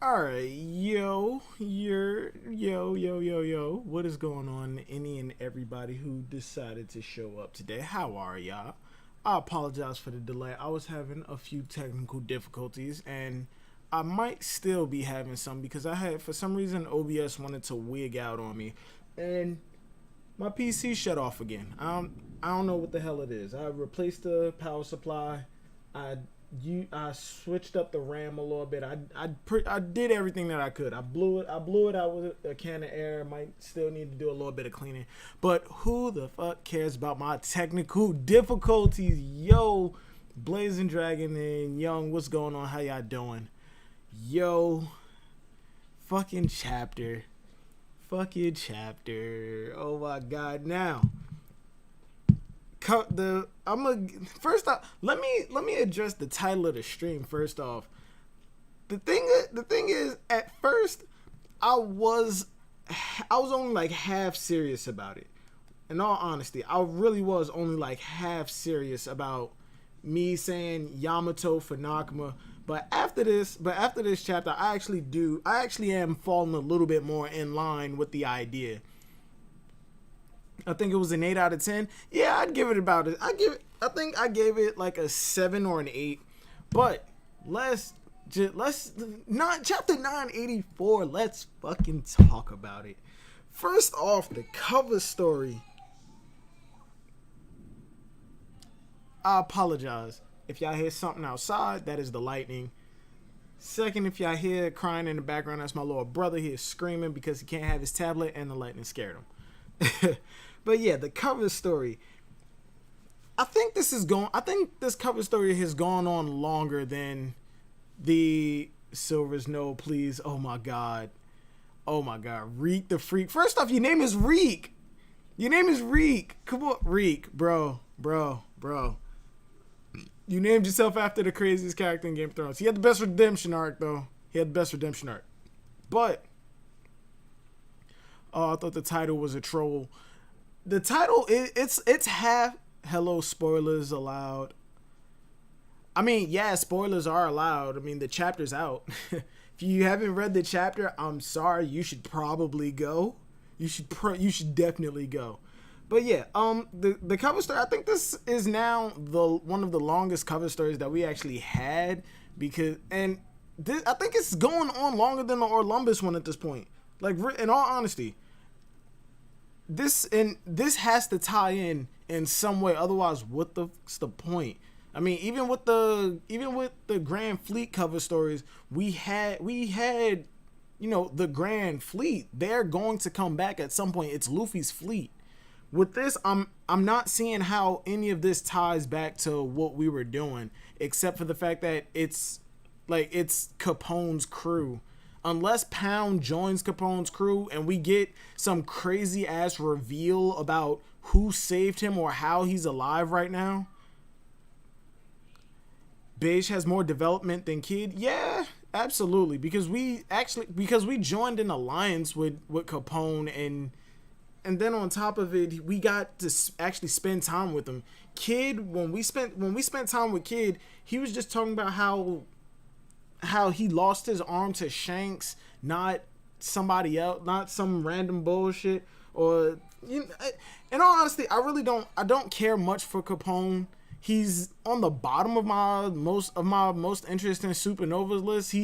Alright, yo. What is going on, any and everybody who decided to show up today? How are y'all? I apologize for the delay. I was having a few technical difficulties, and I might still be having some because for some reason, OBS wanted to wig out on me, and my PC shut off again. I don't know what the hell it is. I replaced the power supply. I switched up the RAM a little bit. I did everything that I could. I blew it out with a can of air. Might still need to do a little bit of cleaning. But who the fuck cares about my technical difficulties? Yo, Blazing Dragon and Young, what's going on? How y'all doing? Yo, fucking chapter. Oh my god. Now, first off, let me address the title of the stream first off. The thing is, at first I was only like half serious about it. In all honesty, I really was only like half serious about me saying Yamato for Nakama. But after this chapter, I actually am falling a little bit more in line with the idea. I think it was an 8 out of 10. Yeah, I'd give it about it. I think I gave it like a 7 or an 8. But chapter 984, let's fucking talk about it. First off, the cover story. I apologize if y'all hear something outside. That is the lightning. Second, if y'all hear crying in the background, that's my little brother. He is screaming because he can't have his tablet and the lightning scared him. But yeah, the cover story. I think this cover story has gone on longer than the Silver's No Please. Oh my god. Reek the Freak. First off, your name is Reek. Come on, Reek, bro. You named yourself after the craziest character in Game of Thrones. He had the best redemption arc, though. But I thought the title was a troll. The title, it's half. Hello, spoilers allowed. I mean, yeah, spoilers are allowed. I mean, the chapter's out. If you haven't read the chapter, I'm sorry. You should probably go. You should definitely go. But yeah, the cover story. I think this is now one of the longest cover stories that we actually had I think it's going on longer than the Orlumbus one at this point. Like, in all honesty, this has to tie in some way. Otherwise, what's the point? I mean, even with the Grand Fleet cover stories, we had the Grand Fleet. They're going to come back at some point. It's Luffy's fleet. With this, I'm not seeing how any of this ties back to what we were doing, except for the fact that it's Capone's crew. Unless Pound joins Capone's crew and we get some crazy ass reveal about who saved him or how he's alive right now. Beige has more development than Kid. Yeah, absolutely. Because we joined an alliance with Capone, and then on top of it, we got to actually spend time with him. Kid, when we spent time with Kid, he was just talking about how he lost his arm to Shanks, not somebody else, not some random bullshit. Or, in all honesty, I don't care much for Capone. He's on the bottom of my most interesting Supernovas list.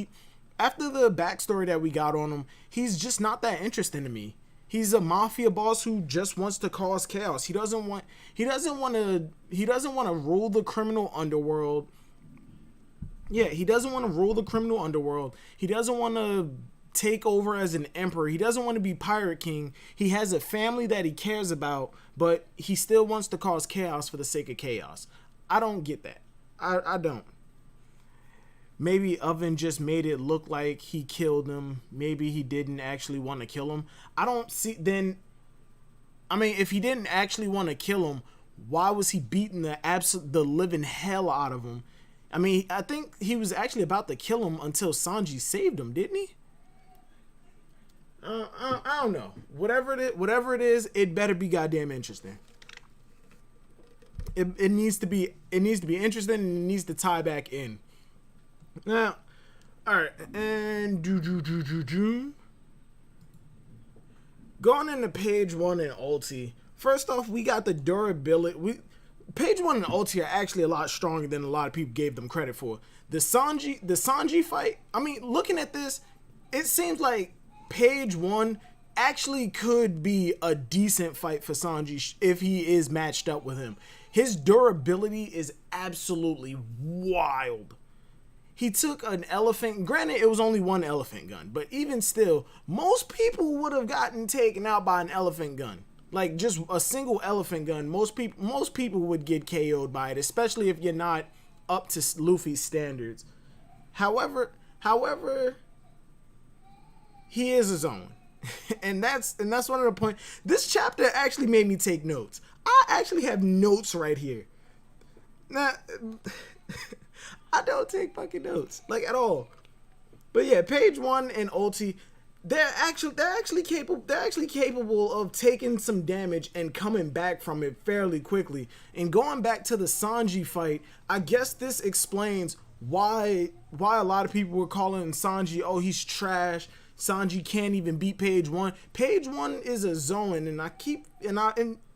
After the backstory that we got on him, he's just not that interesting to me. He's a mafia boss who just wants to cause chaos. He doesn't want to rule the criminal underworld. Yeah, he doesn't want to rule the criminal underworld. He doesn't want to take over as an emperor. He doesn't want to be Pirate King. He has a family that he cares about, but he still wants to cause chaos for the sake of chaos. I don't get that. I don't. Maybe Oven just made it look like he killed him. Maybe he didn't actually want to kill him. I don't see then. I mean, if he didn't actually want to kill him, why was he beating the living hell out of him? I mean, I think he was actually about to kill him until Sanji saved him, didn't he? I don't know. Whatever it is, it better be goddamn interesting. It needs to be interesting, and it needs to tie back in. Now, All right, and going into page one and ulti. First off, we got the durability. Page one and ulti are actually a lot stronger than a lot of people gave them credit for. The Sanji fight. I mean, looking at this, it seems like page one actually could be a decent fight for Sanji if he is matched up with him. His durability is absolutely wild. He took an elephant. Granted, it was only one elephant gun, but even still, most people would have gotten taken out by an elephant gun. Like just a single elephant gun, most people would get KO'd by it, especially if you're not up to Luffy's standards. However, he is his own. and that's one of the points. This chapter actually made me take notes. I actually have notes right here. Now, I don't take fucking notes, like, at all. But yeah, page one and ulti, they're actually capable of taking some damage and coming back from it fairly quickly. And going back to the Sanji fight, I guess this explains why a lot of people were calling Sanji, oh, he's trash. Sanji can't even beat page one. Page one is a Zoan, and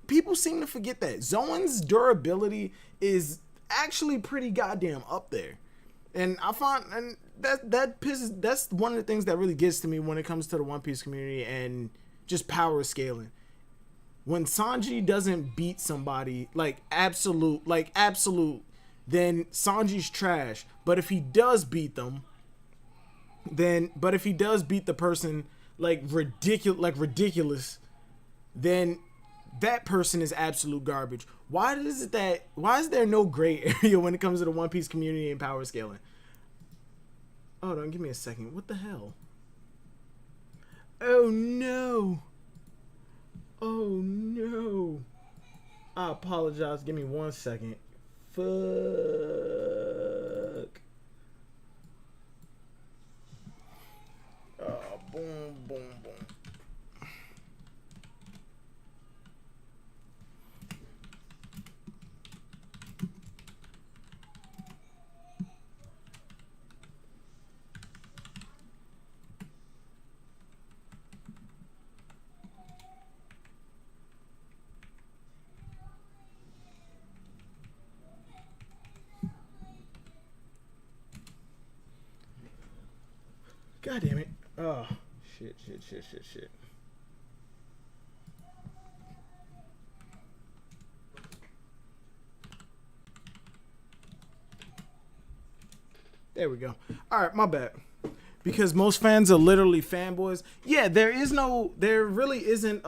people seem to forget that Zoan's durability is actually pretty goddamn up there. And I find, and that's one of the things that really gets to me when it comes to the One Piece community and just power scaling. When Sanji doesn't beat somebody like absolute, then Sanji's trash. But if he does beat them, if he does beat the person ridiculous, then that person is absolute garbage. Why is there no gray area when it comes to the One Piece community and power scaling? Hold on, give me a second. What the hell? Oh no. Oh no. I apologize. Give me 1 second. Fuck. Boom, boom, boom. God damn it. Oh, shit. There we go. All right, my bad. Because most fans are literally fanboys. Yeah, there really isn't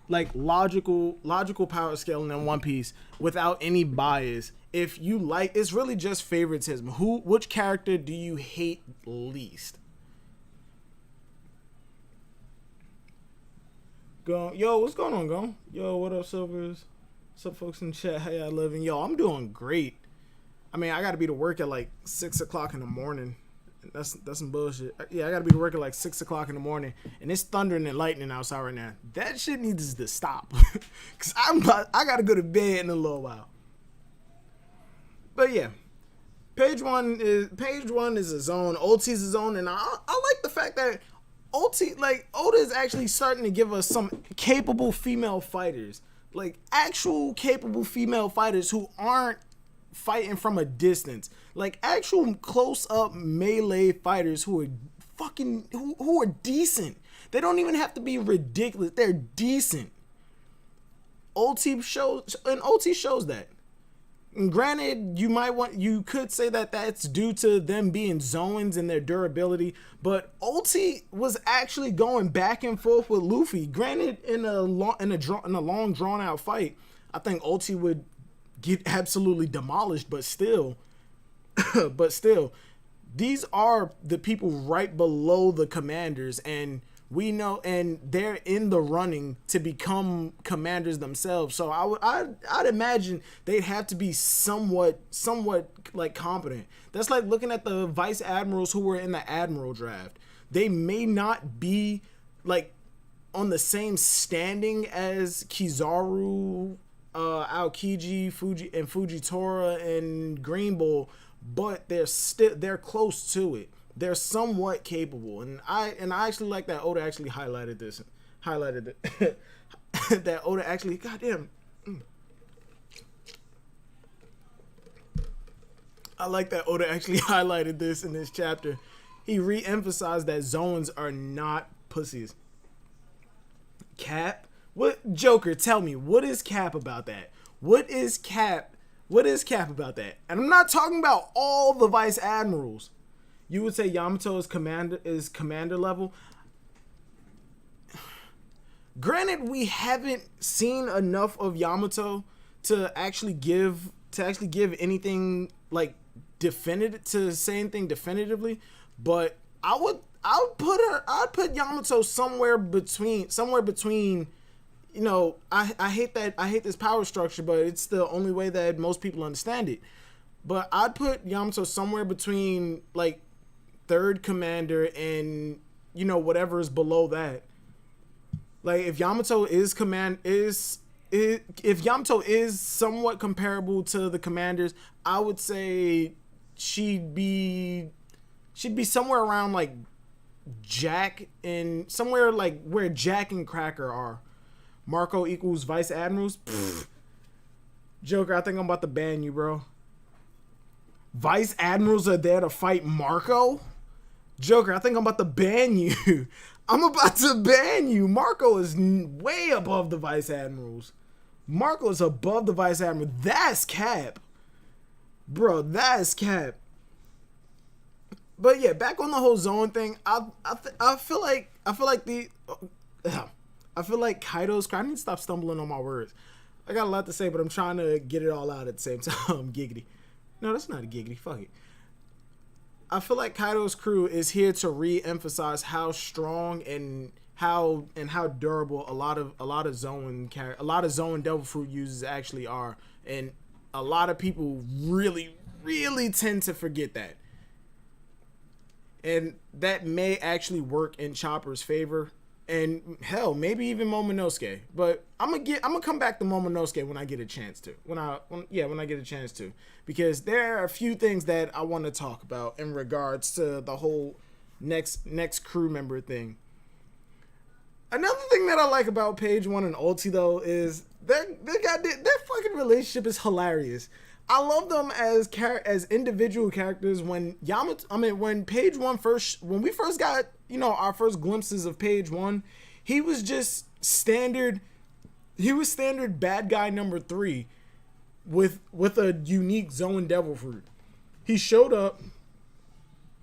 like logical power scaling in One Piece without any bias. If you like, it's really just favoritism. Which character do you hate least? Yo, what's going on, Go? Yo, what up, Silvers? What's up, folks in chat? How y'all living? Yo, I'm doing great. I mean, I gotta be to work at like 6 o'clock in the morning. That's some bullshit. Yeah, I gotta be to work at like 6 o'clock in the morning, and it's thundering and lightning outside right now. That shit needs to stop, cause I gotta go to bed in a little while. But yeah, page one is a Zoan. Ulti's a Zoan, and I like the fact that Oda is actually starting to give us some capable female fighters, like actual capable female fighters who aren't fighting from a distance, like actual close-up melee fighters who are who are decent. They don't even have to be ridiculous. They're decent. Ulti shows that. And granted, you could say that that's due to them being Zoans and their durability, but Ulti was actually going back and forth with Luffy. Granted, in a long drawn out fight, I think Ulti would get absolutely demolished, but still, these are the people right below the commanders, and we know, and they're in the running to become commanders themselves. So I'd imagine they'd have to be somewhat like competent. That's like looking at the vice admirals who were in the admiral draft. They may not be like on the same standing as Kizaru, Aokiji, Fujitora, and Green Bull, but they're close to it. They're somewhat capable, and I actually like that Oda actually highlighted it. That Oda actually, goddamn. I like that Oda actually highlighted this in this chapter. He re-emphasized that Zoans are not pussies. Cap? What? Joker, tell me, what is Cap about that? What is Cap about that? And I'm not talking about all the vice admirals. You would say Yamato is commander level. Granted, we haven't seen enough of Yamato to actually give anything like definitive, to say anything definitively, but I'd put Yamato somewhere between, you know, I hate this power structure, but it's the only way that most people understand it. But I'd put Yamato somewhere between like third commander and, you know, whatever is below that. Like if Yamato is if Yamato is somewhat comparable to the commanders, I would say she'd be somewhere around like Jack, and somewhere like where Jack and Cracker are. Marco equals vice admirals. Pfft. Joker, I think I'm about to ban you, bro. Vice admirals are there to fight Marco? Joker, I think I'm about to ban you. I'm about to ban you. Marco is way above the vice admirals. Marco is above the vice admiral. That's cap. Bro, that is cap. But yeah, back on the whole zone thing, I feel like Kaido's, I need to stop stumbling on my words. I got a lot to say, but I'm trying to get it all out at the same time. Giggity. No, that's not a giggity. Fuck it. I feel like Kaido's crew is here to re-emphasize how strong and how durable a lot of Zoan Devil Fruit users actually are, and a lot of people really tend to forget that. And that may actually work in Chopper's favor, and hell, maybe even Momonosuke. But I'm gonna come back to Momonosuke when I get a chance to. When I get a chance to, because there are a few things that I want to talk about in regards to the whole next crew member thing. Another thing that I like about Page One and Ulti though is their fucking relationship is hilarious. I love them as individual characters. When Page One when we first got, you know, our first glimpses of Page One, he was just standard. He was standard bad guy number 3 with a unique Zoan Devil Fruit. He showed up.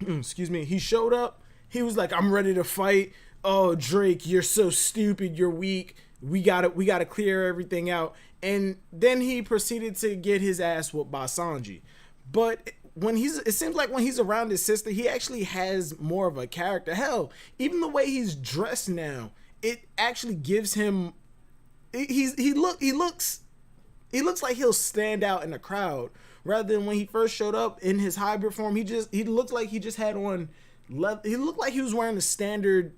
Excuse me. He showed up. He was like, "I'm ready to fight." Oh, Drake, you're so stupid. You're weak. We gotta clear everything out. And then he proceeded to get his ass whooped by Sanji. But it seems like when he's around his sister, he actually has more of a character. Hell, even the way he's dressed now, it actually gives him. He looks like he'll stand out in the crowd, rather than when he first showed up in his hybrid form. He looked like he just had on. He looked like he was wearing the standard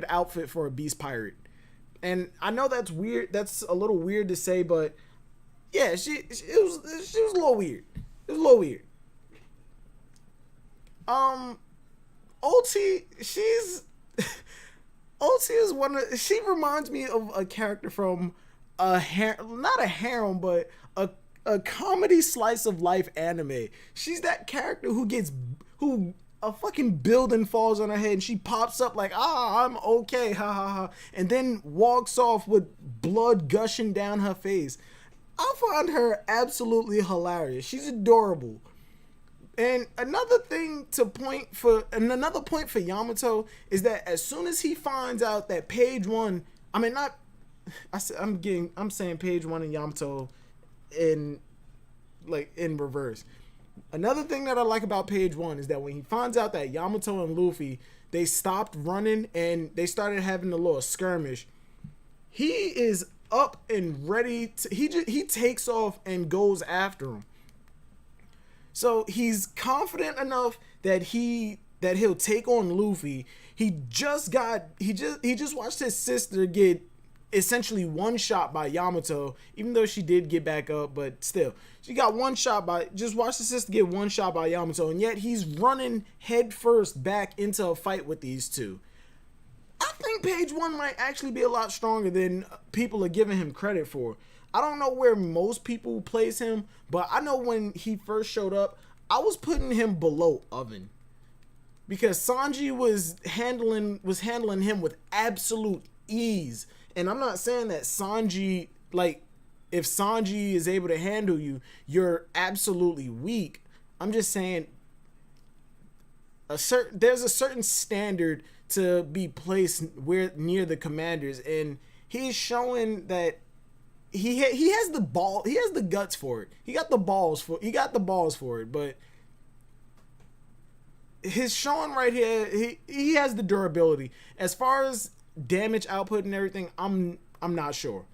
outfit for a beast pirate. And I know that's weird. That's a little weird to say, but yeah, she was a little weird. It was a little weird. Ulti, she reminds me of a character from not a harem, but a comedy slice of life anime. She's that character who a fucking building falls on her head and she pops up like, I'm okay, ha ha ha, and then walks off with blood gushing down her face. I find her absolutely hilarious. She's adorable. And another point for Yamato is that as soon as he finds out that Page One, I'm saying Page One and Yamato in reverse. Another thing that I like about Page One is that when he finds out that Yamato and Luffy, they stopped running and they started having a little skirmish, he is up and ready to, he takes off and goes after him. So he's confident enough that he'll take on Luffy. He just watched his sister get essentially one shot by Yamato, even though she did get back up, but still, she got one shot by, just watch the sister get one shot by Yamato, and yet he's running head first back into a fight with these two. I think Page One might actually be a lot stronger than people are giving him credit for. I don't know where most people place him, but I know when he first showed up, I was putting him below Oven. Because Sanji was handling him with absolute ease. And I'm not saying that Sanji, like, if Sanji is able to handle you, you're absolutely weak. I'm just saying there's a certain standard to be placed where near the commanders, and he's showing that he has the guts for it. He got the balls for it, but his showing right here, he has the durability. As far as damage output and everything, I'm not sure.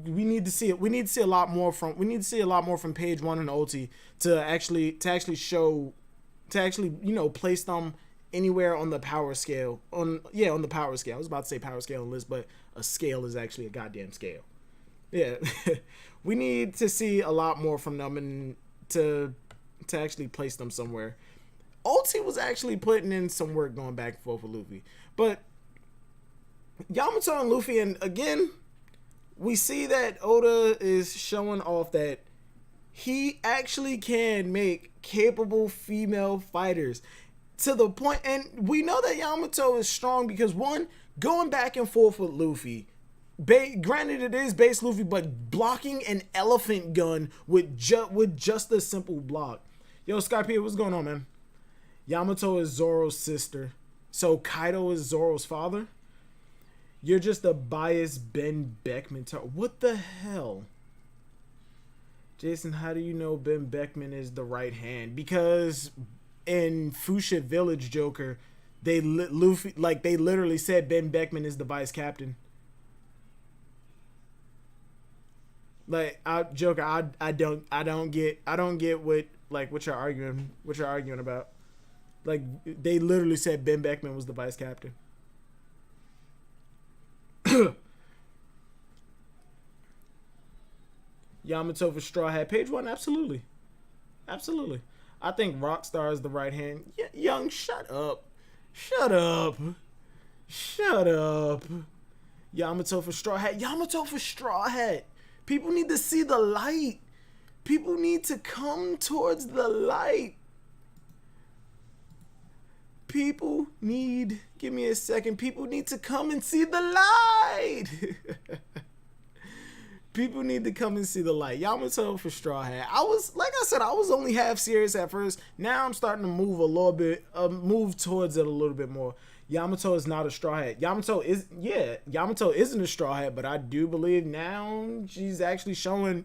We need to see it. We need to see a lot more from Page One and Ulti to actually place them anywhere on the power scale. On the power scale. I was about to say power scale on list, but a scale is actually a goddamn scale. Yeah. We need to see a lot more from them and to actually place them somewhere. Ulti was actually putting in some work going back and forth with Luffy. But Yamato and Luffy, and again, we see that Oda is showing off that he actually can make capable female fighters to the point, and we know that Yamato is strong because, one, going back and forth with Luffy, granted it is base Luffy, but blocking an elephant gun with just a simple block. Yo, Skype, what's going on, man? Yamato is Zoro's sister, so Kaido is Zoro's father. You're just a biased Ben Beckman. What the hell? Jason, how do you know Ben Beckman is the right hand? Because in Fuchsia Village Joker, they literally said Ben Beckman is the vice captain. Like, I don't get what you're arguing about. Like, they literally said Ben Beckman was the vice captain. Yamato for Straw Hat. Page One, absolutely. Absolutely. I think Rockstar is the right hand. Young, shut up. Shut up. Shut up. Yamato for Straw Hat. Yamato for Straw Hat. People need to see the light. People need to come towards the light. People need, give me a second. People need to come and see the light. People need to come and see the light. Yamato for Straw Hat. I was only half serious at first. Now I'm starting to move towards it a little bit more. Yamato is not a Straw Hat. Yamato isn't a Straw Hat, but I do believe now she's actually showing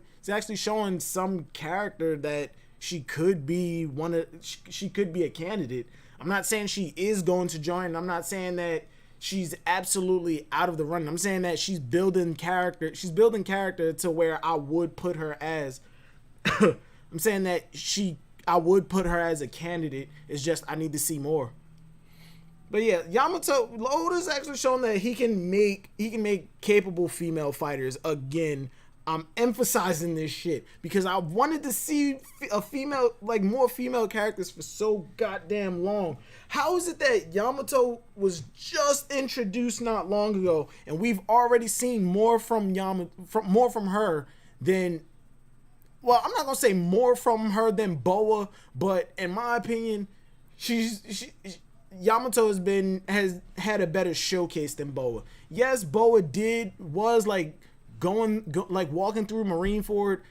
some character that she could be a candidate. I'm not saying she is going to join. I'm not saying that she's absolutely out of the running. I'm saying that she's building character. She's building character to where I would put her as. I'm saying that I would put her as a candidate. It's just I need to see more. But yeah, Yamato, Oda's actually shown that he can make capable female fighters again. I'm emphasizing this shit because I wanted to see more female characters for so goddamn long. How is it that Yamato was just introduced not long ago and we've already seen more from her than, well, I'm not gonna say more from her than Boa, but in my opinion, Yamato has had a better showcase than Boa. Yes, Boa was walking through Marineford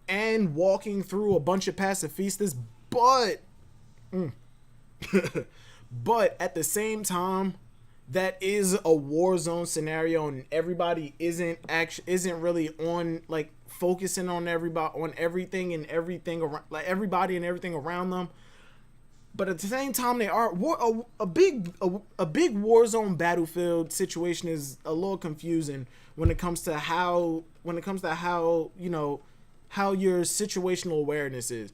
and walking through a bunch of pacifistas, but but at the same time, that is a war zone scenario, and everybody isn't really on focusing on everything around, everybody and everything around them. But at the same time, they are a big war zone battlefield situation is a little confusing when it comes to how your situational awareness is.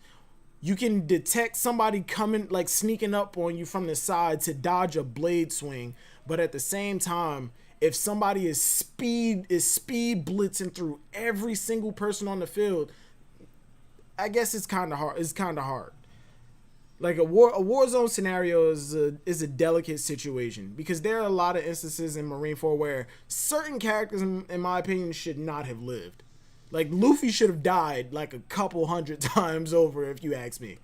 You can detect somebody coming, sneaking up on you from the side to dodge a blade swing, but at the same time, if somebody is speed blitzing through every single person on the field, I guess it's kind of hard. It's kind of hard. Like a war zone scenario is a delicate situation because there are a lot of instances in Marineford where certain characters, in my opinion, should not have lived. Like Luffy should have died like a couple hundred times over, if you ask me.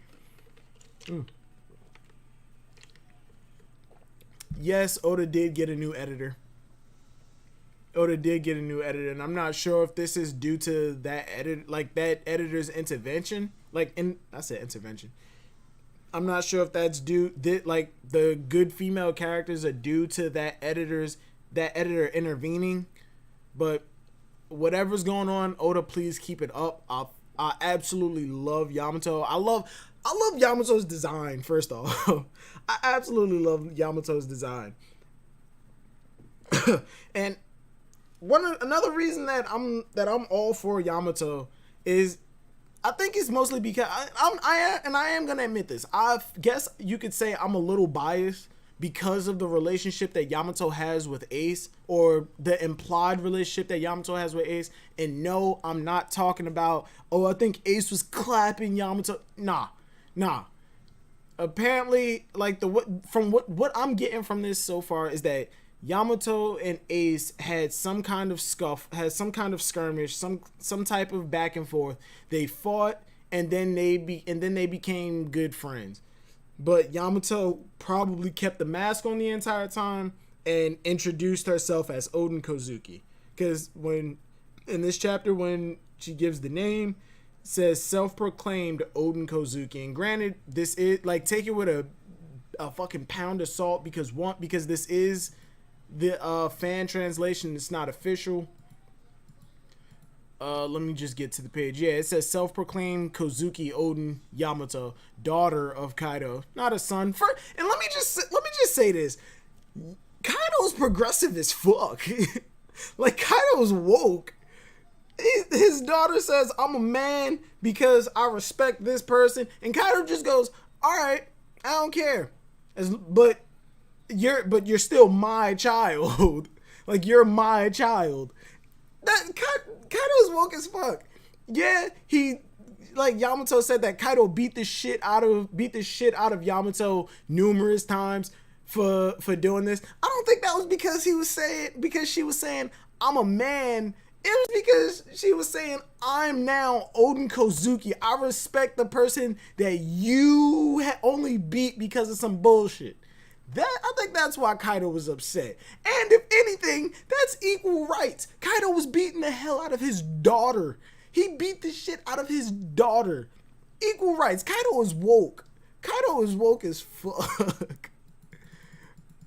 Yes, Oda did get a new editor. And I'm not sure if this is due to that editor's intervention. I said intervention. I'm not sure if that's due. Like the good female characters are due to that editor intervening, but whatever's going on, Oda, please keep it up. I absolutely love Yamato. I love Yamato's design. First off, I absolutely love Yamato's design. And another reason that I'm all for Yamato is I think it's mostly because I am gonna admit this. I guess you could say I'm a little biased because of the relationship that Yamato has with Ace, or the implied relationship that Yamato has with Ace. And no, I'm not talking about, I think Ace was clapping Yamato. Nah. Apparently, like what I'm getting from this so far is that Yamato and Ace had some kind of skirmish, some type of back and forth. They fought, and then they became good friends. But Yamato probably kept the mask on the entire time and introduced herself as Oden Kozuki. Because in this chapter, when she gives the name, it says self-proclaimed Oden Kozuki. And granted, this is like, take it with a fucking pound of salt because this is the fan translation. It's not official. Let me just get to the page. Yeah, it says self-proclaimed Kozuki Oden Yamato, daughter of Kaido, not a son. And let me just say this: Kaido's progressive as fuck. Like, Kaido's woke. His daughter says, "I'm a man because I respect this person," and Kaido just goes, "All right, I don't care, but you're still my child. Like, you're my child." That Kaido's woke as fuck. Yeah, like Yamato said that Kaido beat the shit out of Yamato numerous times for doing this. I don't think that was because she was saying I'm a man. It was because she was saying I'm now Oden Kozuki. I respect the person that you only beat because of some bullshit. I think that's why Kaido was upset. And if anything, that's equal rights. Kaido was beating the hell out of his daughter. He beat the shit out of his daughter. Equal rights. Kaido is woke. Kaido is woke as fuck.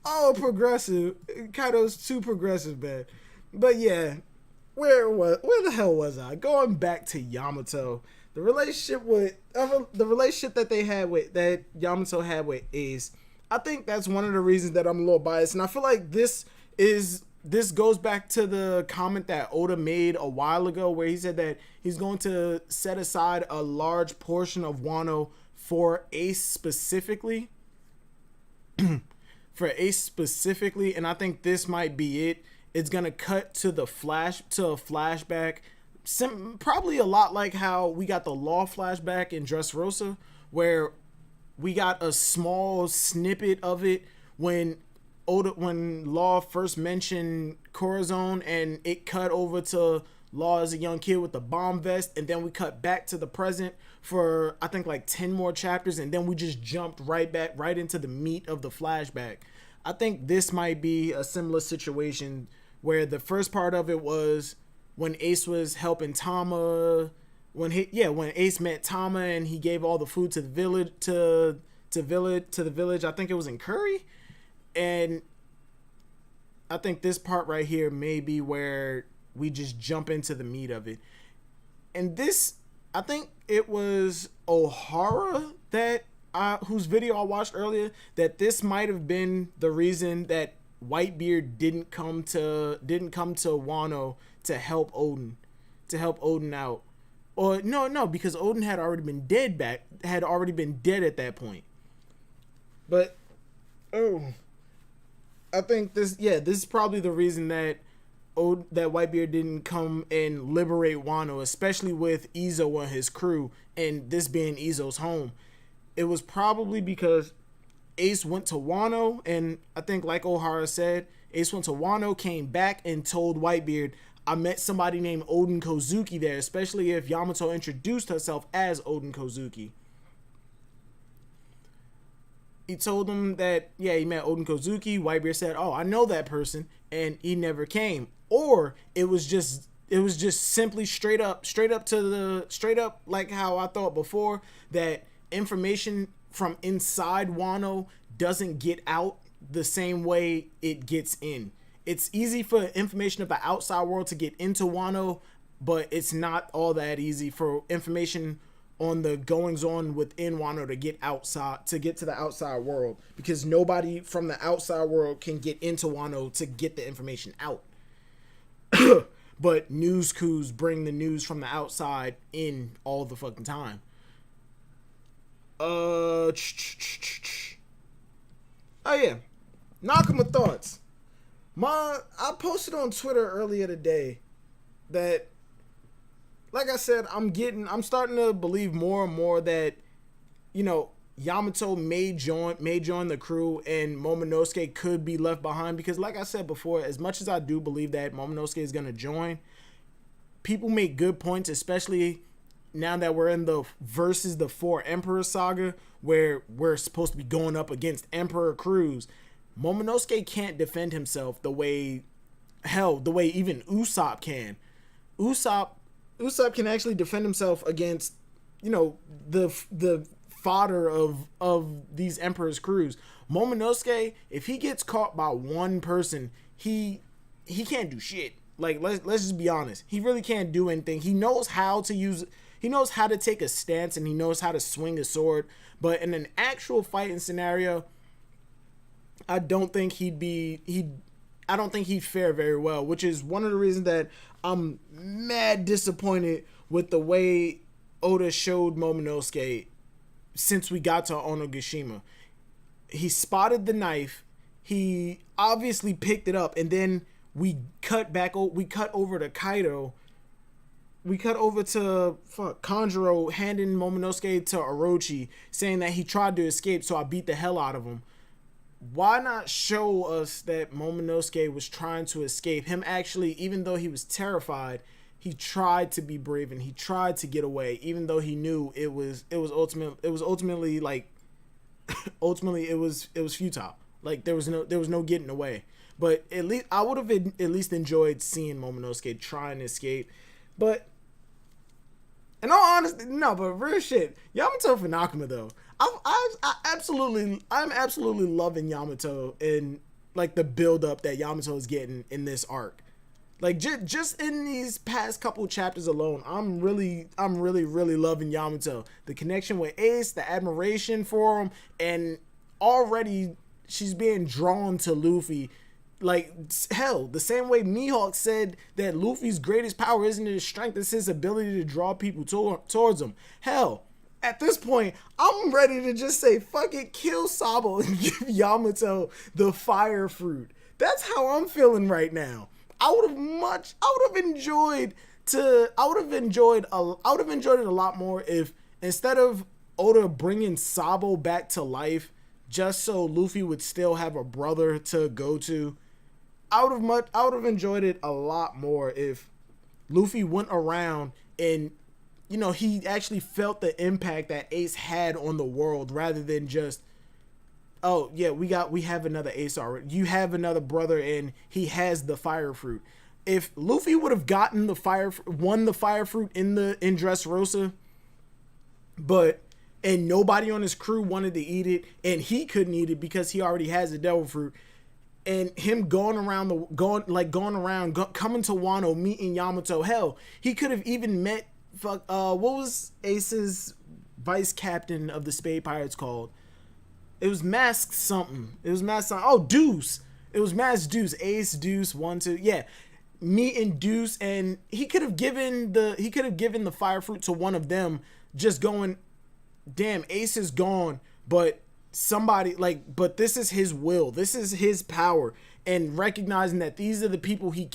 Oh, progressive. Kaido's too progressive, man. But yeah, where the hell was I? Going back to Yamato. The relationship that Yamato had with Ace. I think that's one of the reasons that I'm a little biased. And I feel like this goes back to the comment that Oda made a while ago where he said that he's going to set aside a large portion of Wano for Ace specifically. And I think this might be it. It's going to cut to a flashback. Probably a lot like how we got the Law flashback in Dressrosa, where we got a small snippet of it when Law first mentioned Corazon, and it cut over to Law as a young kid with the bomb vest, and then we cut back to the present for I think like 10 more chapters, and then we just jumped right into the meat of the flashback. I think this might be a similar situation where the first part of it was when Ace was helping Tama. When Ace met Tama and he gave all the food to the village to the village. I think it was in Curry, and I think this part right here may be where we just jump into the meat of it. And this, I think it was O'Hara whose video I watched earlier, that this might have been the reason that Whitebeard didn't come to Wano to help Oden out. Or no, because Oden had already been dead at that point. But I think this is probably the reason that that Whitebeard didn't come and liberate Wano, especially with Izo and his crew, and this being Izo's home. It was probably because Ace went to Wano, and I think, like Ohara said, Ace went to Wano, came back, and told Whitebeard, I met somebody named Oden Kozuki there, especially if Yamato introduced herself as Oden Kozuki. He told him that, yeah, he met Oden Kozuki. Whitebeard said, oh, I know that person, and he never came. Or it was just simply straight up like how I thought before, that information from inside Wano doesn't get out the same way it gets in. It's easy for information of the outside world to get into Wano, but it's not all that easy for information on the goings on within Wano to get to the outside world, because nobody from the outside world can get into Wano to get the information out. But news coups bring the news from the outside in all the fucking time. Oh yeah, Nakama thoughts. I posted on Twitter earlier today that, like I said, I'm starting to believe more and more that, you know, Yamato may join the crew and Momonosuke could be left behind, because, like I said before, as much as I do believe that Momonosuke is gonna join, people make good points, especially now that we're in the versus the Four Emperor saga, where we're supposed to be going up against Emperor crews. Momonosuke can't defend himself the way even Usopp can. Usopp can actually defend himself against, you know, the fodder of these Emperor's crews. Momonosuke, if he gets caught by one person, he can't do shit. Like, let's just be honest. He really can't do anything. He knows how to take a stance, and he knows how to swing a sword, but in an actual fighting scenario, I don't think he'd fare very well, which is one of the reasons that I'm mad disappointed with the way Oda showed Momonosuke since we got to Onogashima. He spotted the knife, he obviously picked it up, and then we cut over to Kaido. We cut over to Kanjuro handing Momonosuke to Orochi, saying that he tried to escape, so I beat the hell out of him. Why not show us that Momonosuke was trying to escape? Him actually, even though he was terrified, he tried to be brave and he tried to get away, even though he knew it was ultimately futile. Like, there was no getting away. But at least I would have at least enjoyed seeing Momonosuke trying to escape. But in all honesty, no, but real shit, Yamato for Nakama though. I'm absolutely loving Yamato and, like, the build up that Yamato is getting in this arc. Like, just in these past couple chapters alone, I'm really loving Yamato. The connection with Ace, the admiration for him, and already she's being drawn to Luffy. Like, hell, the same way Mihawk said that Luffy's greatest power isn't his strength, it's his ability to draw people towards him. Hell, at this point, I'm ready to just say, fuck it, kill Sabo and give Yamato the fire fruit. That's how I'm feeling right now. I would have enjoyed it a lot more if, instead of Oda bringing Sabo back to life just so Luffy would still have a brother to go to, I would have enjoyed it a lot more if Luffy went around and, you know, he actually felt the impact that Ace had on the world, rather than just, oh yeah, we have another Ace already. You have another brother and he has the fire fruit. If Luffy would have gotten won the fire fruit in Dressrosa, and nobody on his crew wanted to eat it, and he couldn't eat it because he already has the devil fruit, and him coming to Wano, meeting Yamato, hell, he could have even met what was Ace's vice captain of the Spade Pirates called? It was Mask something. Oh, Deuce. It was Mask Deuce. Ace, Deuce, 1, 2. Yeah. Meeting Deuce, and he could have given the fire fruit to one of them, just going, damn, Ace is gone, but somebody like, but this is his will, this is his power, and recognizing that these are the people he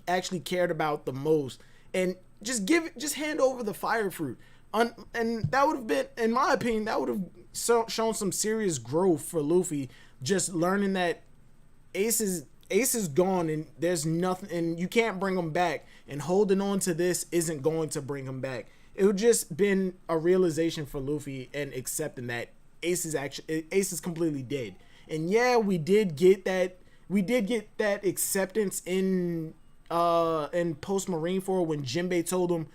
actually cared about the most, and just hand over the fire fruit. And that would have been, in my opinion, that would have shown some serious growth for Luffy, just learning that Ace is gone and there's nothing, and you can't bring him back, and holding on to this isn't going to bring him back. It would just been a realization for Luffy and accepting that Ace is completely dead. And yeah, we did get that acceptance in post Marineford when Jinbei told him,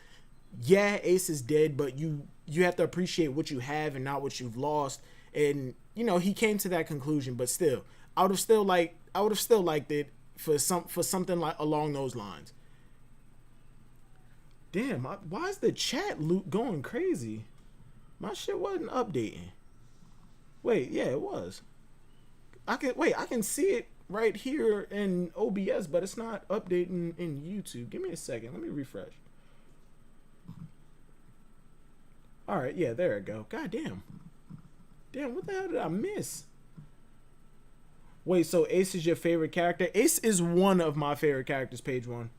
yeah, Ace is dead, but you have to appreciate what you have and not what you've lost. And he came to that conclusion, but still, I would have still liked it for something like along those lines. Damn, why is the chat loop going crazy? My shit wasn't updating. Wait, yeah, it was. I can see it right here in OBS, but it's not updating in YouTube. Give me a second. Let me refresh. All right, yeah, there it go. God damn. Damn, what the hell did I miss? Wait, so Ace is your favorite character? Ace is one of my favorite characters, page 1.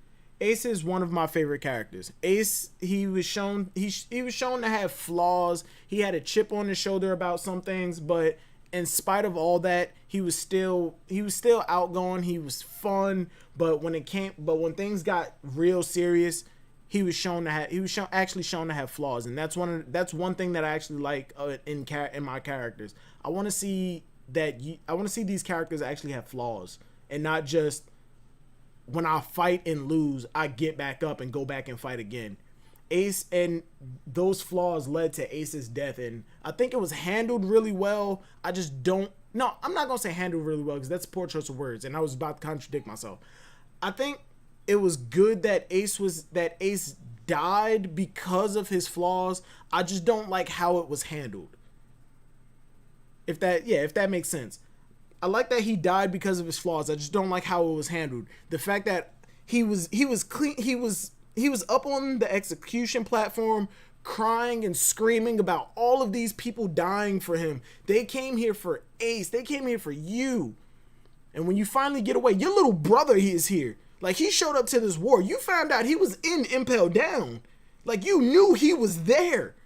Ace is one of my favorite characters. Ace, he was shown to have flaws. He had a chip on his shoulder about some things, but in spite of all that, he was still outgoing. He was fun, but when things got real serious, he was actually shown to have flaws, and that's one thing that I actually like in my characters. I want to see these characters actually have flaws, and not just when I fight and lose, I get back up and go back and fight again. Ace, and those flaws led to Ace's death, and I think it was handled really well. I'm not gonna say handled really well because that's a poor choice of words, and I was about to contradict myself. I think it was good that Ace died because of his flaws. I just don't like how it was handled. If that makes sense. I like that he died because of his flaws. I just don't like how it was handled. The fact that he was clean, he was up on the execution platform crying and screaming about all of these people dying for him. They came here for Ace. They came here for you. And when you finally get away, your little brother is here. Like, he showed up to this war. You found out he was in Impel Down. Like, you knew he was there.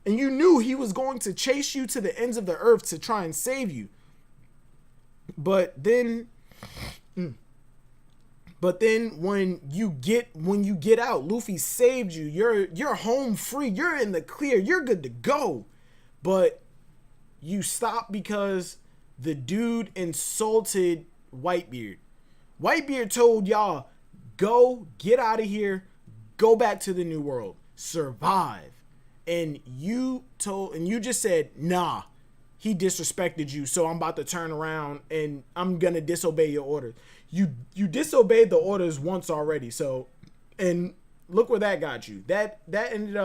And you knew he was going to chase you to the ends of the earth to try and save you. But then when you get out, Luffy saved you. You're home free. You're in the clear. You're good to go. But you stop because the dude insulted Whitebeard. Whitebeard told y'all, go get out of here, go back to the New World, survive. And you just said, nah, he disrespected you, so I'm about to turn around and I'm gonna disobey your orders. You disobeyed the orders once already, so, and look where that got you. That ended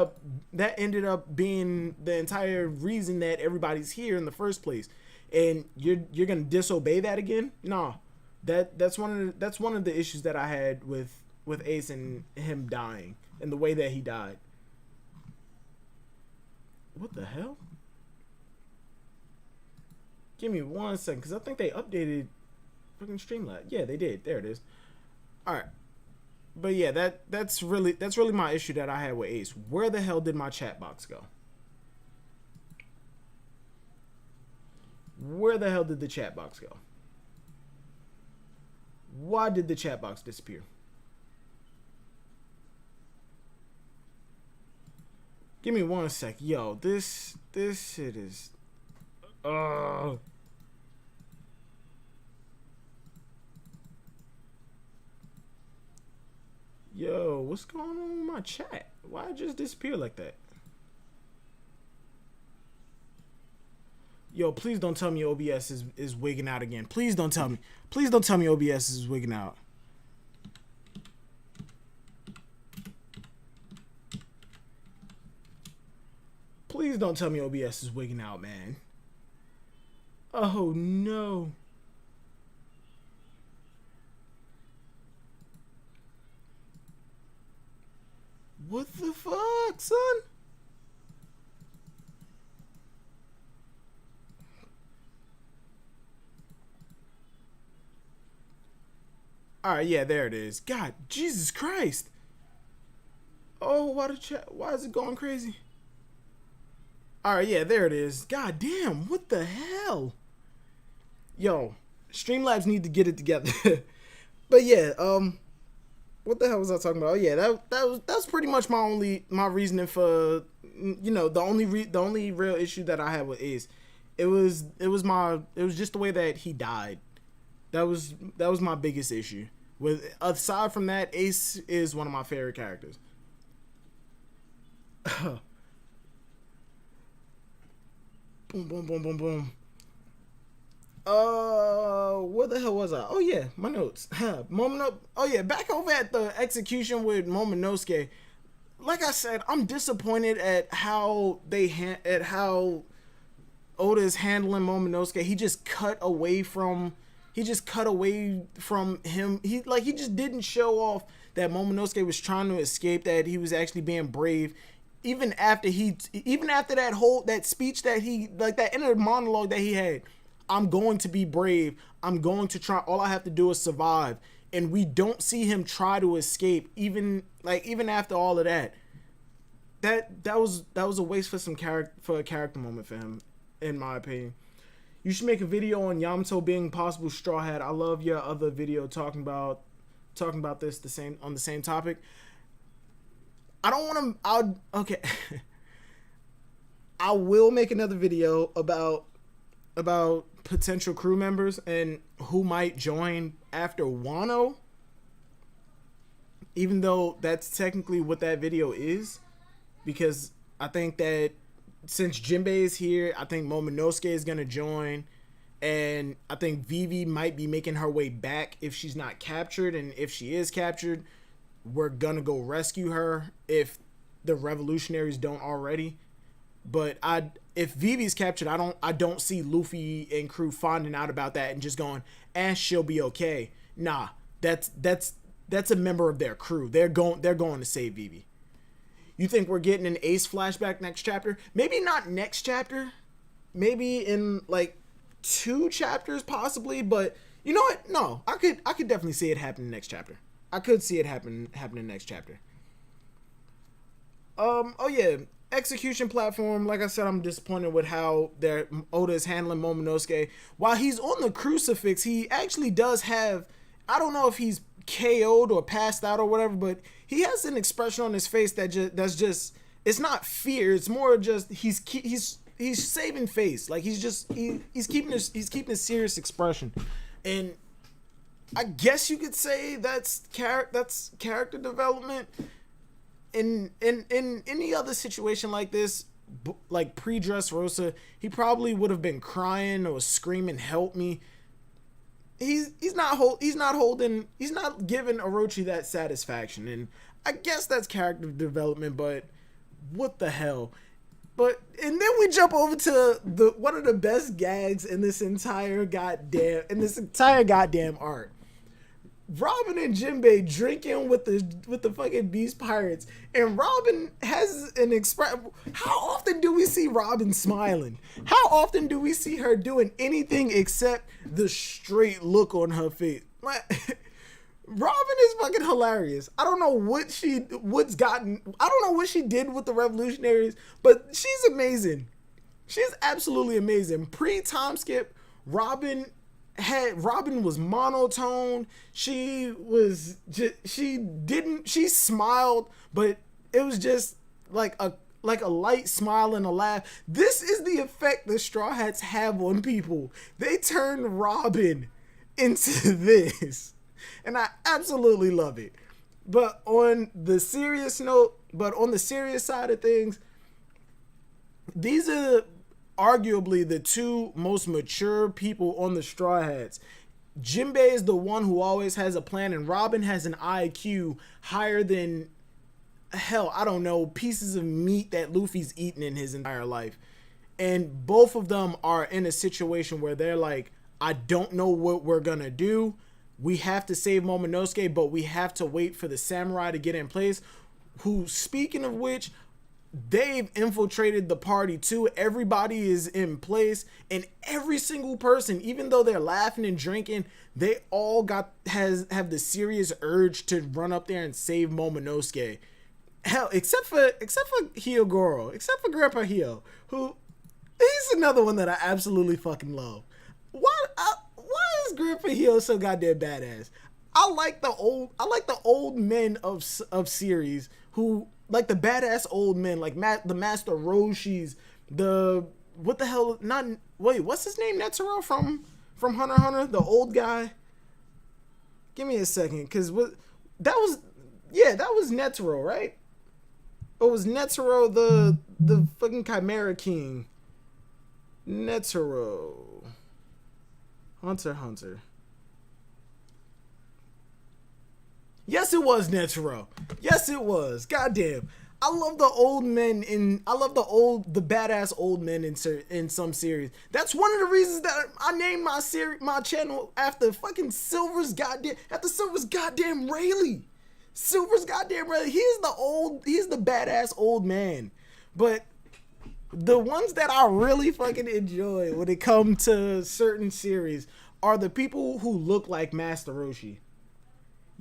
up being the entire reason that everybody's here in the first place. And you're gonna disobey that again? Nah. That's one of the issues that I had with Ace and him dying and the way that he died. What the hell? Give me 1 second, because I think they updated fucking Streamlabs. Yeah, they did. There it is. All right. But yeah, that's really my issue that I had with Ace. Where the hell did my chat box go? Where the hell did the chat box go? Why did the chat box disappear? Give me 1 sec. Yo, this shit is... Yo, what's going on with my chat? Why it just disappear like that? Yo, please don't tell me OBS is wigging out again. Please don't tell me. Please don't tell me OBS is wigging out. Please don't tell me OBS is wigging out, man. Oh, no. What the fuck, son? All right, yeah, there it is. God, Jesus Christ. Oh, why is it going crazy? All right, yeah, there it is. God damn, what the hell? Yo, Streamlabs need to get it together. But yeah, what the hell was I talking about? Oh yeah, that's pretty much my reasoning for, the only real issue that I had with Ace. It was just the way that he died. That was my biggest issue. With aside from that, Ace is one of my favorite characters. Boom, boom, boom, boom, boom. Where the hell was I? Oh yeah, my notes. Oh yeah, back over at the execution with Momonosuke. Like I said, I'm disappointed at how Oda is handling Momonosuke. He just cut away from him. He just didn't show off that Momonosuke was trying to escape, that he was actually being brave. Even after that speech that he, like that inner monologue that he had, I'm going to be brave. I'm going to try. All I have to do is survive. And we don't see him try to escape, even after all of that. That was a waste for a character moment for him, in my opinion. You should make a video on Yamato being possible Straw Hat. I love your other video talking about this on the same topic. I don't want to. Okay. I will make another video about potential crew members and who might join after Wano, even though that's technically what that video is, because I think that since Jinbei is here, I think Momonosuke is gonna join, and I think Vivi might be making her way back if she's not captured, and if she is captured, we're gonna go rescue her if the revolutionaries don't already. But if Vivi's captured, I don't see Luffy and crew finding out about that and just going, she'll be okay. Nah, that's a member of their crew. They're going to save Vivi. You think we're getting an Ace flashback next chapter? Maybe not next chapter. Maybe in like 2 chapters possibly, but you know what? No, I could definitely see it happen next chapter. I could see it happening next chapter. Oh yeah, execution platform. Like I said, I'm disappointed with how Oda is handling Momonosuke. While he's on the crucifix, he actually does have, I don't know if he's KO'd or passed out or whatever, but he has an expression on his face that's just it's not fear. It's more just he's saving face. Like he's keeping a serious expression, and I guess you could say that's character development. In any other situation like this, like pre-Dressrosa, he probably would have been crying or screaming, "Help me!" He's not giving Orochi that satisfaction, and I guess that's character development. But what the hell? And then we jump over to one of the best gags in this entire goddamn art. Robin and Jinbei drinking with the fucking Beast Pirates, and Robin has an expression. How often do we see Robin smiling? How often do we see her doing anything except the straight look on her face? Like, Robin is fucking hilarious. I don't know what she did with the revolutionaries, but she's amazing. She's absolutely amazing. Pre-time skip, Robin was monotone. She smiled, but it was just like a light smile and a laugh. This is the effect the Straw Hats have on people. They turn Robin into this, and I absolutely love it. But on the serious side of things, these are arguably the 2 most mature people on the Straw Hats. Jinbei is the one who always has a plan, and Robin has an IQ higher than, hell, I don't know, pieces of meat that Luffy's eaten in his entire life. And both of them are in a situation where they're like, I don't know what we're gonna do. We have to save Momonosuke, but we have to wait for the samurai to get in place. Who, speaking of which, they've infiltrated the party too. Everybody is in place, and every single person, even though they're laughing and drinking, they all have the serious urge to run up there and save Momonosuke. Hell, except for Hyogoro, except for Grandpa Hyo, who he's another one that I absolutely fucking love. Why is Grandpa Hyo so goddamn badass? I like the old men of series who like the badass old men, like the Master Roshis, what's his name? Netero from Hunter x Hunter, the old guy. Give me a second, cause that was Netero, right? Or was Netero the fucking Chimera King? Netero, Hunter x Hunter. Yes, it was Netero. Yes, it was. Goddamn. I love the old men the badass old men in some series. That's one of the reasons that I named my channel after fucking Silver's goddamn Rayleigh. Silver's goddamn Rayleigh. He's the badass old man. But the ones that I really fucking enjoy when it comes to certain series are the people who look like Master Roshi.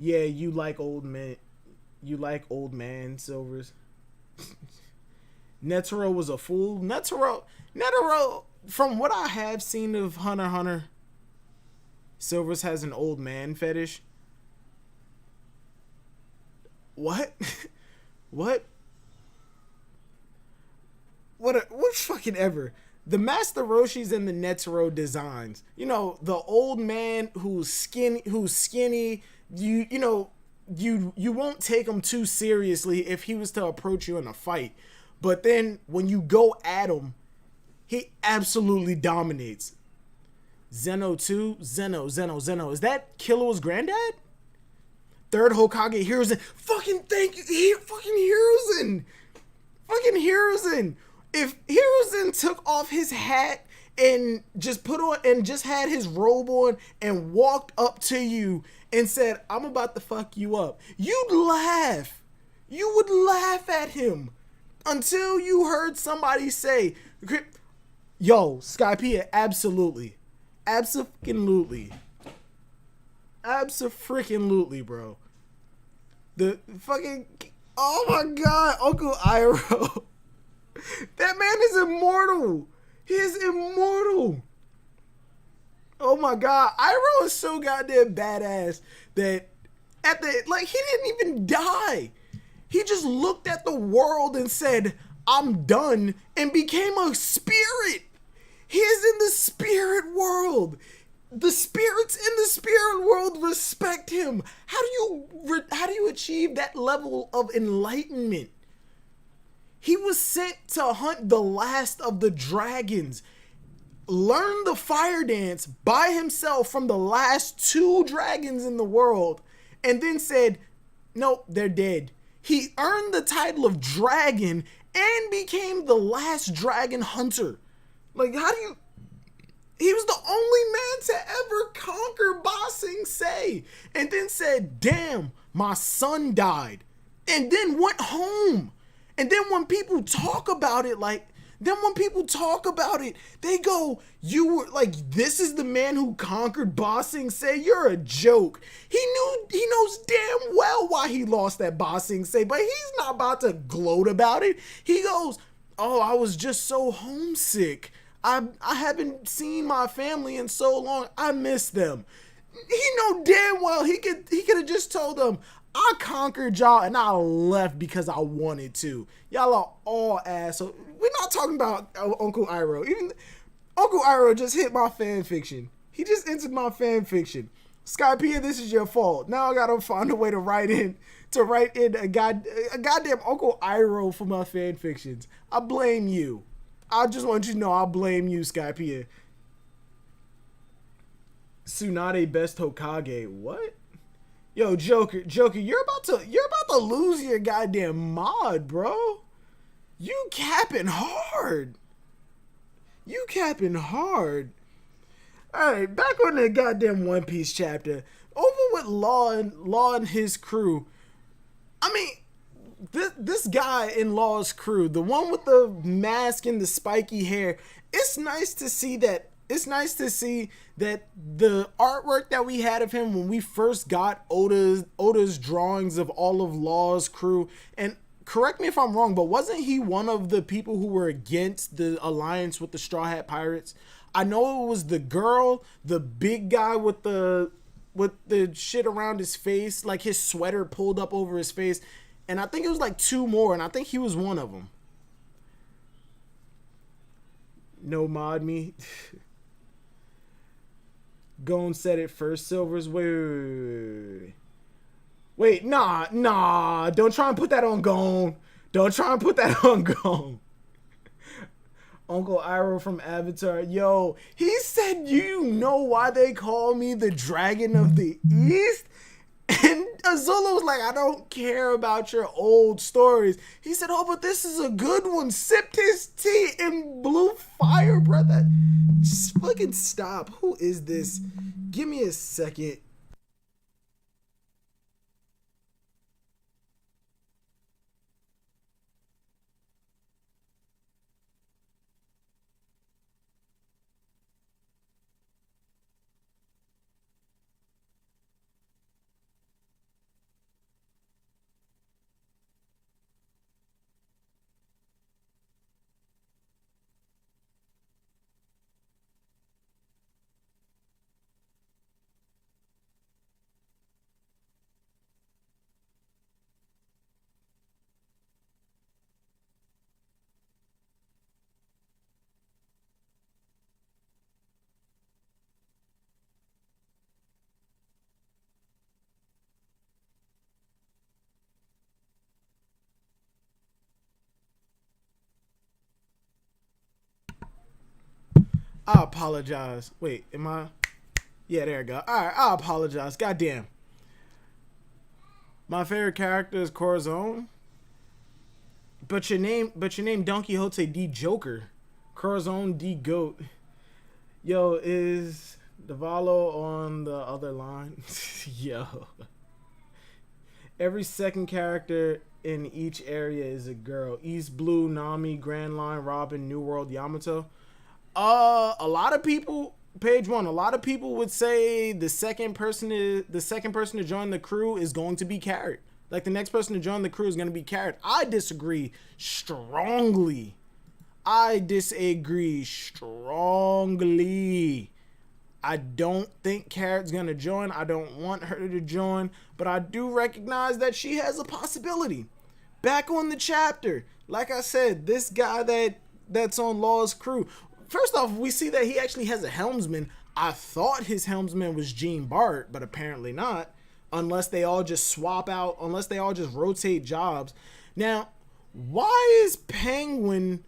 Yeah, you like old men. You like old man Silvers. Netero was a fool. Netero, from what I have seen of Hunter x Hunter, Silvers has an old man fetish. What? What fucking ever. The Master Roshis and the Netero designs. You know, the old man who's skinny. You won't take him too seriously if he was to approach you in a fight. But then when you go at him, he absolutely dominates. Zeno 2, Zeno. Is that Killua's granddad? Third Hokage, Hiruzen. Fucking thank you, fucking Hiruzen. Fucking Hiruzen. If Hiruzen took off his hat and just had his robe on and walked up to you and said, I'm about to fuck you up, you'd laugh. You would laugh at him until you heard somebody say, yo, Skypiea, absolutely. Abso-freaking-lutely. Abso-freaking-lutely, bro. The fucking, oh my god, Uncle Iroh. That man is immortal. He is immortal. Oh my god, Iroh is so goddamn badass that he didn't even die. He just looked at the world and said, I'm done, and became a spirit. He is in the spirit world. The spirits in the spirit world respect him. How do you achieve that level of enlightenment? He was sent to hunt the last of the dragons, learn the fire dance by himself from the last 2 dragons in the world, and then said, nope, they're dead. He earned the title of dragon and became the last dragon hunter. Like, he was the only man to ever conquer Ba Sing Se, and then said, damn, my son died, and then went home. And then when people talk about it, they go, you were like, this is the man who conquered Ba Sing Se? You're a joke. He knows damn well why he lost that Ba Sing Se, but he's not about to gloat about it. He goes, oh, I was just so homesick. I haven't seen my family in so long. I miss them. He know damn well he could have just told them, I conquered y'all and I left because I wanted to. Y'all are all assholes. We're not talking about Uncle Iroh. Even Uncle Iroh just hit my fan fiction. He just entered my fan fiction. Skypiea, this is your fault. Now I gotta find a way to write in a goddamn Uncle Iroh for my fan fictions. I blame you. I just want you to know I blame you, Skypiea. Tsunade best Hokage. What? Yo, Joker, you're about to lose your goddamn mod, bro. You capping hard. Alright, back on the goddamn One Piece chapter. Over with Law and his crew. I mean, this guy in Law's crew, the one with the mask and the spiky hair, it's nice to see that. It's nice to see that the artwork that we had of him when we first got Oda's drawings of all of Law's crew, and correct me if I'm wrong, but wasn't he one of the people who were against the alliance with the Straw Hat Pirates? I know it was the girl, the big guy with the shit around his face, like his sweater pulled up over his face, and I think it was like two more, and I think he was one of them. No mod me. Gon said it first. Silver's wait, nah. Don't try and put that on Gon. Don't try and put that on Gon. Uncle Iroh from Avatar. Yo, he said, you know why they call me the Dragon of the East? And Azula was like, I don't care about your old stories. He said, oh, but this is a good one. Sipped his tea and blew fire, brother. Just fucking stop. Who is this? Give me a second. I apologize. Wait, am I? Yeah, there we go. All right, I apologize. Goddamn. My favorite character is Corazon. But your name Don Quixote D Joker. Corazon D Goat. Yo, is Davalo on the other line? Yo. Every second character in each area is a girl. East Blue, Nami, Grand Line, Robin, New World, Yamato. A lot of people, page one, a lot of people would say the second person to join the crew is going to be Carrot. Like, the next person to join the crew is going to be Carrot. I disagree strongly. I don't think Carrot's going to join. I don't want her to join, but I do recognize that she has a possibility. Back on the chapter, like I said, this guy that's on Law's crew. First off, we see that he actually has a helmsman. I thought his helmsman was Gene Bart, but apparently not. Unless they all just rotate jobs. Now, why is Penguin,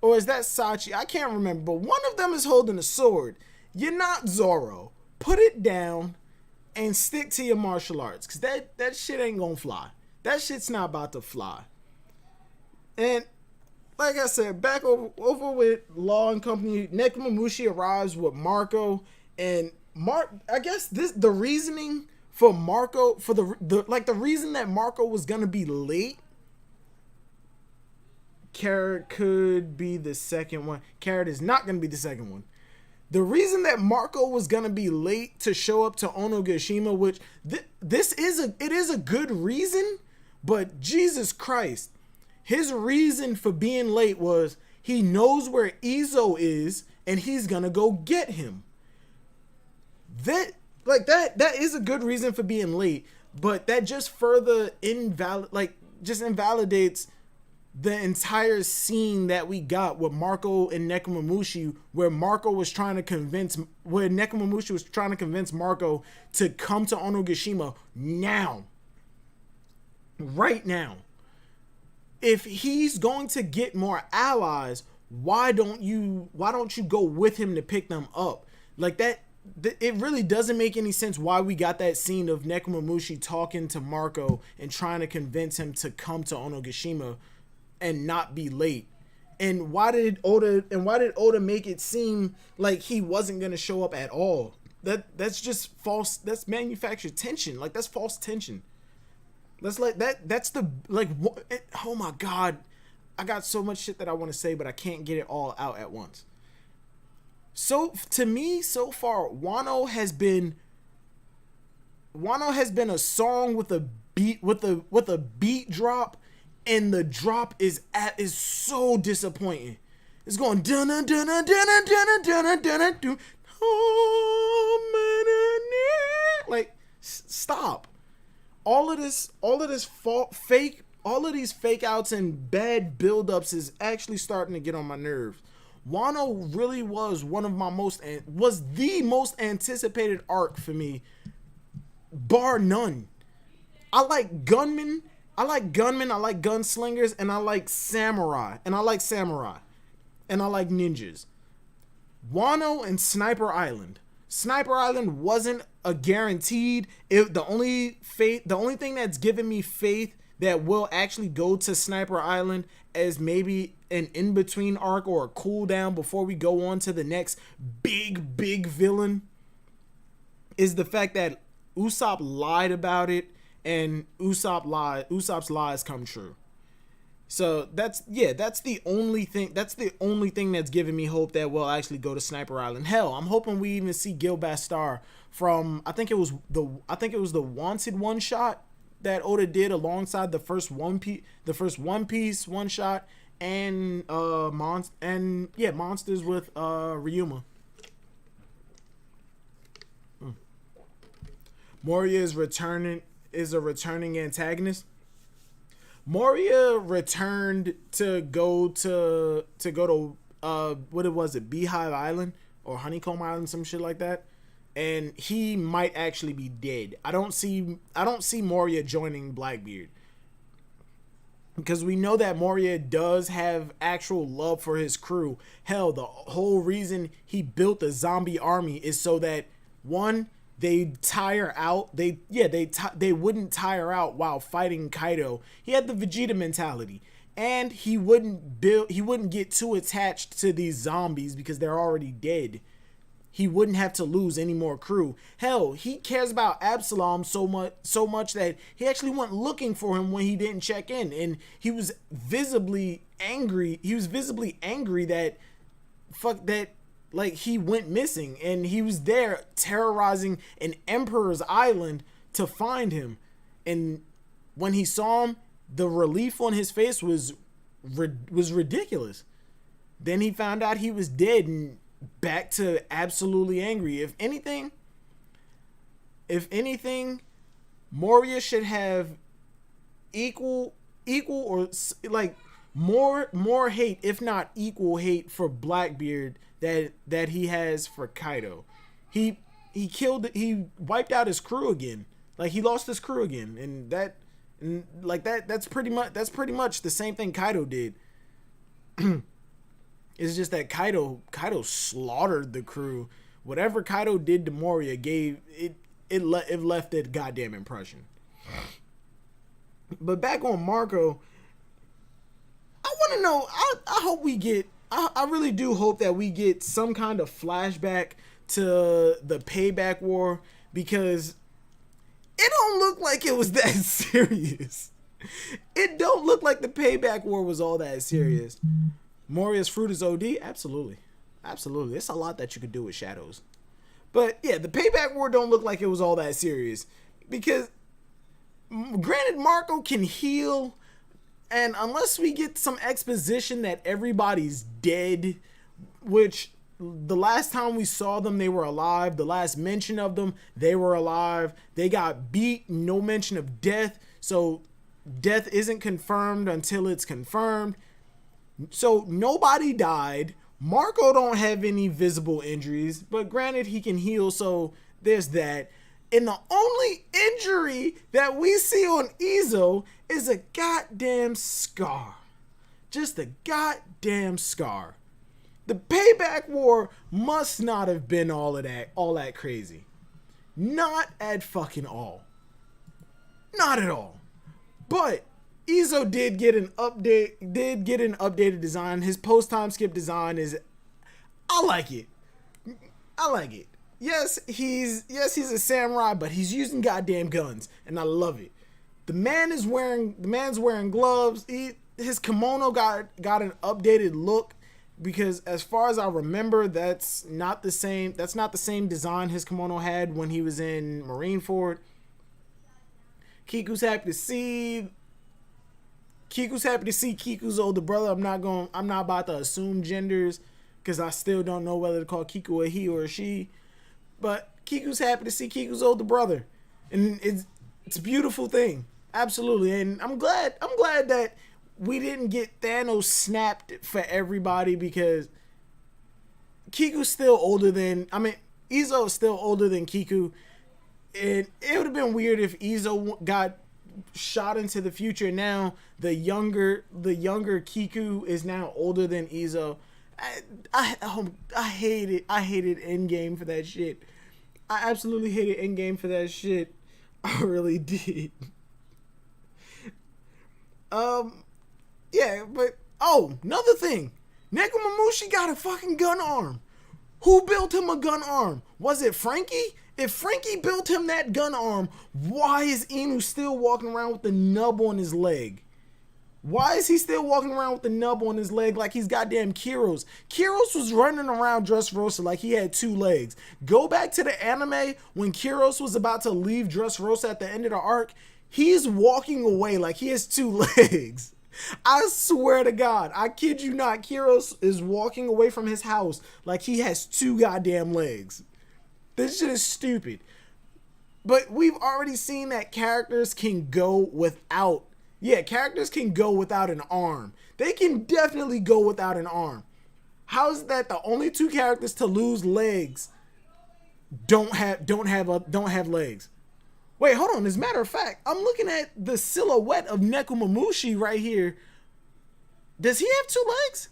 or is that Sachi? I can't remember, but one of them is holding a sword. You're not Zoro. Put it down and stick to your martial arts, because that shit ain't gonna fly. That shit's not about to fly. And like I said, back over with Law and Company, Nekomamushi arrives with Marco, and I guess the reasoning for Marco, for the reason that Marco was gonna be late. Carrot could be the second one. Carrot is not gonna be the second one. The reason that Marco was gonna be late to show up to Onogashima, which it is a good reason, but Jesus Christ. His reason for being late was he knows where Izo is and he's gonna go get him. That is a good reason for being late, but that just further invalidates the entire scene that we got with Marco and Nekomamushi, where Nekomamushi was trying to convince Marco to come to Onogashima now. Right now. If he's going to get more allies, why don't you go with him to pick them up? Like that, it really doesn't make any sense why we got that scene of Nekomamushi talking to Marco and trying to convince him to come to Onogashima and not be late. And why did Oda make it seem like he wasn't going to show up at all? That's just false. That's manufactured tension. Like, that's false tension. Let's let that. That's the like. Oh my god, I got so much shit that I want to say, but I can't get it all out at once. So to me, so far, Wano has been a song with a beat with a beat drop, and the drop is so disappointing. It's going dun dun dun dun dun dun dun dun dun. Like, stop. All of these fake outs and bad buildups is actually starting to get on my nerves. Wano really was the most anticipated arc for me, bar none. I like gunmen, I like gunslingers, and I like samurai, and I like ninjas. Wano and Sniper Island. Sniper Island wasn't a guaranteed. The only thing that's given me faith that will actually go to Sniper Island as maybe an in-between arc or a cooldown before we go on to the next big villain is the fact that Usopp lied about it, and Usopp's lies come true. So that's the only thing that's giving me hope that we'll actually go to Sniper Island. Hell, I'm hoping we even see Gil Bastar from I think it was the Wanted one shot that Oda did alongside the first One Piece one shot and Monsters with Ryuma. Moria is a returning antagonist. Moria returned to go to what was it, Beehive Island or Honeycomb Island, some shit like that, and he might actually be dead. I don't see Moria joining Blackbeard, because we know that Moria does have actual love for his crew. Hell, the whole reason he built a zombie army is so that one, they tire out. They wouldn't tire out while fighting Kaido. He had the Vegeta mentality, and he wouldn't get too attached to these zombies because they're already dead. He wouldn't have to lose any more crew. Hell, he cares about Absalom so much that he actually went looking for him when he didn't check in, and he was visibly angry. He was visibly angry that like he went missing, and he was there terrorizing an Emperor's Island to find him. And when he saw him, the relief on his face was ridiculous. Then he found out he was dead and back to absolutely angry. If anything, Moria should have equal or like more hate, if not equal hate, for Blackbeard that he has for Kaido. He wiped out his crew again. Like, he lost his crew again, and that's pretty much the same thing Kaido did. It's just that Kaido slaughtered the crew. Whatever Kaido did to Moria it left that goddamn impression. But back on Marco, I want to know, I hope we get, I really do hope that we get some kind of flashback to the Payback War, because it don't look like it was that serious. It don't look like the Payback War was all that serious. Moria's fruit is OD? Absolutely. It's a lot that you could do with shadows. But yeah, the Payback War don't look like it was all that serious, because granted, Marco can heal, and unless we get some exposition that everybody's dead, which the last time we saw them, they were alive. The last mention of them, they were alive. They got beat, no mention of death. So death isn't confirmed until it's confirmed. So nobody died. Marco don't have any visible injuries, but granted, he can heal, so there's that. And the only injury that we see on Izo is a goddamn scar. Just a goddamn scar. The Payback War must not have been all that crazy. Not at fucking all. Not at all. But Izo did get an updated design. His post-time skip design is, I like it. Yes, he's a samurai, but he's using goddamn guns, and I love it. The man's wearing gloves. His kimono got an updated look, because as far as I remember, that's not the same design his kimono had when he was in Marineford. Kiku's happy to see Kiku's older brother. I'm not about to assume genders, because I still don't know whether to call Kiku a he or a she. But Kiku's happy to see Kiku's older brother, and it's a beautiful thing, absolutely. And I'm glad that we didn't get Thanos snapped for everybody, because Kiku's still older than, Izo is still older than Kiku. And it would have been weird if Izo got shot into the future. Now the younger Kiku is now older than Izo. I hated Endgame for that shit. I absolutely hated Endgame for that shit. I really did. Yeah, but another thing. Nekomamushi got a fucking gun arm. Who built him a gun arm? Was it Frankie? If Frankie built him that gun arm, why is Inu still walking around with the nub on his leg? Why is he still walking around with the nub on his leg like he's goddamn Kiros? Kiros was running around Dressrosa like he had 2 legs. Go back to the anime when Kiros was about to leave Dressrosa at the end of the arc. He's walking away like he has 2 legs. I swear to God, I kid you not, Kiros is walking away from his house like he has 2 goddamn legs. This shit is stupid. But we've already seen that characters can go without an arm. They can definitely go without an arm. How is that the only 2 characters to lose legs don't have legs? Wait, hold on. As a matter of fact, I'm looking at the silhouette of Nekomamushi right here. Does he have 2 legs?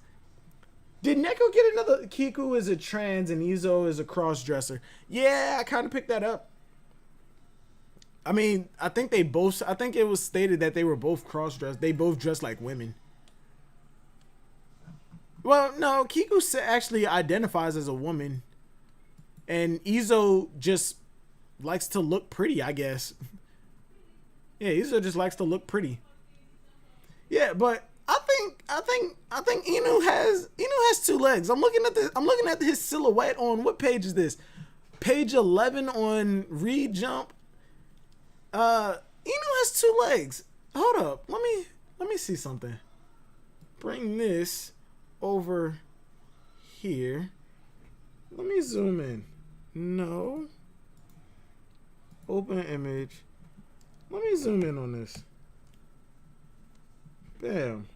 Did Neko get another? Kiku is a trans and Izo is a cross-dresser. Yeah, I kind of picked that up. I think it was stated that they were both cross-dressed. They both dress like women. Well, no, Kiku actually identifies as a woman. And Izo just likes to look pretty, I guess. Yeah, Izo just likes to look pretty. Yeah, but I think Inu has 2 legs. I'm looking at his silhouette on, what page is this? Page 11 on Read Jump. Inu has 2 legs. Hold up. Let me see something. Bring this over here. Let me zoom in. No. Open image. Let me zoom in on this. Bam.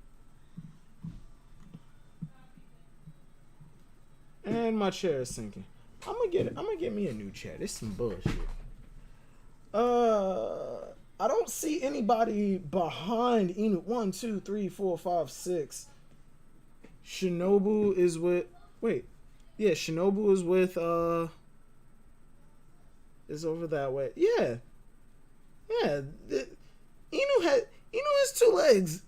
And my chair is sinking. I'm gonna get me a new chair. This is some bullshit. I don't see anybody behind Inu. 1, 2, 3, 4, 5, 6. Shinobu is with. Wait. Yeah, Shinobu is with. Is over that way. Yeah. Yeah. Inu has 2 legs.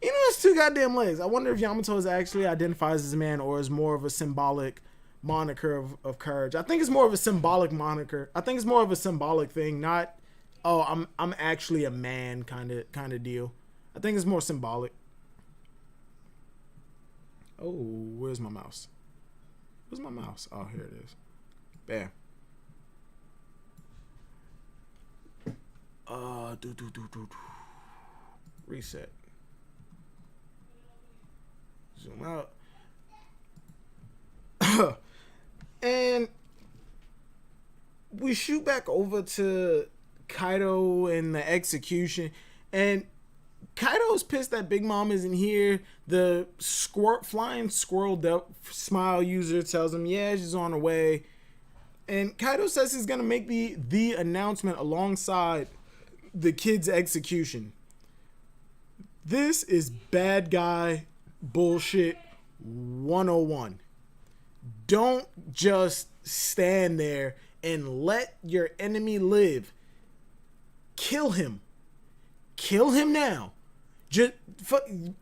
Inu has 2 goddamn legs. I wonder if Yamato is actually identifies as a man or is more of a symbolic moniker of courage. I think it's more of a symbolic moniker. I think it's more of a symbolic thing, not I'm actually a man kind of deal. I think it's more symbolic. Oh, where's my mouse? Where's my mouse? Oh, here it is. Bam. Reset. Zoom out. And we shoot back over to Kaido and the execution, and Kaido's pissed that Big Mom isn't here. The flying squirrel smile user tells him, yeah, she's on her way. And Kaido says he's going to make the announcement alongside the kid's execution. This is bad guy bullshit 101. Don't just stand there and let your enemy live. Kill him. Kill him now. Just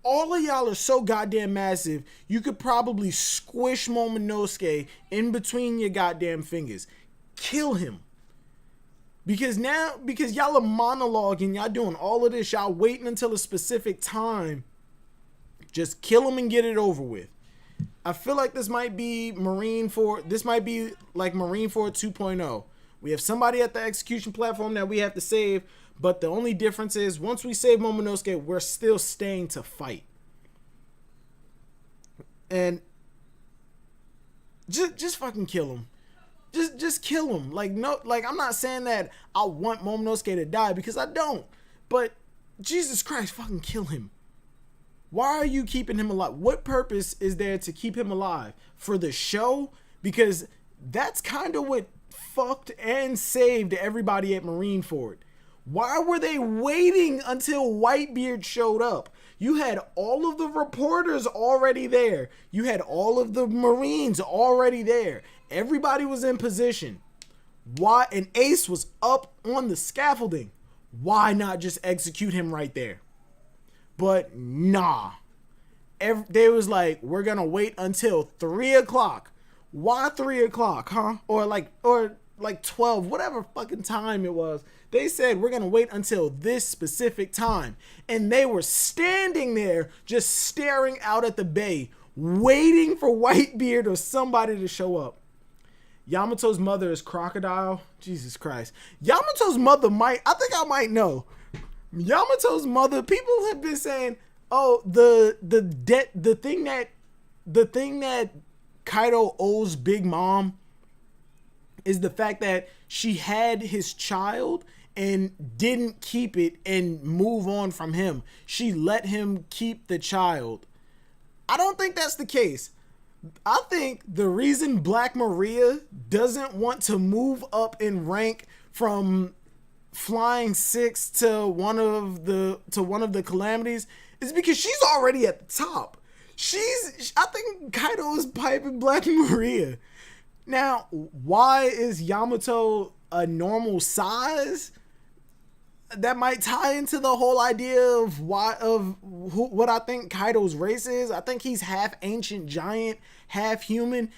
all of y'all are so goddamn massive, you could probably squish Momonosuke in between your goddamn fingers. Kill him. Because y'all are monologuing, y'all doing all of this, y'all waiting until a specific time. Just kill him and get it over with. I feel like this might be like Marine Ford 2.0. We have somebody at the execution platform that we have to save, but the only difference is once we save Momonosuke, we're still staying to fight. And just fucking kill him. Just kill him. Like, no, like, I'm not saying that I want Momonosuke to die, because I don't. But Jesus Christ, fucking kill him. Why are you keeping him alive? What purpose is there to keep him alive? For the show? Because that's kind of what fucked and saved everybody at Marineford. Why were they waiting until Whitebeard showed up? You had all of the reporters already there. You had all of the Marines already there. Everybody was in position. Why? And Ace was up on the scaffolding. Why not just execute him right there? But nah. They was like, we're gonna wait until 3 o'clock. Why 3 o'clock, huh? Or like 12, whatever fucking time it was. They said, we're gonna wait until this specific time. And they were standing there just staring out at the bay, waiting for Whitebeard or somebody to show up. Yamato's mother is Crocodile. Jesus Christ. Yamato's mother I might know. Yamato's mother, people have been saying, oh, the thing that Kaido owes Big Mom is the fact that she had his child and didn't keep it and move on from him. She let him keep the child. I don't think that's the case. I think the reason Black Maria doesn't want to move up in rank from Flying Six to one of the calamities is because she's already at the top. I think Kaido is piping Black Maria. Now, why is Yamato a normal size? That might tie into the whole idea of what I think Kaido's race is. I think he's half ancient giant, half human.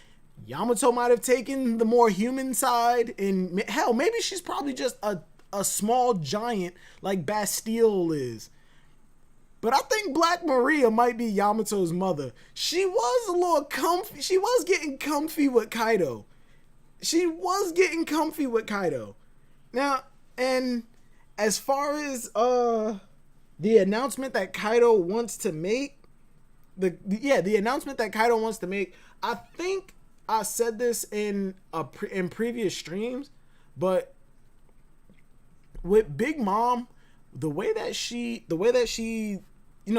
Yamato might have taken the more human side, and hell, maybe she's probably just a small giant like Bastille is. But I think Black Maria might be Yamato's mother. She was a little comfy. She was getting comfy with Kaido. Now, and as far as the announcement that Kaido wants to make, the announcement that Kaido wants to make, I think I said this in previous streams, but with Big Mom, the way that she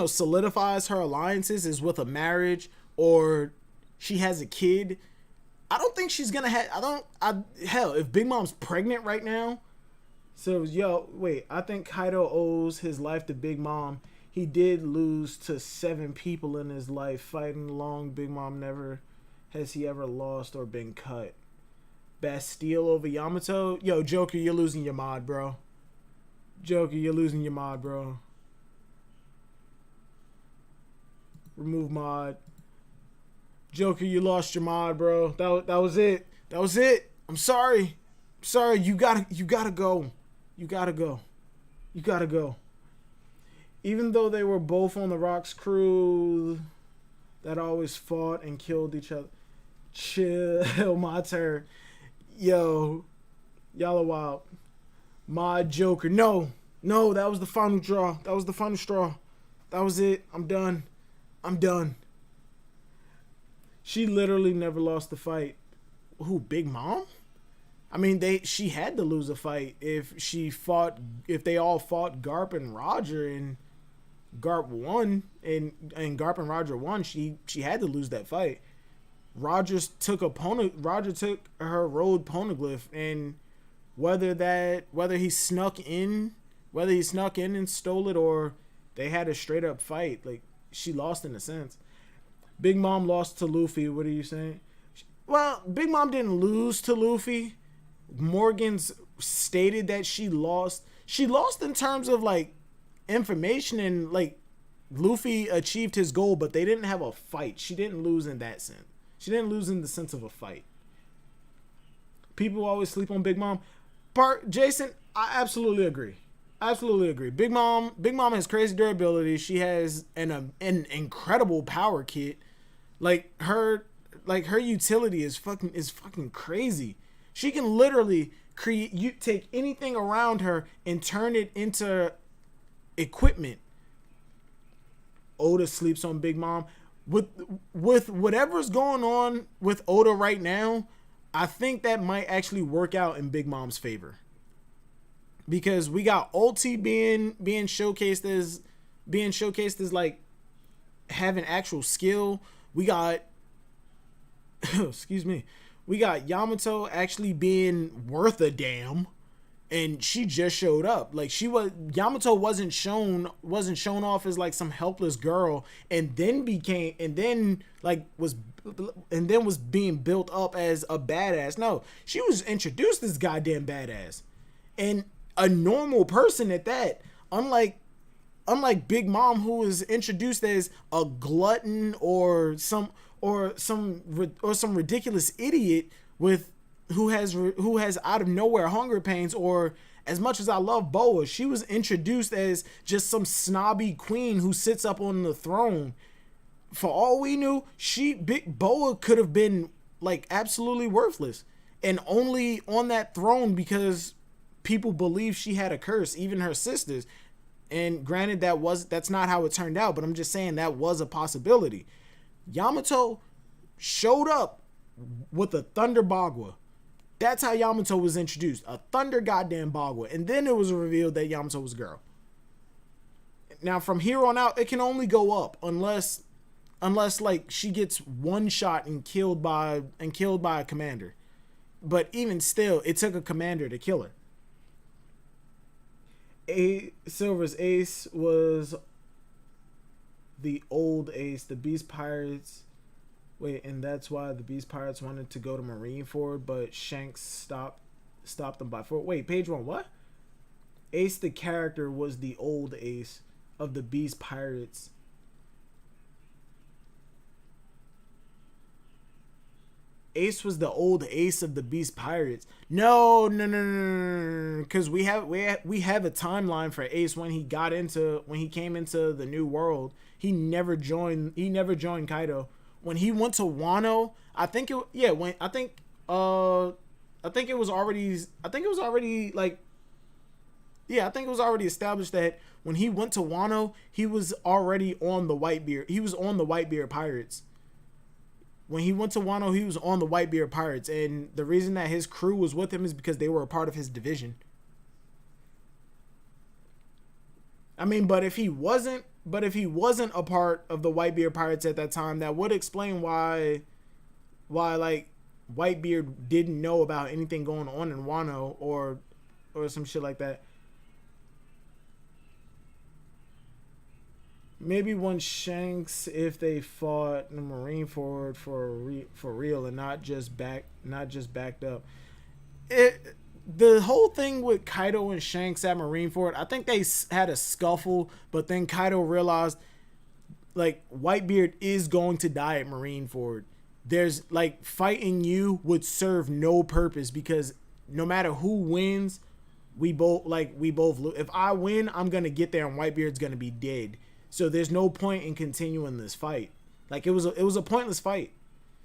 solidifies her alliances is with a marriage or she has a kid. I don't think she's gonna have. Hell, if Big Mom's pregnant right now. So, I think Kaido owes his life to Big Mom. He did lose to 7 people in his life fighting along. Big Mom never has he ever lost or been cut. Bastille over Yamato. Yo, Joker, you're losing your mod, bro. Remove mod. Joker, you lost your mod, bro. That was it. I'm sorry. You gotta go. You gotta go. Even though they were both on the Rocks crew that always fought and killed each other. Chill, my turn. Yo, y'all are wild. Mod Joker. No, that was the final draw. That was the final straw. That was it. I'm done. She literally never lost the fight. Who, Big Mom? I mean, she had to lose a fight if they all fought Garp and Roger and Garp won and Garp and Roger won. She had to lose that fight. Roger took her road poneglyph, and whether he snuck in and stole it or they had a straight up fight, like, she lost in a sense. Big Mom lost to Luffy. What are you saying? Well, Big Mom didn't lose to Luffy. Morgan's stated that she lost. She lost in terms of like information, and like Luffy achieved his goal, but they didn't have a fight. She didn't lose in that sense. She didn't lose in the sense of a fight. People always sleep on Big Mom. Jason, I absolutely agree. Absolutely agree. Big Mom has crazy durability. She has an incredible power kit. Like her utility is fucking crazy. She can literally create you take anything around her and turn it into equipment. Oda sleeps on Big Mom. With whatever's going on with Oda right now, I think that might actually work out in Big Mom's favor. Because we got Ulti being showcased as like having actual skill. We got excuse me. We got Yamato actually being worth a damn, and she just showed up. Like Yamato wasn't shown off as like some helpless girl, and then was being built up as a badass. No, she was introduced as goddamn badass, and a normal person at that. Unlike Big Mom, who was introduced as a glutton or some ridiculous idiot who has out of nowhere hunger pains. Or as much as I love Boa, she was introduced as just some snobby queen who sits up on the throne. For all we knew, Big Boa could have been like absolutely worthless and only on that throne because people believe she had a curse, even her sisters. And granted, that's not how it turned out, but I'm just saying that was a possibility. Yamato showed up with a Thunder Bagua. That's how Yamato was introduced. A Thunder goddamn Bagua. And then it was revealed that Yamato was a girl. Now from here on out, it can only go up unless like she gets one shot and killed by a commander. But even still, it took a commander to kill her. Silver's ace was the old ace. The Beast Pirates. Wait, and that's why the Beast Pirates wanted to go to Marineford, but Shanks stopped them by 4. Wait, page 1, what? Ace the character was the old ace of the Beast Pirates. Ace was the old ace of the Beast Pirates. No. Because we have a timeline for Ace when he came into the new world. He never joined Kaido. When he went to Wano, I think it was already established that when he went to Wano, he was already on the Whitebeard. He was on the Whitebeard Pirates. When he went to Wano, he was on the Whitebeard Pirates, and the reason that his crew was with him is because they were a part of his division. I mean, but if he wasn't a part of the Whitebeard Pirates at that time, that would explain why like Whitebeard didn't know about anything going on in Wano or some shit like that. Maybe one Shanks if they fought in Marineford for real and not just backed up. The whole thing with Kaido and Shanks at Marineford, I think they had a scuffle, but then Kaido realized like Whitebeard is going to die at Marineford. There's like fighting you would serve no purpose because no matter who wins, we both lose. If I win, I'm gonna get there and Whitebeard's gonna be dead. So there's no point in continuing this fight. Like it was a pointless fight.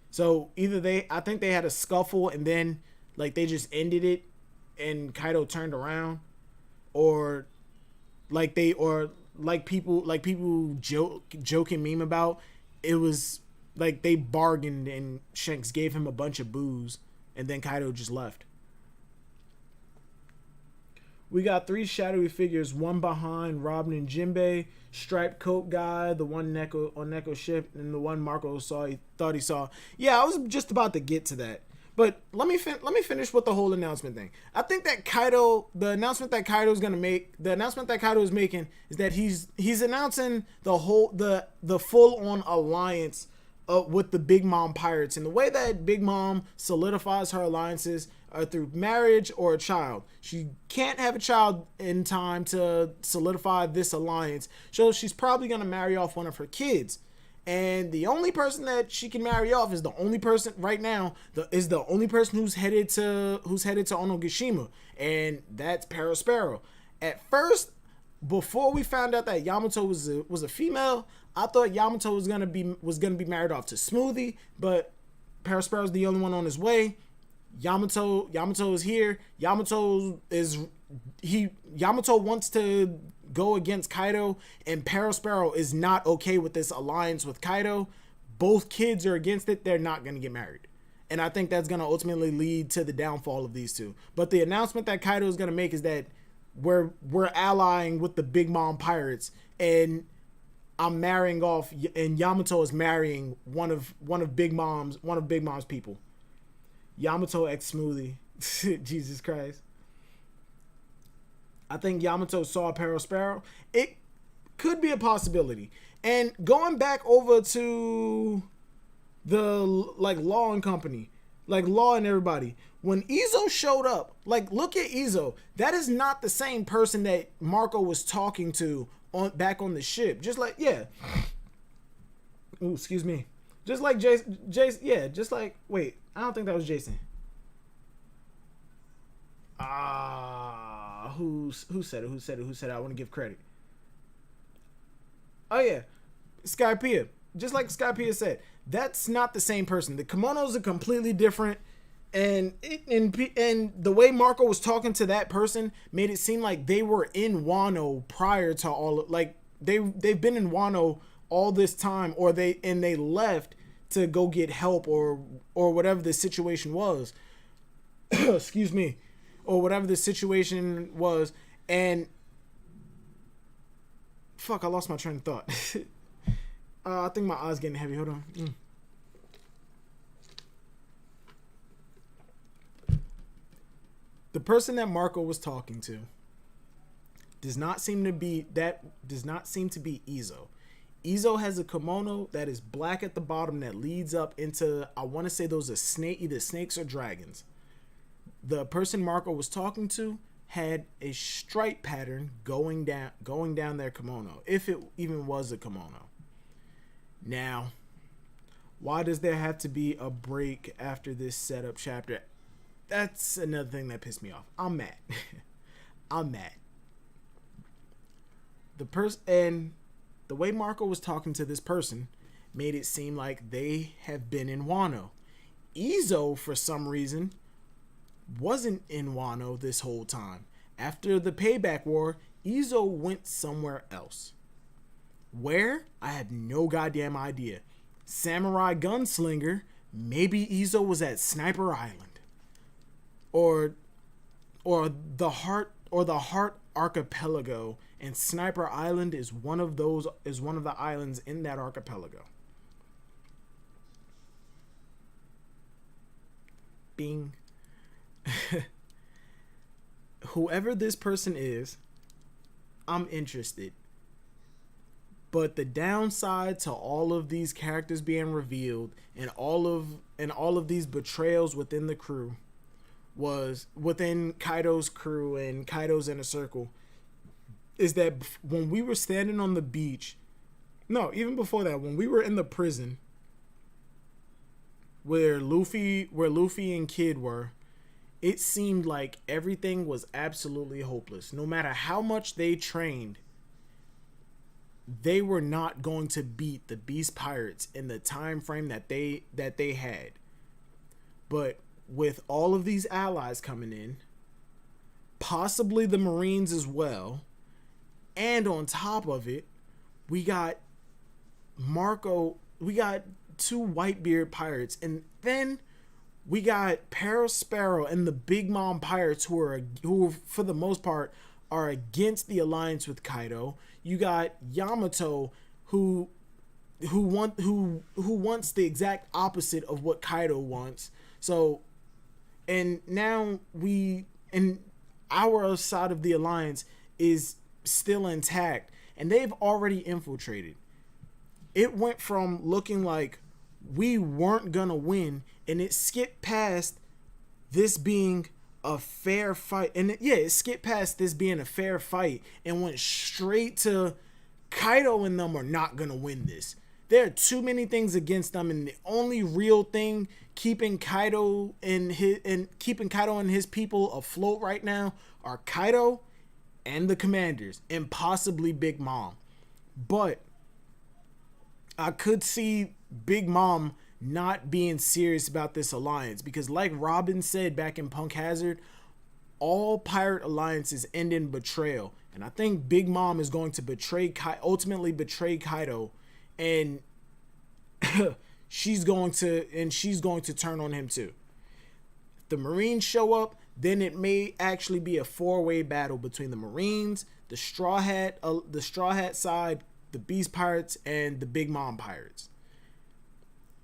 So I think they had a scuffle and then like they just ended it and Kaido turned around, or people joke and meme about, it was like they bargained and Shanks gave him a bunch of booze and then Kaido just left. We got 3 shadowy figures, one behind Robin and Jinbei, striped coat guy, the one on Neko's ship, and the one Marco thought he saw. Yeah, I was just about to get to that. But let me finish with the whole announcement thing. I think that the announcement that Kaido is making is that he's announcing the full on alliance with the Big Mom Pirates. And the way that Big Mom solidifies her alliances are through marriage or a child. She can't have a child in time to solidify this alliance, so she's probably gonna marry off one of her kids. And the only person that she can marry off is the only person right now. Is the only person who's headed to Onogashima, and that's Perospero. At first, before we found out that Yamato was a female, I thought Yamato was gonna be married off to Smoothie, but Perospero's the only one on his way. Yamato is here. Yamato wants to go against Kaido, and Perospero is not okay with this alliance with Kaido. Both kids are against it. They're not going to get married. And I think that's going to ultimately lead to the downfall of these two. But the announcement that Kaido is going to make is that we're allying with the Big Mom Pirates, and I'm marrying off, and Yamato is marrying one of Big Mom's people. Yamato X Smoothie. Jesus Christ. I think Yamato saw Perospero. It could be a possibility. And going back over to the Law and Company, Law and everybody, when Izo showed up, look at Izo. That is not the same person that Marco was talking to back on the ship. Just like, yeah. Ooh, excuse me. Just like Jason, yeah, just like, wait, I don't think that was Jason. Who said it? I want to give credit. Oh yeah, Skypiea. Just like Skypiea said, that's not the same person. The kimonos are completely different, and the way Marco was talking to that person made it seem like they were in Wano prior to all, they've been in Wano all this time, or they left to go get help or whatever the situation was. Excuse me. Or whatever the situation was. And fuck, I lost my train of thought. I think my eye's getting heavy. Hold on. The person that Marco was talking to does not seem to be Izo. Izo has a kimono that is black at the bottom that leads up into, I want to say those are either snakes or dragons. The person Marco was talking to had a stripe pattern going down their kimono, if it even was a kimono. Now, why does there have to be a break after this setup chapter? That's another thing that pissed me off. I'm mad. I'm mad. And the way Marco was talking to this person made it seem like they have been in Wano. Izo, for some reason, wasn't in Wano this whole time. After the Payback War, Izo went somewhere else. Where? I have no goddamn idea. Samurai Gunslinger, maybe Izo was at Sniper Island. Or the Heart Archipelago, and Sniper Island is one of the islands in that archipelago. Bing. Whoever this person is, I'm interested. But the downside to all of these characters being revealed and all of these betrayals within the crew was within Kaido's crew and Kaido's inner circle is that when we were standing on the beach, no, even before that, when we were in the prison where Luffy and Kid were, it seemed like everything was absolutely hopeless. No matter how much they trained, they were not going to beat the Beast Pirates in the time frame that they had. But with all of these allies coming in, possibly the Marines as well, and on top of it, we got two Whitebeard pirates, and then we got Perospero and the Big Mom Pirates who for the most part are against the alliance with Kaido. You got Yamato who wants the exact opposite of what Kaido wants. So, and now our side of the alliance is still intact, and they've already infiltrated. It went from looking like we weren't gonna win, and it skipped past this being a fair fight, it skipped past this being a fair fight and went straight to Kaido and them are not gonna win this. There are too many things against them, and the only real thing keeping Kaido and his people afloat right now are Kaido and the commanders, and possibly Big Mom. But I could see Big Mom not being serious about this alliance because, like Robin said back in Punk Hazard, all pirate alliances end in betrayal, and I think Big Mom is going to ultimately betray Kaido, and she's going to turn on him too. If the Marines show up, then it may actually be a four-way battle between the Marines, the Straw Hat side, the Beast Pirates, and the Big Mom Pirates.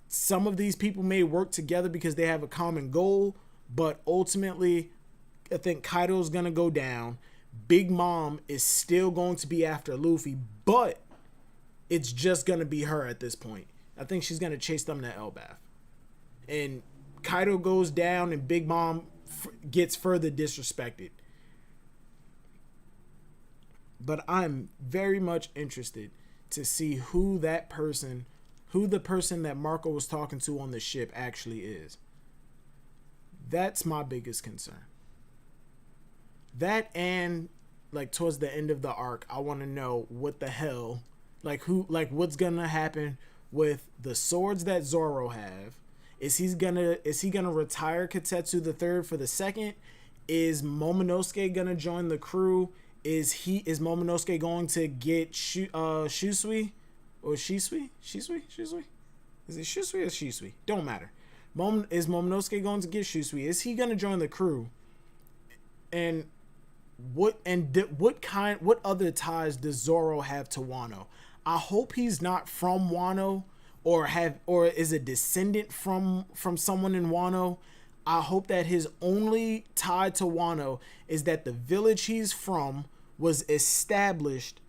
Some of these people may work together because they have a common goal, but ultimately, I think Kaido's going to go down. Big Mom is still going to be after Luffy, but it's just going to be her at this point. I think she's going to chase them to Elbaf. And Kaido goes down and Big Mom gets further disrespected. But I'm very much interested to see who the person that Marco was talking to on the ship actually is. That's my biggest concern. That, and like towards the end of the arc, I want to know what the hell, what's gonna happen with the swords that Zoro have. Is he gonna retire Katetsu the Third for the second? Is Momonosuke gonna join the crew? Is Momonosuke going to get Shusui or Shisui? Is it Shusui or Shisui? Don't matter. Is Momonosuke going to get Shusui? Is he gonna join the crew? And what other ties does Zoro have to Wano? I hope he's not from Wano or is a descendant from someone in Wano. I hope that his only tie to Wano is that the village he's from was established.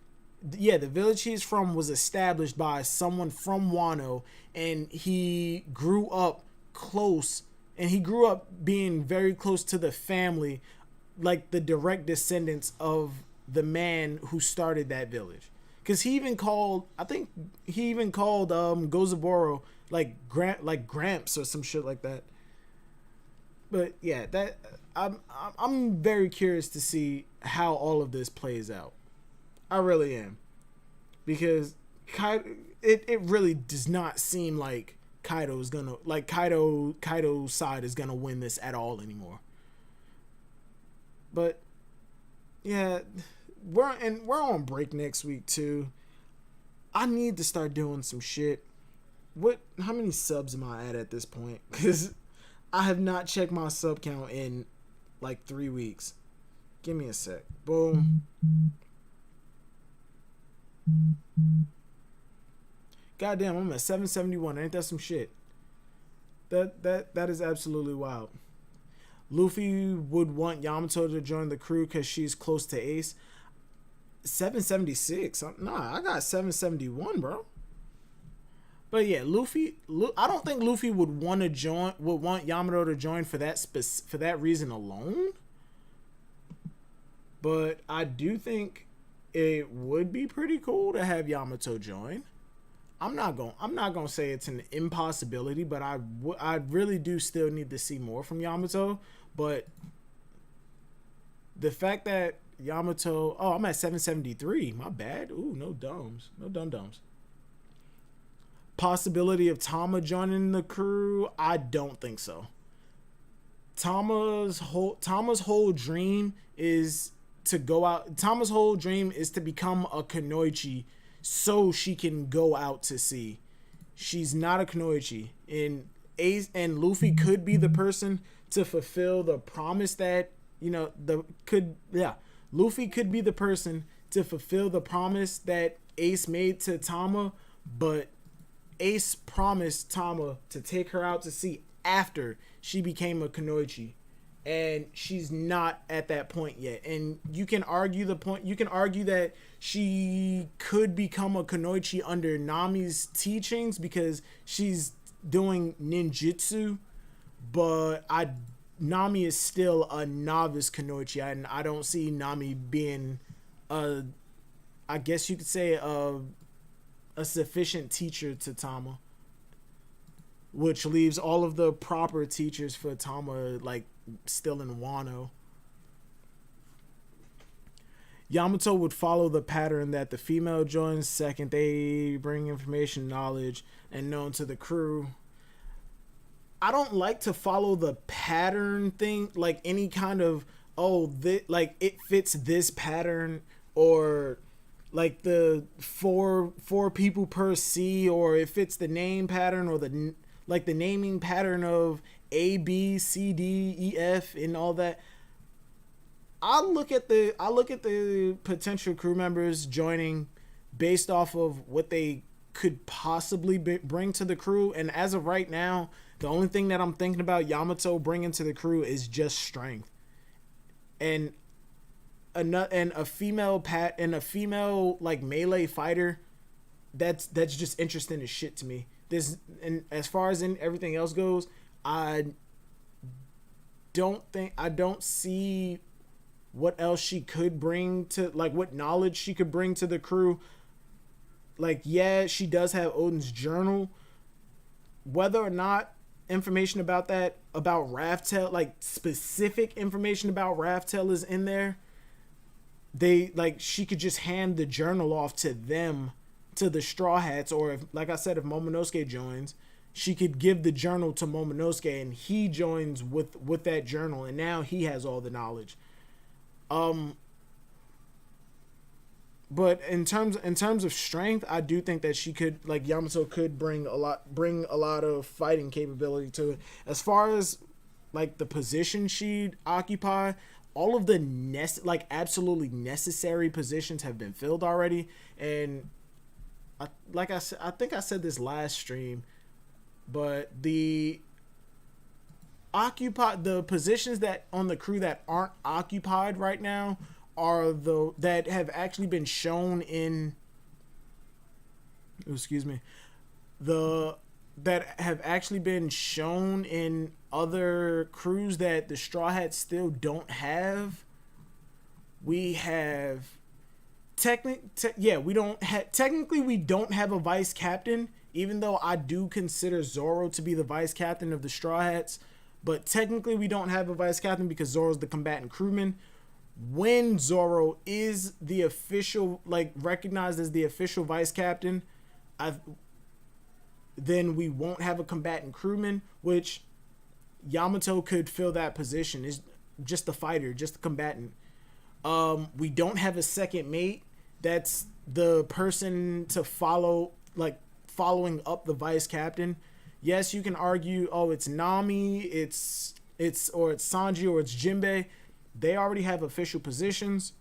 Yeah, the village he's from was established by someone from Wano, and he grew up close, and he grew up being very close to the family, like the direct descendants of the man who started that village. Because he even called Gozaboro Gramps or some shit like that. But yeah, that I'm very curious to see how all of this plays out. I really am, because it really does not seem like Kaido's side is gonna win this at all anymore. But yeah, we're on break next week too. I need to start doing some shit. How many subs am I at this point? Because I have not checked my sub count in like 3 weeks. Give me a sec. Boom. Goddamn, I'm at 771. Ain't that some shit? That is absolutely wild. Luffy would want Yamato to join the crew because she's close to Ace. 776. Nah, I got 771, bro. But yeah, I don't think Luffy would want Yamato to join for that reason alone. But I do think it would be pretty cool to have Yamato join. I'm not gonna say it's an impossibility, but I really do still need to see more from Yamato. But the fact that Yamato, I'm at 773. My bad. Ooh, no dums, no dum-dums. Possibility of Tama joining the crew? I don't think so. Tama's whole dream is to go out. Tama's whole dream is to become a Kunoichi so she can go out to sea. She's not a Kunoichi, and Luffy could be the person to fulfill the promise that Luffy could be the person to fulfill the promise that Ace made to Tama, but Ace promised Tama to take her out to sea after she became a Kunoichi, and she's not at that point yet. And you can argue that she could become a Kunoichi under Nami's teachings because she's doing ninjutsu, but Nami is still a novice Kunoichi, and I don't see Nami being I guess you could say a sufficient teacher to Tama, which leaves all of the proper teachers for Tama like still in Wano. Yamato would follow the pattern that the female joins second. They bring information, knowledge, and known to the crew. I don't like to follow the pattern thing, like any kind of like it fits this pattern, or like the four people per C, or it fits the name pattern, or the naming pattern of A, B, C, D, E, F, and all that. I look at the potential crew members joining based off of what they could possibly bring to the crew, and as of right now, the only thing that I'm thinking about Yamato bringing to the crew is just strength, and a female like melee fighter. That's just interesting as shit to me. This, and as far as in everything else goes, I don't see what else she could bring to, like, what knowledge she could bring to the crew. Like, yeah, she does have Odin's journal. Whether or not information about Raftel, like specific information about Raftel is in there, she could just hand the journal off to them, to the Straw Hats, or if, like I said, if Momonosuke joins, she could give the journal to Momonosuke and he joins with that journal, and now he has all the knowledge. But in terms of strength, I do think that she could, like, Yamato could bring a lot of fighting capability to it. As far as like the position she'd occupy, all of the absolutely necessary positions have been filled already. And I think I said this last stream, but the positions that on the crew that aren't occupied right now are that have actually been shown in that have actually been shown in other crews that the Straw Hats still don't have. We have technically we don't have a vice captain, even though I do consider Zoro to be the vice captain of the Straw Hats. But technically we don't have a vice captain because Zoro's the combatant crewman. When Zoro is the official, like, recognized as the official vice captain, then we won't have a combatant crewman, which Yamato could fill that position. Is just the fighter, just the combatant. We don't have a second mate. That's the person to follow, like, following up the vice captain. Yes, you can argue, oh, it's Nami, it's Sanji, or it's Jinbei. They already have official positions.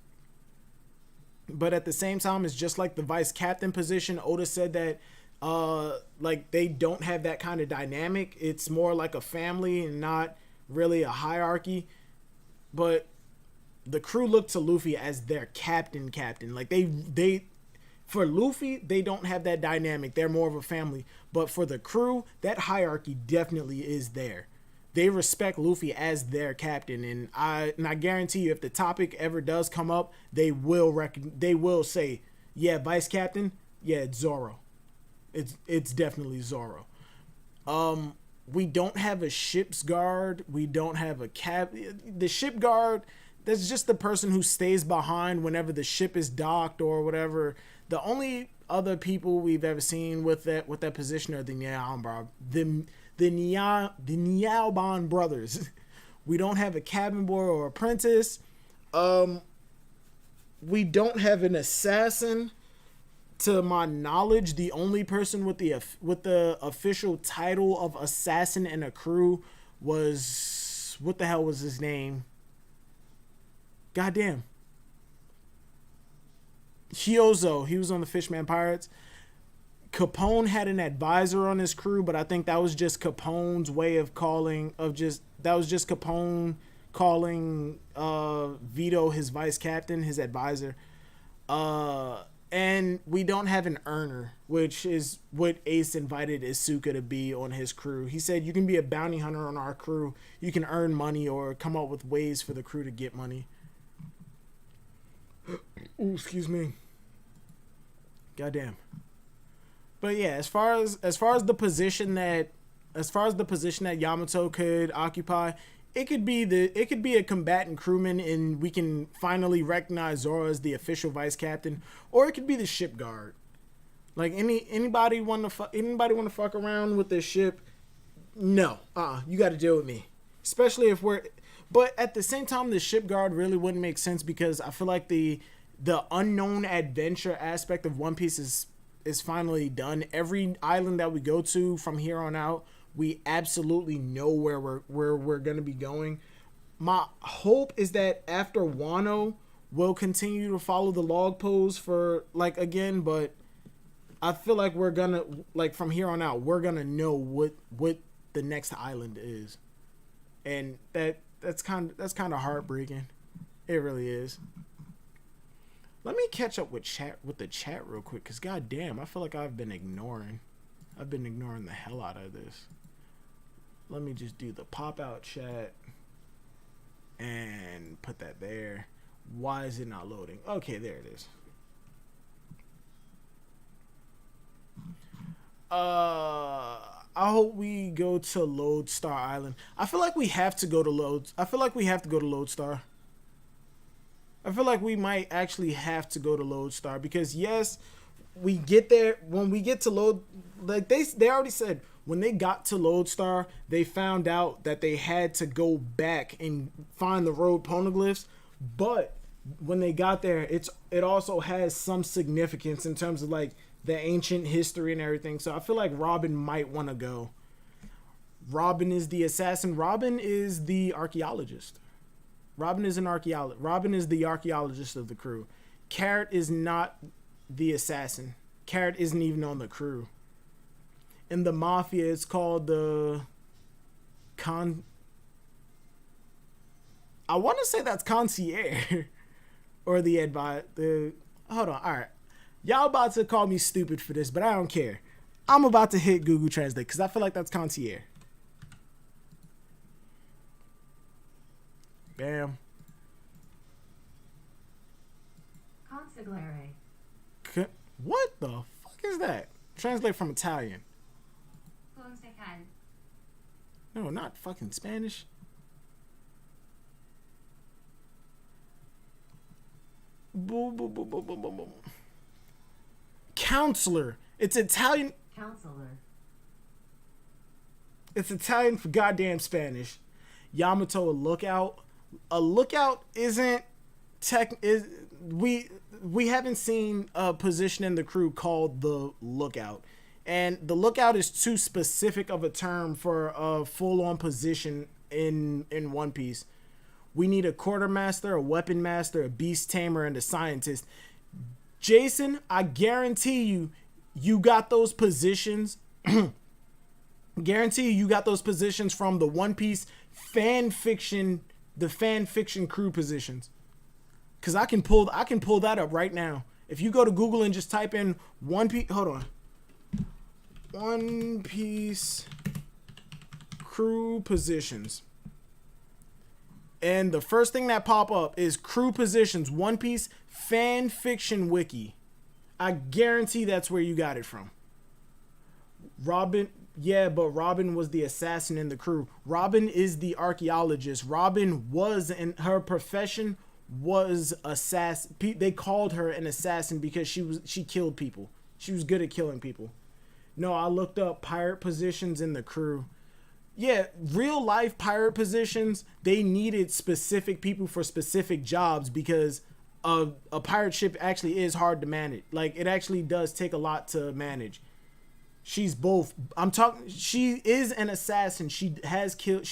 But at the same time, it's just like the vice captain position. Oda said that like they don't have that kind of dynamic. It's more like a family and not really a hierarchy. But the crew look to Luffy as their captain. Like they for Luffy, they don't have that dynamic. They're more of a family. But for the crew, that hierarchy definitely is there. They respect Luffy as their captain, and I guarantee you, if the topic ever does come up, they will say, yeah, vice captain, yeah, it's Zoro. It's definitely Zoro. We don't have a ship's guard. We don't have a the ship guard, that's just the person who stays behind whenever the ship is docked or whatever. The only other people we've ever seen with that position are the Nyaoban brothers. We don't have a cabin boy or apprentice. We don't have an assassin. To my knowledge, the only person with the official title of assassin in a crew was, what the hell was his name? Goddamn. Hyozo. He was on the Fishman Pirates. Capone had an advisor on his crew, but I think that was just Capone's way of calling, Capone calling Vito his vice captain, his advisor. And we don't have an earner, which is what Ace invited Asuka to be on his crew. He said, you can be a bounty hunter on our crew. You can earn money or come up with ways for the crew to get money. Ooh, excuse me. Goddamn. But yeah, as far as the position that Yamato could occupy, it could be a combatant crewman, and we can finally recognize Zoro as the official vice captain, or it could be the ship guard. Like anybody want to fuck around with this ship? No, you got to deal with me. Especially if we're, but at the same time, the ship guard really wouldn't make sense because I feel like the unknown adventure aspect of One Piece is finally done. Every island that we go to from here on out, we absolutely know where we're gonna be going. My hope is that after Wano, we'll continue to follow the log pose for like again, but I feel like we're gonna like from here on out, we're gonna know what the next island is, and that's kind of heartbreaking. It really is. Let me catch up with the chat real quick, cause goddamn, I feel like I've been ignoring the hell out of this. Let me just do the pop out chat and put that there. Why is it not loading? Okay, there it is. I hope we go to Lodestar Island. I feel like we have to go to Lodestar. I feel like we might actually have to go to Lodestar because yes, we get there when we get to like they already said when they got to Lodestar, they found out that they had to go back and find the road poneglyphs, but when they got there, it also has some significance in terms of like the ancient history and everything. So I feel like Robin might want to go. Robin is the assassin. Robin is the archaeologist. Robin is the archaeologist of the crew. Carrot is not the assassin. Carrot isn't even on the crew. In the Mafia, it's called the I want to say that's concierge or the advice. Hold on. All right. Y'all about to call me stupid for this, but I don't care. I'm about to hit Google Translate because I feel like that's concierge. Bam. Consigliere. What the fuck is that? Translate from Italian. Consecal. No, not fucking Spanish. Boom, boom, boom, boom, boom, boom, boom. Counselor. It's Italian. Counselor. It's Italian for goddamn Spanish. Yamato, a lookout. A lookout isn't we haven't seen a position in the crew called the lookout. And the lookout is too specific of a term for a full-on position in One Piece. We need a quartermaster, a weapon master, a beast tamer, and a scientist. Jason, I guarantee you got those positions. Guarantee you got those positions from the One Piece fan fiction crew positions. Cause I can pull that up right now. If you go to Google and just type in One Piece, hold on. One Piece crew positions. And the first thing that pop up is crew positions, One Piece fan fiction wiki. I guarantee that's where you got it from. Robin, yeah, but Robin was the assassin in the crew. Robin is the archaeologist. Robin was, and her profession was assassin. They called her an assassin because she killed people. She was good at killing people. No, I looked up pirate positions in the crew. Yeah, real life pirate positions, they needed specific people for specific jobs because a pirate ship actually is hard to manage. Like, it actually does take a lot to manage. She's both. She is an assassin. She does kill,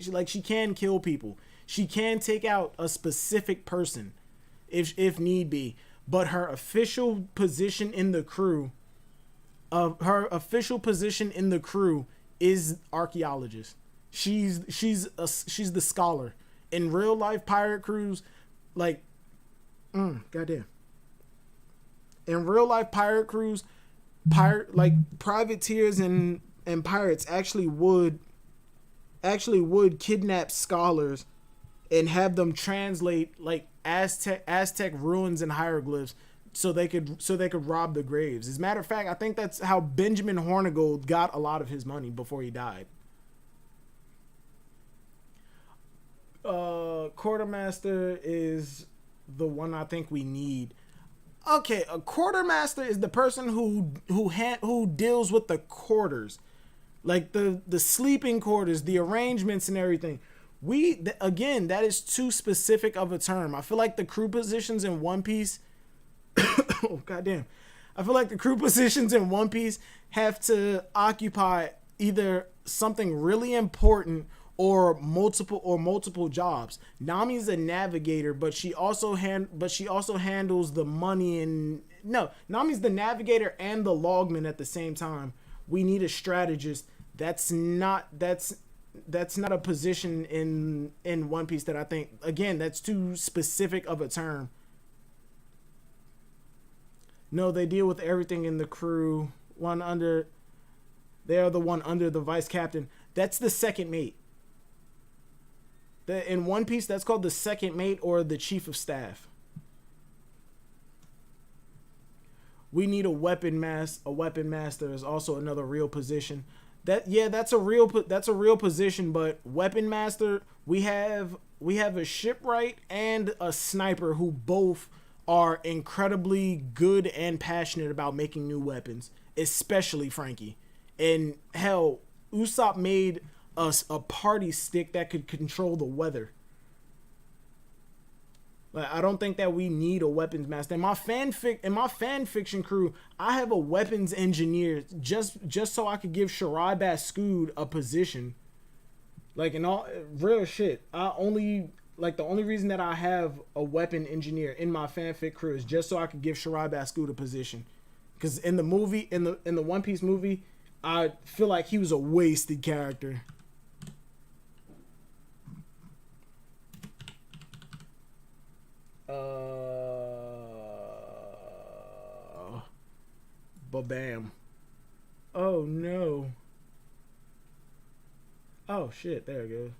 like, she can kill people. She can take out a specific person if need be. But her official position in the crew is archaeologist. She's the scholar. In real life pirate crews, like, goddamn. In real life pirate crews, privateers and pirates actually would kidnap scholars and have them translate like Aztec ruins and hieroglyphs so they could rob the graves. As a matter of fact, I think that's how Benjamin Hornigold got a lot of his money before he died. Quartermaster is the one I think we need. Okay, a quartermaster is the person who deals with the quarters, like the sleeping quarters, the arrangements and everything. Again, that is too specific of a term. I feel like the crew positions in One Piece. Oh goddamn! I feel like the crew positions in One Piece have to occupy either something really important or multiple jobs. Nami's a navigator, but she also handles the money and no, Nami's the navigator and the logman at the same time. We need a strategist. That's not a position in One Piece that I think, again, that's too specific of a term. No, they deal with everything in the crew. They are the one under the vice captain. That's the second mate. In One Piece, that's called the second mate or the chief of staff. We need a weapon master. A weapon master is also another real position. That's a real position. But weapon master, we have a shipwright and a sniper who both are incredibly good and passionate about making new weapons, especially Frankie. And hell, Usopp made us a party stick that could control the weather. Like, I don't think that we need a weapons master. In my fan fiction crew, I have a weapons engineer just so I could give Shirai Baskud a position. Like, in all real shit, the only reason that I have a weapon engineer in my fanfic crew is just so I could give Shirai Baskud a position. Because in the movie, in the One Piece movie, I feel like he was a wasted character. Ba-bam. Oh no. Oh shit, there it goes.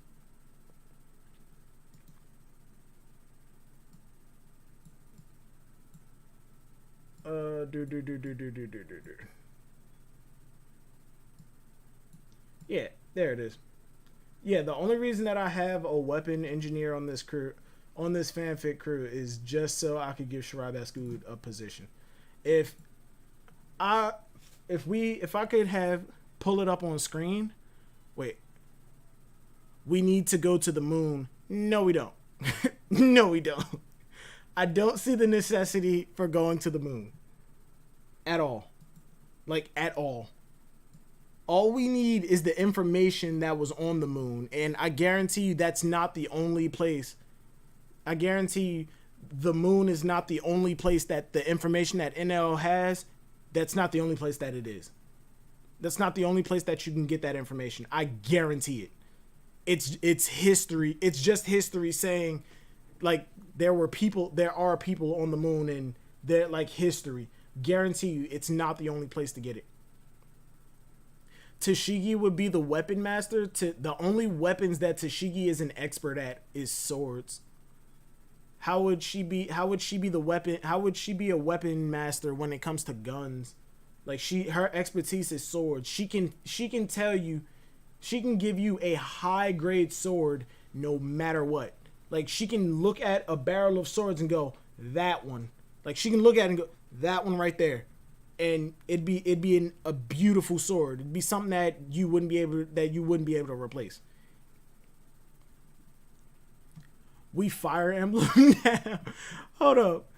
Yeah, there it is. Yeah, the only reason that I have a weapon engineer on this crew, on this fanfic crew, is just so I could give Shirai Baskud a position. If I could have pull it up on screen. Wait. We need to go to the moon. No, we don't. No, we don't. I don't see the necessity for going to the moon. At all. Like, at all. All we need is the information that was on the moon. And I guarantee you that's not the only place. I guarantee you the moon is not the only place that the information that NL has. That's not the only place that it is. That's not the only place that you can get that information. I guarantee it. It's history. It's just history saying, like, there are people on the moon, and they're like history. Guarantee you it's not the only place to get it. Tashigi would be the weapon master. The only weapons that Tashigi is an expert at is swords. How would she be the weapon? How would she be a weapon master when it comes to guns? Like, her expertise is swords. She can tell you, she can give you a high grade sword no matter what. Like, she can look at a barrel of swords and go, that one. Like, she can look at it and go, that one right there. And it'd be a beautiful sword. It'd be something that you wouldn't be able to replace. We Fire Emblem now. Hold up.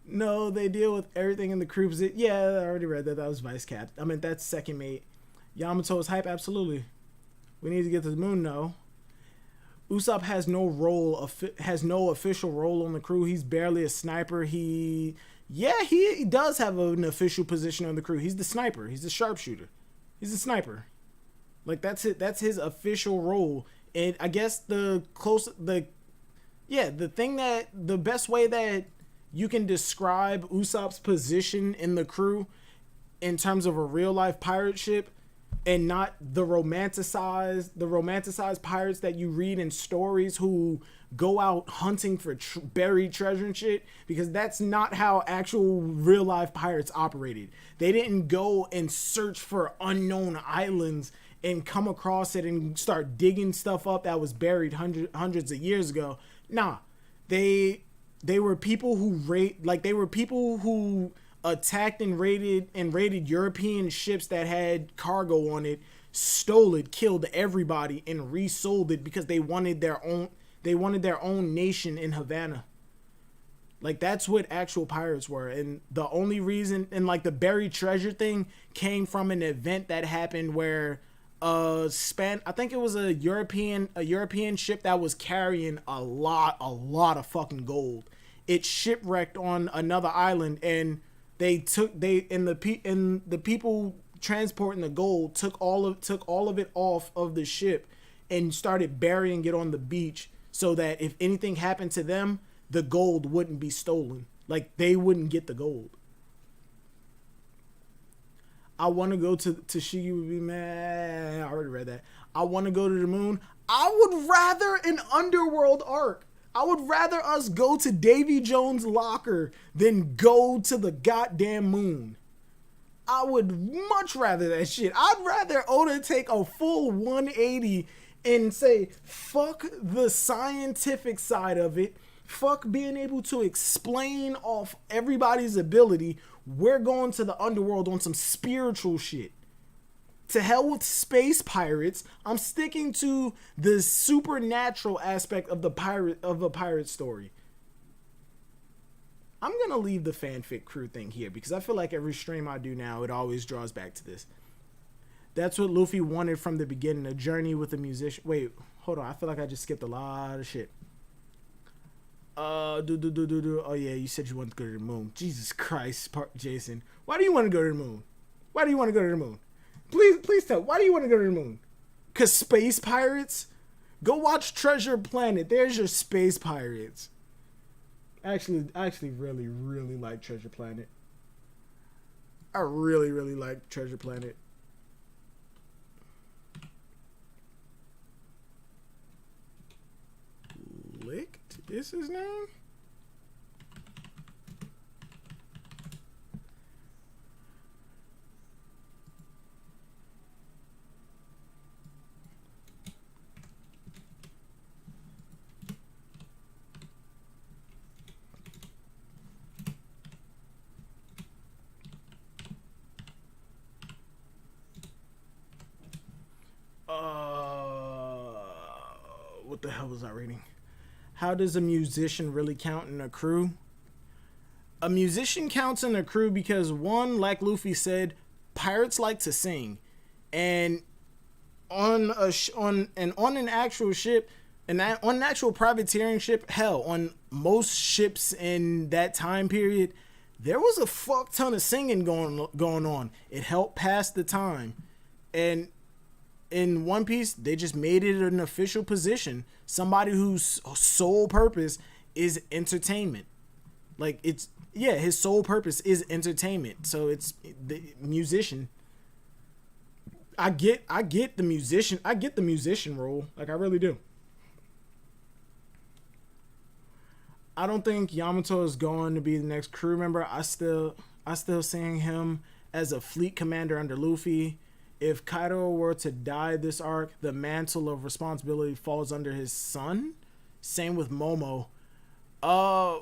No, they deal with everything in the crew. Yeah, I already read that. That was vice cap. I mean, that's second mate. Yamato is hype. Absolutely. We need to get to the moon. No. Usopp has no official role on the crew. He's barely a sniper. He does have an official position on the crew. He's the sniper. He's the sharpshooter. He's the sniper. Like, that's it. That's his official role. And I guess the best way that you can describe Usopp's position in the crew in terms of a real life pirate ship and not the romanticized pirates that you read in stories who go out hunting for buried treasure and shit, because that's not how actual real life pirates operated. They didn't go and search for unknown islands and come across it and start digging stuff up that was buried hundreds of years ago. Nah, they were people who attacked and raided European ships that had cargo on it, stole it, killed everybody, and resold it because they wanted their own nation in Havana. Like, that's what actual pirates were. And the only reason, and like the buried treasure thing came from an event that happened where I think it was a European ship that was carrying a lot of fucking gold. It shipwrecked on another island, and the people transporting the gold took all of it off of the ship and started burying it on the beach so that if anything happened to them, the gold wouldn't be stolen. Like, they wouldn't get the gold. I want to go to Shigi would be mad. I already read that. I want to go to the moon. I would rather an underworld arc. I would rather us go to Davy Jones' locker than go to the goddamn moon. I would much rather that shit. I'd rather Oda take a full 180 and say, fuck the scientific side of it. Fuck being able to explain off everybody's ability. We're going to the underworld on some spiritual shit. To hell with space pirates. I'm sticking to the supernatural aspect of a pirate story. I'm gonna leave the fanfic crew thing here because I feel like every stream I do now, it always draws back to this. That's what Luffy wanted from the beginning, a journey with a musician. Wait, hold on. I feel like I just skipped a lot of shit. Oh yeah, you said you wanted to go to the moon. Jesus Christ, Jason. Why do you want to go to the moon? Why do you want to go to the moon? Please tell. Why do you want to go to the moon? Cause space pirates? Go watch Treasure Planet. There's your space pirates. I actually really, really like Treasure Planet. I really, really like Treasure Planet. Licked is his name? What the hell was I reading? How does a musician really count in a crew? A musician counts in a crew because, one, like Luffy said, pirates like to sing, and on an actual ship, on an actual privateering ship, hell, on most ships in that time period, there was a fuck ton of singing going on. It helped pass the time, and in One Piece, they just made it an official position. Somebody whose sole purpose is entertainment. Like, his sole purpose is entertainment. So it's the musician. I get the musician. I get the musician role. Like, I really do. I don't think Yamato is going to be the next crew member. I still seeing him as a fleet commander under Luffy. If Kaido were to die this arc, the mantle of responsibility falls under his son. Same with Momo.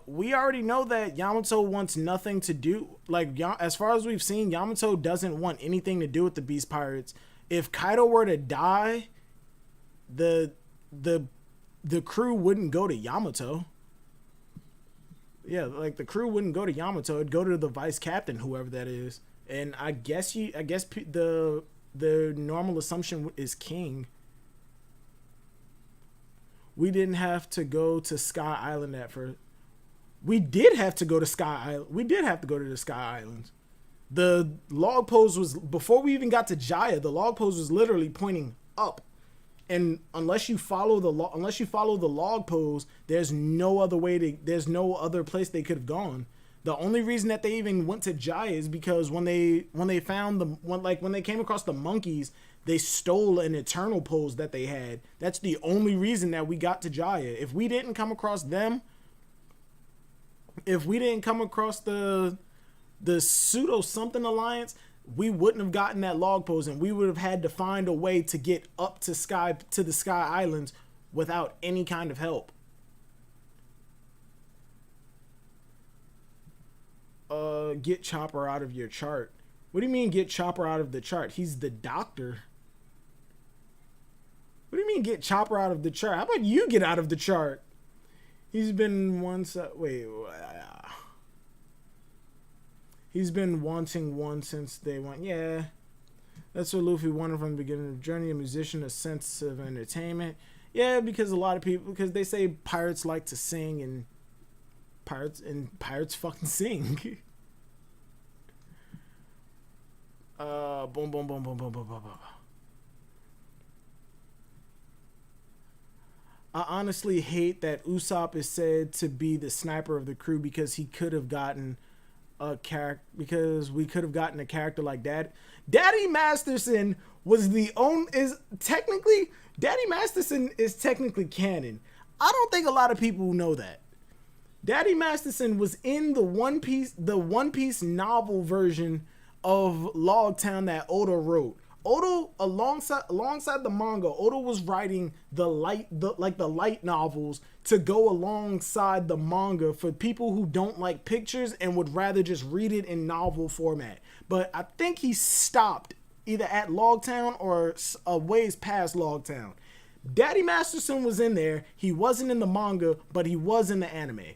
We already know that Yamato wants nothing to do. Like, as far as we've seen, Yamato doesn't want anything to do with the Beast Pirates. If Kaido were to die, the crew wouldn't go to Yamato. Yeah, like, the crew wouldn't go to Yamato. It'd go to the vice captain, whoever that is. And I guess the normal assumption is King. We didn't have to go to Sky Island at first. We did have to go to Sky Island. We did have to go to the Sky Islands. The log pose was, before we even got to Jaya, the log pose was literally pointing up. And unless you follow the log pose, there's no other place they could have gone. The only reason that they even went to Jaya is because when they found when they came across the monkeys, they stole an eternal pose that they had. That's the only reason that we got to Jaya. If we didn't come across them, if we didn't come across the pseudo something alliance, we wouldn't have gotten that log pose, and we would have had to find a way to get up to the Sky Islands without any kind of help. Get Chopper out of your chart. What do you mean get Chopper out of the chart? He's the doctor. What do you mean get Chopper out of the chart? How about you get out of the chart? He's been He's been wanting one since day one. Yeah. That's what Luffy wanted from the beginning of the journey. A musician, a sense of entertainment. Yeah, because a lot of people, because they say pirates like to sing, and pirates fucking sing. Boom, boom, boom, boom, boom, boom, boom, boom. I honestly hate that Usopp is said to be the sniper of the crew because he could have gotten a character, because we could have gotten a character like that. Daddy Masterson was Daddy Masterson is technically canon. I don't think a lot of people know that. Daddy Masterson was in the One Piece novel version of Logtown that Oda wrote. Oda, alongside the manga, Oda was writing the light novels to go alongside the manga for people who don't like pictures and would rather just read it in novel format. But I think he stopped either at Logtown or a ways past Logtown. Daddy Masterson was in there. He wasn't in the manga, but he was in the anime.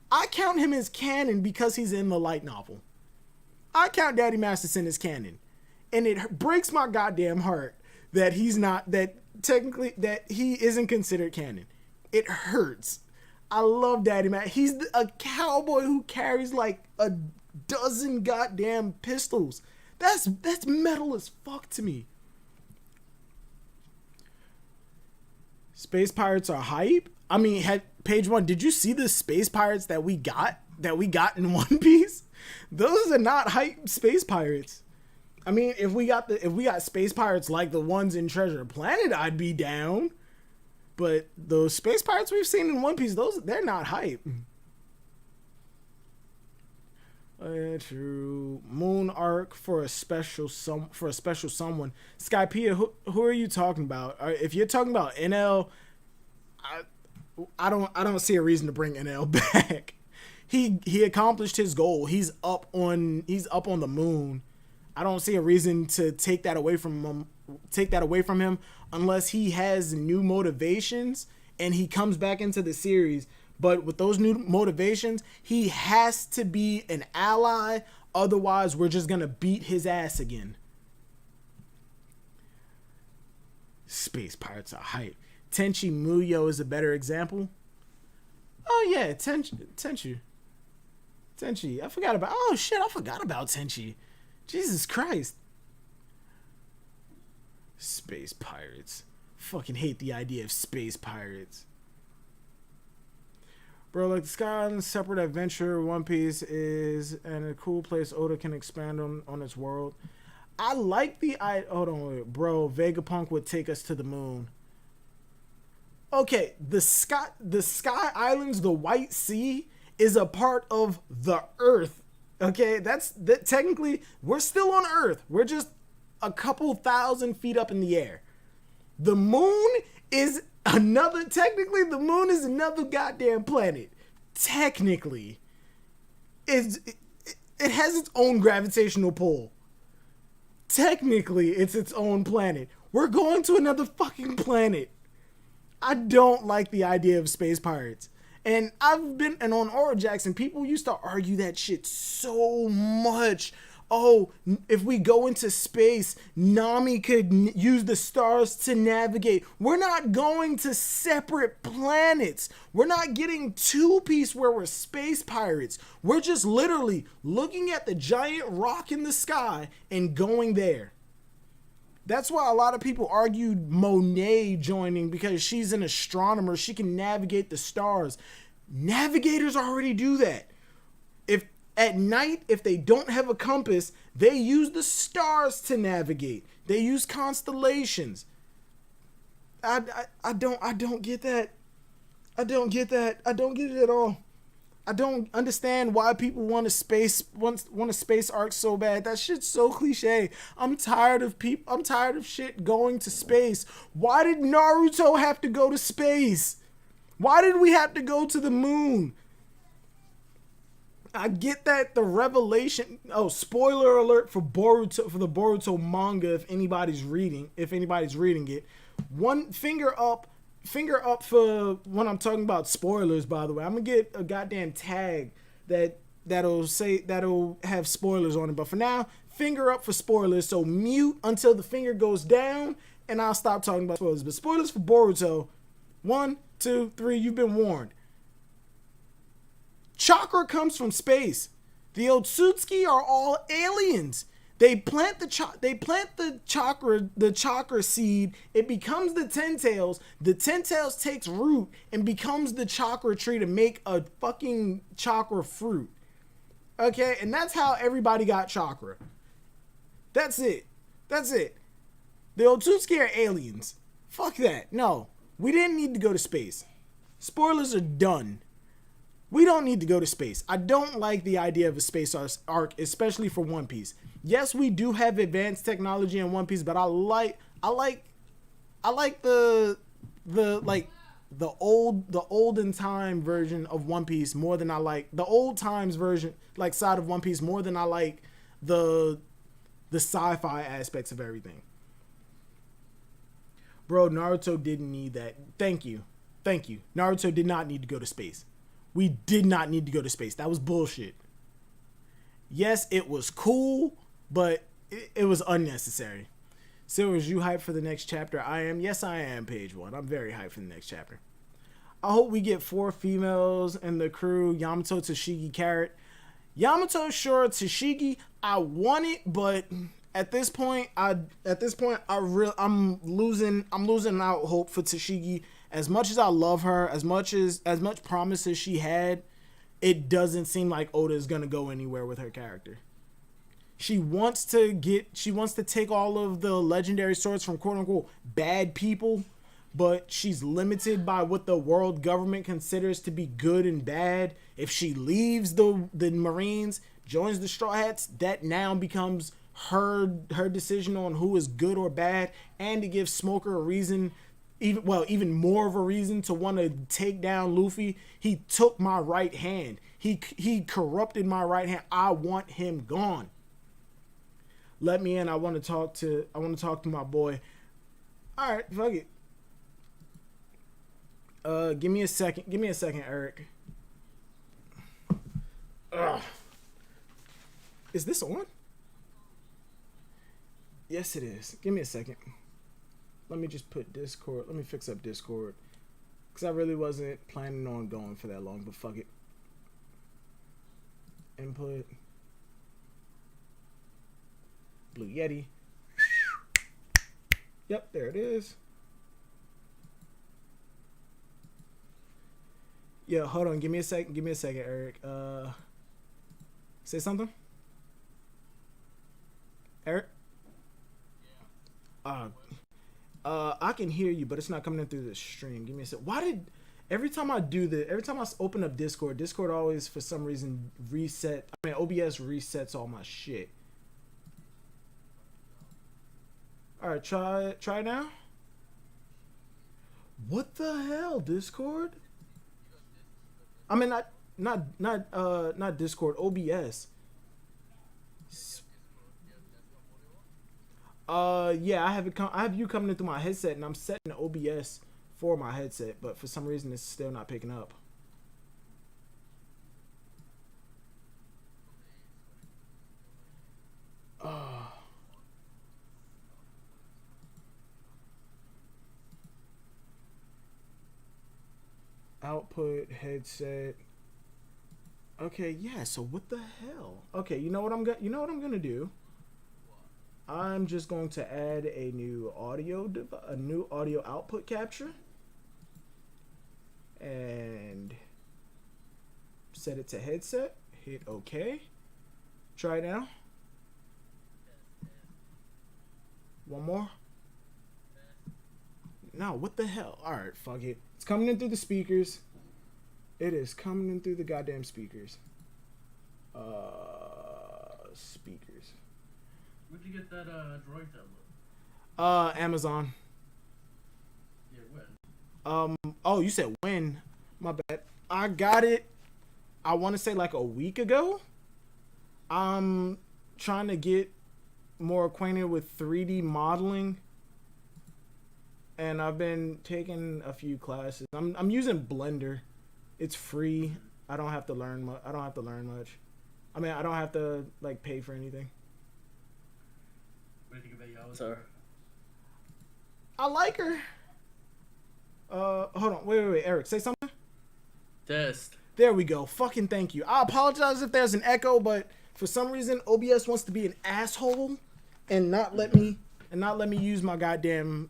I count him as canon because he's in the light novel. I count Daddy Masterson as canon. And it breaks my goddamn heart that he isn't considered canon. It hurts. I love Daddy Matt. He's a cowboy who carries like a dozen goddamn pistols. That's metal as fuck to me. Space pirates are hype. I mean, page 1, did you see the space pirates that we got in One Piece? Those are not hype space pirates. I mean, if we got space pirates like the ones in Treasure Planet, I'd be down. But those space pirates we've seen in One Piece, they're not hype. True. Moon arc for a special someone. Skypea, who are you talking about? If you're talking about NL, I don't see a reason to bring NL back. He accomplished his goal. He's up on the moon. I don't see a reason to take that away from him unless he has new motivations and he comes back into the series. But with those new motivations, he has to be an ally. Otherwise, we're just going to beat his ass again. Space pirates are hype. Tenchi Muyo is a better example. Oh, yeah. Tenchi. I forgot about... Oh, shit. I forgot about Tenchi. Jesus Christ. Space pirates. Fucking hate the idea of space pirates. Bro, like the Sky Island separate adventure One Piece is, and a cool place Oda can expand on its world. I like the... Hold on, wait. Bro, Vegapunk would take us to the moon. Okay, the Sky Islands, the White Sea, is a part of the Earth. Okay, technically, we're still on Earth. We're just a couple thousand feet up in the air. The moon is technically the moon is another goddamn planet. Technically. It has its own gravitational pull. Technically, it's its own planet. We're going to another fucking planet. I don't like the idea of space pirates. And on Oral Jackson, people used to argue that shit so much. Oh, if we go into space, Nami could use the stars to navigate. We're not going to separate planets. We're not getting two-piece where we're space pirates. We're just literally looking at the giant rock in the sky and going there. That's why a lot of people argued Monet joining, because she's an astronomer. She can navigate the stars. Navigators already do that. If At night, if they don't have a compass, they use the stars to navigate. They use constellations. I don't get that. I don't get that. I don't get it at all. I don't understand why people want a space arc so bad. That shit's so cliche. I'm tired of shit going to space. Why did Naruto have to go to space? Why did we have to go to the moon? I get that the revelation. Oh, spoiler alert for Boruto, for the Boruto manga. If anybody's reading it, one finger up for when I'm talking about spoilers. By the way, I'm gonna get a goddamn tag that'll have spoilers on it. But for now, finger up for spoilers. So mute until the finger goes down, and I'll stop talking about spoilers. But spoilers for Boruto. 1, 2, 3. You've been warned. Chakra comes from space. The Otsutsuki are all aliens. They plant the chakra seed. It becomes the Ten Tails. The Ten Tails takes root and becomes the chakra tree to make a fucking chakra fruit. Okay, and that's how everybody got chakra. That's it. The Otsutsuki are aliens. Fuck that. No, we didn't need to go to space. Spoilers are done. We don't need to go to space. I don't like the idea of a space arc, especially for One Piece. Yes, we do have advanced technology in One Piece, but I like the olden time version of One Piece more than I like the old times version, like side of One Piece, more than I like the sci-fi aspects of everything. Bro, Naruto didn't need that. Thank you. Naruto did not need to go to space. We did not need to go to space. That was bullshit. Yes, it was cool, but it was unnecessary. So, is you hyped for the next chapter? I am. Yes, I am, page 1. I'm very hyped for the next chapter. I hope we get 4 females in the crew. Yamato, Tashigi, Carrot. Yamato, sure. Tashigi, I want it, but at this point, I'm losing out hope for Tashigi. As much as I love her, as much promise as she had, it doesn't seem like Oda is gonna go anywhere with her character. She wants to take all of the legendary swords from quote unquote bad people, but she's limited by what the world government considers to be good and bad. If she leaves the Marines, joins the Straw Hats, that now becomes her decision on who is good or bad, and to give Smoker a reason. Even more of a reason to want to take down Luffy. He took my right hand. He corrupted my right hand. I want him gone. Let me in. I want to talk to my boy. All right, fuck it. Give me a second, Eric. Is this on? Yes, it is. Give me a second. Let me just put Discord. Let me fix up Discord. Because I really wasn't planning on going for that long, but fuck it. Input. Blue Yeti. Yep, there it is. Yeah, hold on. Give me a second, Eric. Say something? Eric? I can hear you, but it's not coming in through the stream. Give me a sec. Every time I open up Discord always for some reason OBS resets all my shit. All right, try now. What the hell, Discord? I mean, not Discord, OBS. Yeah, I have you coming in through my headset, and I'm setting OBS for my headset, but for some reason it's still not picking up. Output headset. Okay, yeah. So what the hell? Okay, you know what I'm gonna do? I'm just going to add a new audio output capture and set it to headset. Hit OK. Try it now. One more. No, what the hell? All right, fuck it. It's coming in through the speakers. It is coming in through the goddamn speakers. Speakers. Where'd you get that Droid tablet? Amazon. Yeah, when? Oh, you said when? My bad. I got it. I want to say like a week ago. I'm trying to get more acquainted with 3D modeling, and I've been taking a few classes. I'm using Blender. It's free. I don't have to learn much. I don't have to learn much. I mean, I don't have to like pay for anything. What do you think about Yamato? I like her. Hold on. Wait. Eric, say something. Test. There we go. Fucking thank you. I apologize if there's an echo, but for some reason OBS wants to be an asshole and not let me use my goddamn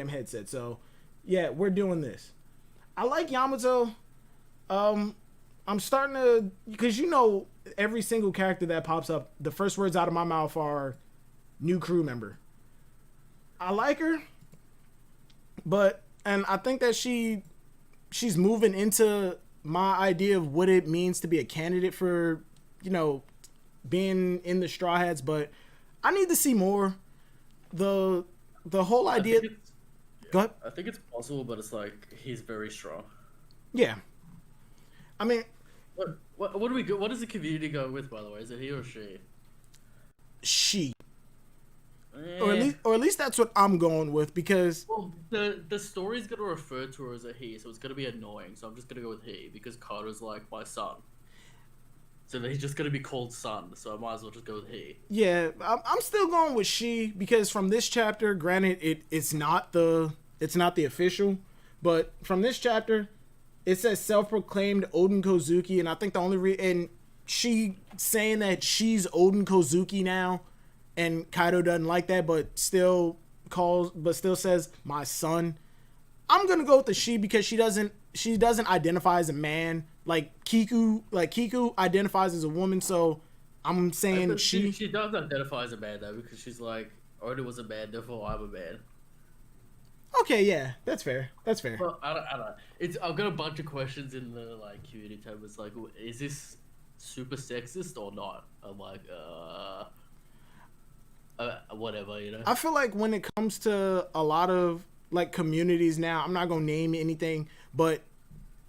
headset. So, yeah, we're doing this. I like Yamato. I'm starting to, because you know every single character that pops up, the first words out of my mouth are new crew member. I like her, and I think that she's moving into my idea of what it means to be a candidate for, you know, being in the Straw Hats, but I need to see more. The whole idea. Go ahead. I think it's possible, but it's like he's very strong. Yeah. I mean, what do we go? What does the community go with, by the way? Is it he or she? She. Or at least that's what I'm going with, because the story's gonna refer to her as a he, so it's gonna be annoying. So I'm just gonna go with he because Carter's like my son, so he's just gonna be called son. So I might as well just go with he. Yeah, I'm still going with she, because from this chapter, granted it's not the official, but from this chapter, it says self-proclaimed Odin Kozuki, and I think the only and she saying that she's Odin Kozuki now. And Kaido doesn't like that, but still says my son. I'm gonna go with the she, because she doesn't identify as a man. Like Kiku identifies as a woman, so I'm saying she does identify as a man though, because she's like, Odin was a man, therefore I'm a man. Okay, yeah, that's fair. Well, I don't know. I've got a bunch of questions in the like community tab. It's like, is this super sexist or not? I'm like, whatever, you know. I feel like when it comes to a lot of like communities now, I'm not gonna name anything, but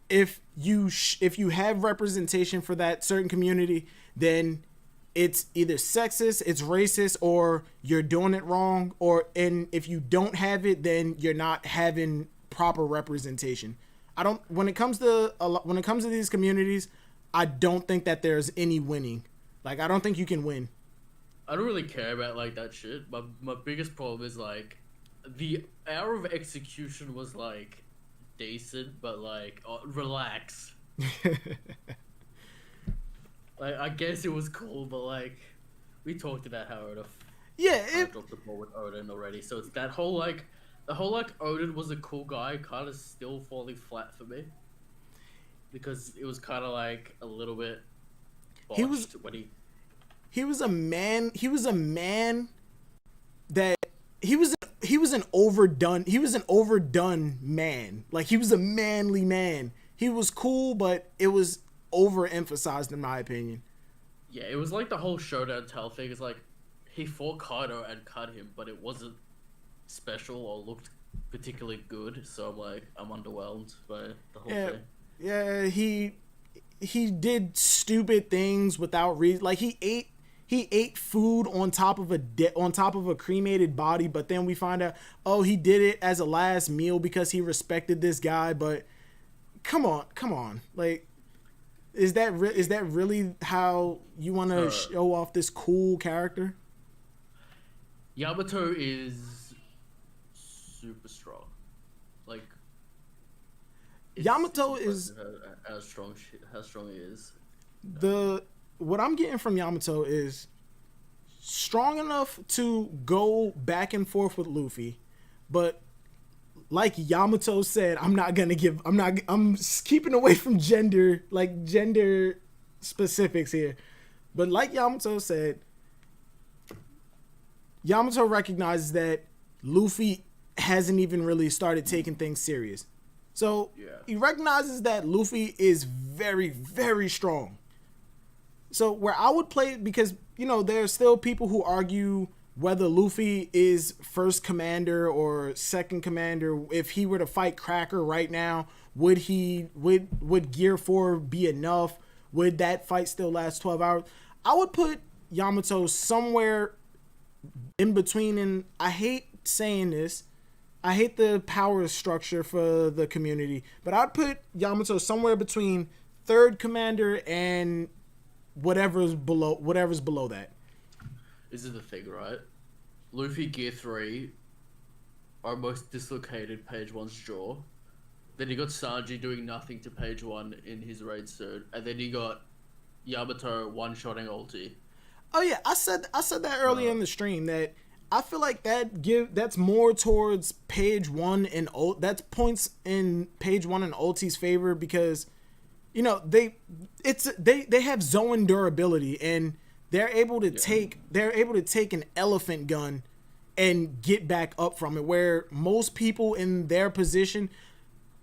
if you have representation for that certain community, then it's either sexist, it's racist, or you're doing it wrong, and if you don't have it, then you're not having proper representation. When it comes to these communities, I don't think that there's any winning. Like, I don't think you can win. I don't really care about like that shit. My biggest problem is like the hour of execution was like decent, but like relax. Like, I guess it was cool, but like we talked about how I dropped the ball with Odin already. So it's that whole like Odin was a cool guy, kind of still falling flat for me, because it was kind of like a little bit botched He was a man that he was an overdone man. Like, he was a manly man. He was cool, but it was overemphasized in my opinion. Yeah, it was like the whole showdown tell thing. It's like he fought Kaido and cut him, but it wasn't special or looked particularly good. So I'm underwhelmed by the whole thing. Yeah, he did stupid things without reason. Like, he ate food on top of a cremated body, but then we find out, he did it as a last meal because he respected this guy. But come on, like, is that really how you want to show off this cool character? Yamato is super strong. Like, Yamato is how strong he is. What I'm getting from Yamato is strong enough to go back and forth with Luffy, but like Yamato said, I'm keeping away from gender specifics here, But like Yamato said, Yamato recognizes that Luffy hasn't even really started taking things serious. So he recognizes that Luffy is very, very strong. So where I would play, because, you know, there are still people who argue whether Luffy is first commander or second commander. If he were to fight Cracker right now, would Gear 4 be enough? Would that fight still last 12 hours? I would put Yamato somewhere in between, and I hate saying this. I hate the power structure for the community, but I'd put Yamato somewhere between third commander and whatever's below that. This is the thing, right? Luffy Gear 3 almost dislocated page 1's jaw. Then he got Sanji doing nothing to page 1 in his raid suit, and then he got Yamato one-shotting ulti. Oh yeah, I said that earlier in the stream that I feel like that's more towards page 1 and that's points in page 1 and ulti's favor, because you know they have Zoan durability, and they're able to take an elephant gun and get back up from it, where most people in their position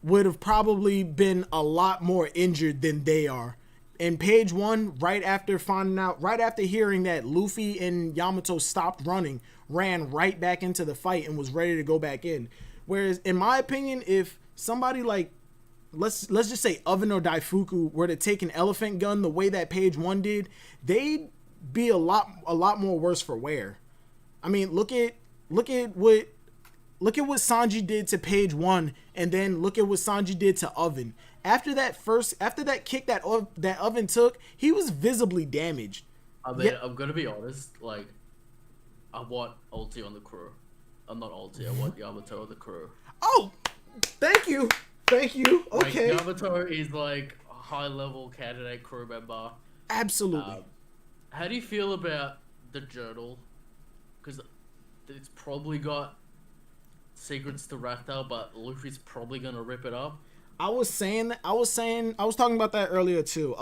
would have probably been a lot more injured than they are. In page 1, right after hearing that Luffy and Yamato stopped running, ran right back into the fight and was ready to go back in. Whereas, in my opinion, if somebody like, let's just say Oven or Daifuku were to take an elephant gun the way that page 1 did, they'd be a lot more worse for wear. I mean, look at what Sanji did to page 1, and then look at what Sanji did to Oven. After that kick that Oven took, he was visibly damaged. I mean, I'm gonna be honest. Like, I want ulti on the crew. I'm not ulti. I want Yamato on the crew. Oh, thank you. Okay. Like, Yamato is like a high-level candidate crew member. Absolutely. How do you feel about the journal? Because it's probably got secrets to Raftel, but Luffy's probably gonna rip it up. I was talking about that earlier too.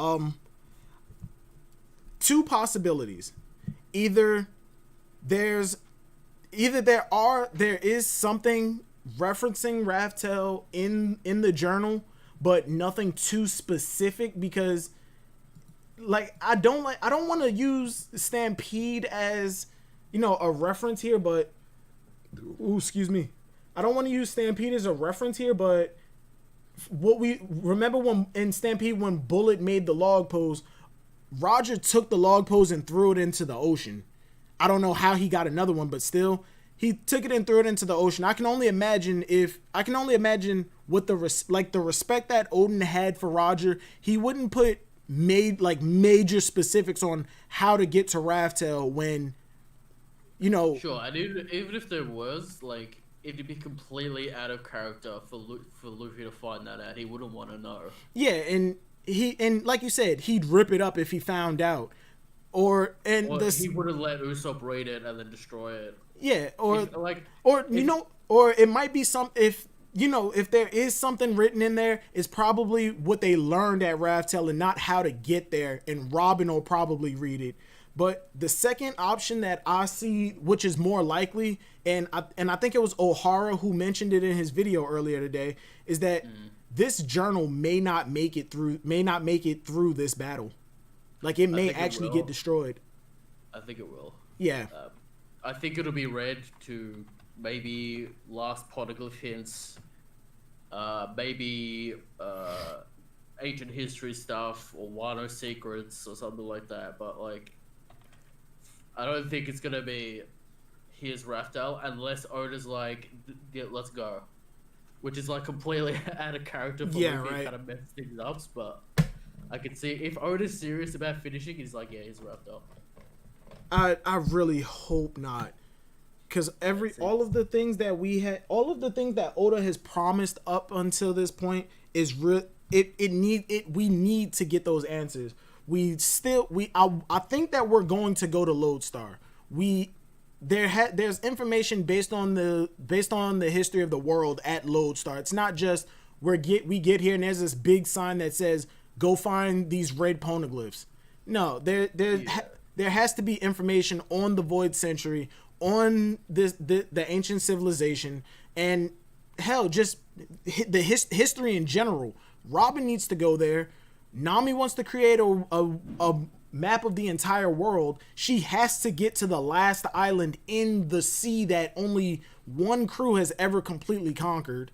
Two possibilities. Either there is something referencing Raftel in the journal, but nothing too specific, because like I don't want to use Stampede as, you know, a reference here, but excuse me. I don't want to use Stampede as a reference here, but what we remember when in Stampede, when Bullet made the log pose, Roger took the log pose and threw it into the ocean. I don't know how he got another one, but still, he took it and threw it into the ocean. I can only imagine what the respect that Oden had for Roger. He wouldn't put major specifics on how to get to Raftel when, you know. Sure, and even if there was, like, it'd be completely out of character for Luffy to find that out. He wouldn't want to know. Yeah, and like you said, he'd rip it up if he found out, he would have let Usopp read it and then destroy it. Yeah, or it might be if there is something written in there, it's probably what they learned at Raftel and not how to get there, and Robin will probably read it. But the second option that I see, which is more likely, and I think it was O'Hara who mentioned it in his video earlier today, is that this journal may not make it through this battle. Like, it may actually get destroyed. I think it will. Yeah. I think it'll be read to maybe last poneglyph hints, maybe ancient history stuff, or Wano secrets, or something like that. But, like, I don't think it's gonna be here's Raftel unless Oda's like, yeah, let's go, which is like completely out of character for Luffy, kind of mess things up. But I could see if Oda's serious about finishing, he's like, yeah, he's Raftel. I really hope not, because all of the things that Oda has promised up until this point is real. We need to get those answers. I think that we're going to go to Lodestar. There's information based on the history of the world at Lodestar. It's not just we get here and there's this big sign that says go find these red poneglyphs. No, there has to be information on the Void Century, on the ancient civilization, and hell, just the history in general. Robin needs to go there. Nami wants to create a map of the entire world. She has to get to the last island in the sea that only one crew has ever completely conquered.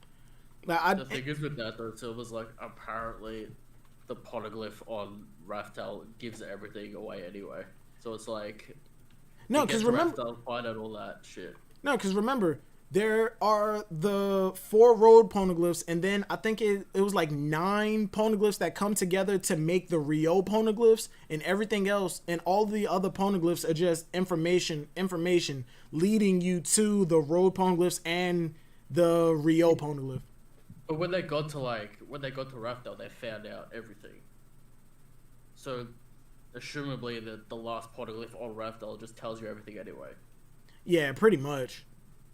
The thing is with that though, Silver's like, apparently the poneglyph on Raftel gives everything away anyway. So it's like, no, because remember, Raftel, find out all that shit. No, because remember, there are the 4 road poneglyphs, and then I think it was like 9 poneglyphs that come together to make the Rio poneglyphs, and everything else, and all the other poneglyphs are just information leading you to the road poneglyphs and the Rio poneglyph. But when they got to Raftel, they found out everything. So, assumably, the last poneglyph on Raftel just tells you everything anyway. Yeah, pretty much.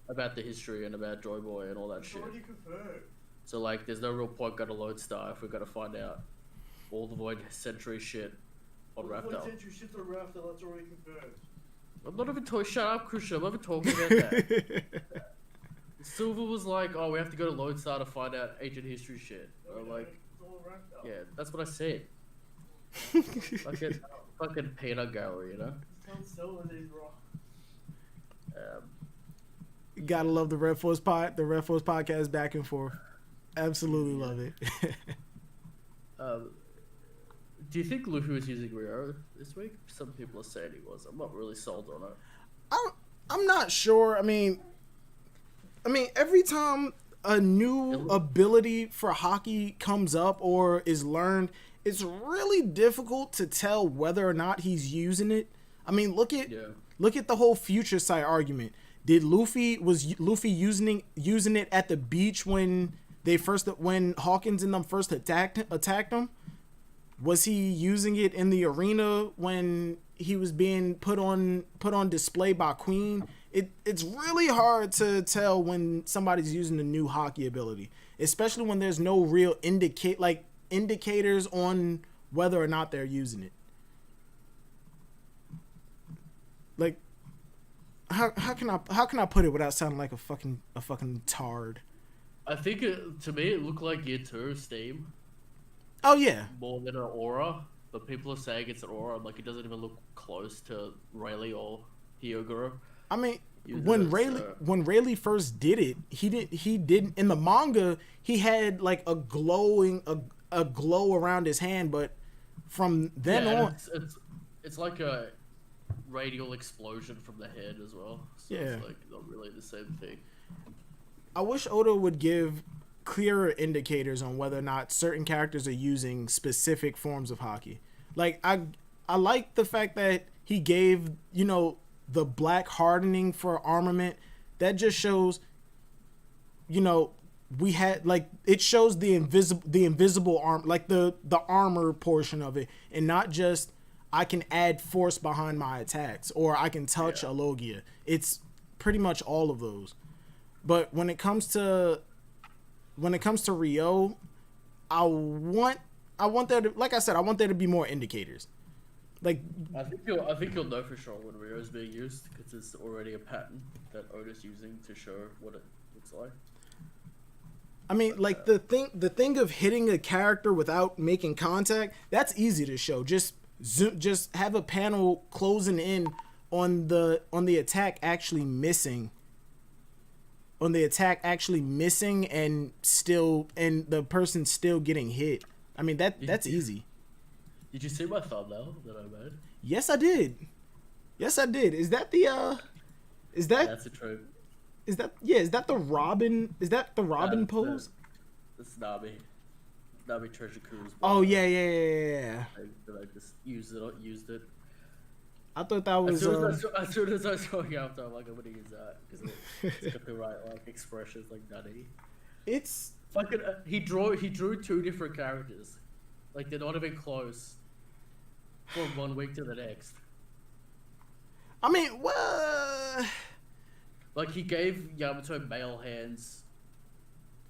About the history and about Joy Boy and all that shit. So like, there's no real point going to Lodestar if we're going to find out all the Void Century shit on Raftel. Void Century shit's on Raftel, that's already confirmed. I'm not even talking. Shut up, Christian. I'm not even talking about that. Silver was like, "Oh, we have to go to Lodestar to find out ancient history shit." I'm like, it's all Raftel. yeah, that's what I said. fucking peanut gallery, you know. Tell Silver that he's wrong. Gotta love the Red Force podcast back and forth. Absolutely love it. Do you think Luffy was using Rio this week? Some people are saying he was. I'm not really sold on it. I'm not sure. I mean, every time a new ability for hockey comes up or is learned, it's really difficult to tell whether or not he's using it. I mean, look at the whole Future Sight argument. Was Luffy using it at the beach when Hawkins and them first attacked him? Was he using it in the arena when he was being put on display by Queen? It's really hard to tell when somebody's using the new hockey ability, especially when there's no real indicators on whether or not they're using it. Like, how can I put it without sounding like a fucking tard? I think to me it looked like Year 2 Steam. Oh yeah. More than an aura, but people are saying it's an aura. Like, it doesn't even look close to Rayleigh or Hyogoro. I mean, when Rayleigh first did it, he didn't in the manga. He had like a glow around his hand, but from then on, it's like a radial explosion from the head as well. So yeah, it's like not really the same thing. I wish Oda would give clearer indicators on whether or not certain characters are using specific forms of hockey. Like, I like the fact that he gave, the black hardening for armament. That just shows, we had, like, it shows the invisible arm, like the armor portion of it, and not just I can add force behind my attacks or I can touch a Logia. It's pretty much all of those. But when it comes to Rio, I want there to, like I said, I want there to be more indicators. Like, I think you'll know for sure when Rio is being used because it's already a pattern that Oda's using to show what it looks like. I mean, like the thing of hitting a character without making contact, that's easy to show. Just have a panel closing in on the attack actually missing. On the attack actually missing and the person still getting hit. I mean, that's easy. Did you see my thumbnail that I made? Yes, I did. Is that the That's a trope. Is that the Robin? Is that the Robin pose? That's Nami Treasure Cruise. Oh yeah. I just used it. I thought that was. As soon as I saw it after, I'm like, I'm gonna use that because it's got the right like expressions, like nutty. It's fucking. He drew 2 different characters, like they're not even close. From 1 week to the next. I mean, well, like he gave Yamato male hands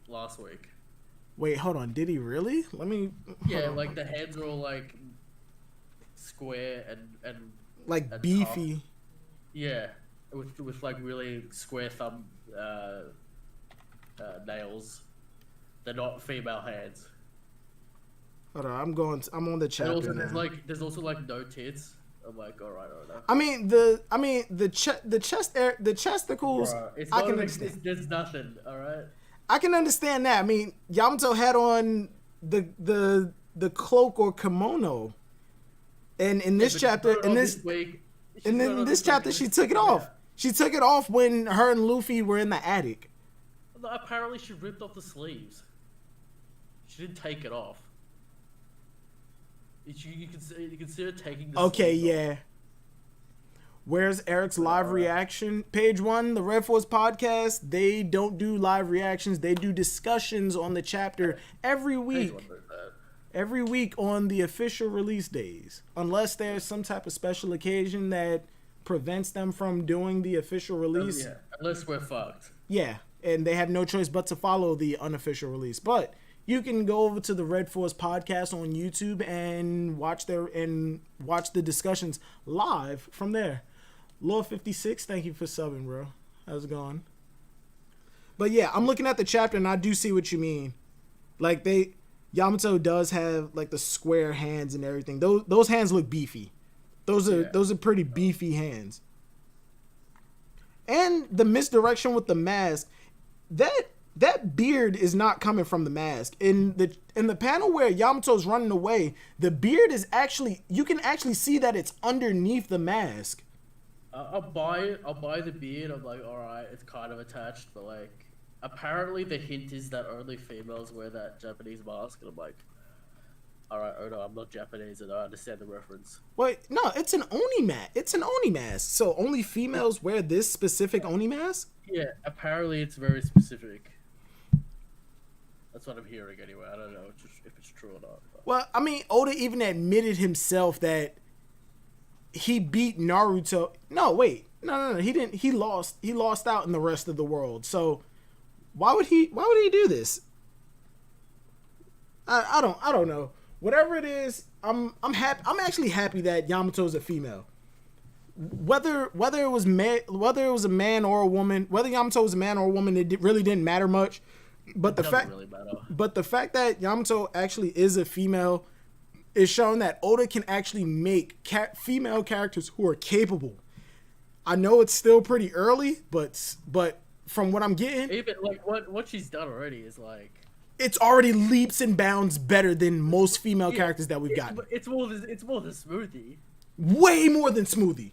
last week. Wait, hold on. Did he really? Let me. Yeah, like the hands are all like square and like and beefy. tough. Yeah, with like really square thumb nails. They're not female hands. Hold on, I'm on the And chapter also, now. there's also like no tits. I'm like, all right. The chesticles. Bruh, it's I not can a understand. there's nothing. All right. I can understand that. I mean, Yamato had on the cloak or kimono, and in this chapter, in this chapter, she took it off. Yeah. She took it off when her and Luffy were in the attic. Apparently, she ripped off the sleeves. She didn't take it off. You can see her taking the Okay, sleeves yeah. off. Where's Eric's live reaction? Page 1, the Red Force podcast, they don't do live reactions. They do discussions on the chapter every week. Every week on the official release days. Unless there's some type of special occasion that prevents them from doing the official release. Yeah, unless we're fucked. Yeah, and they have no choice but to follow the unofficial release. But you can go over to the Red Force podcast on YouTube and watch the discussions live from there. Lord 56, thank you for subbing, bro. How's it going? But yeah, I'm looking at the chapter and I do see what you mean. Like Yamato does have like the square hands and everything. Those hands look beefy. Those are pretty beefy hands. And the misdirection with the mask, that beard is not coming from the mask. In the panel where Yamato's running away, the beard is actually, you can actually see that it's underneath the mask. I'll buy the beard. I'm like, all right, it's kind of attached, but like, apparently the hint is that only females wear that Japanese mask, and I'm like, all right, Oda, I'm not Japanese, and I understand the reference. Wait, no, it's an Oni mask. It's an Oni mask. So only females wear this specific Oni mask? Yeah, apparently it's very specific. That's what I'm hearing anyway. I don't know if it's true or not. But. Well, I mean, Oda even admitted himself that he beat Naruto. No, wait. No. He didn't. He lost out in the rest of the world. So why would he do this? I don't know. Whatever it is, I'm happy. I'm actually happy that Yamato's a female. Whether it was a man or a woman, whether Yamato was a man or a woman, it really didn't matter much. But the fact that Yamato actually is a female is showing that Oda can actually make female characters who are capable. I know it's still pretty early, but from what I'm getting, even like what she's done already is like, it's already leaps and bounds better than most female characters that we've gotten. It's more than Smoothie. Way more than Smoothie.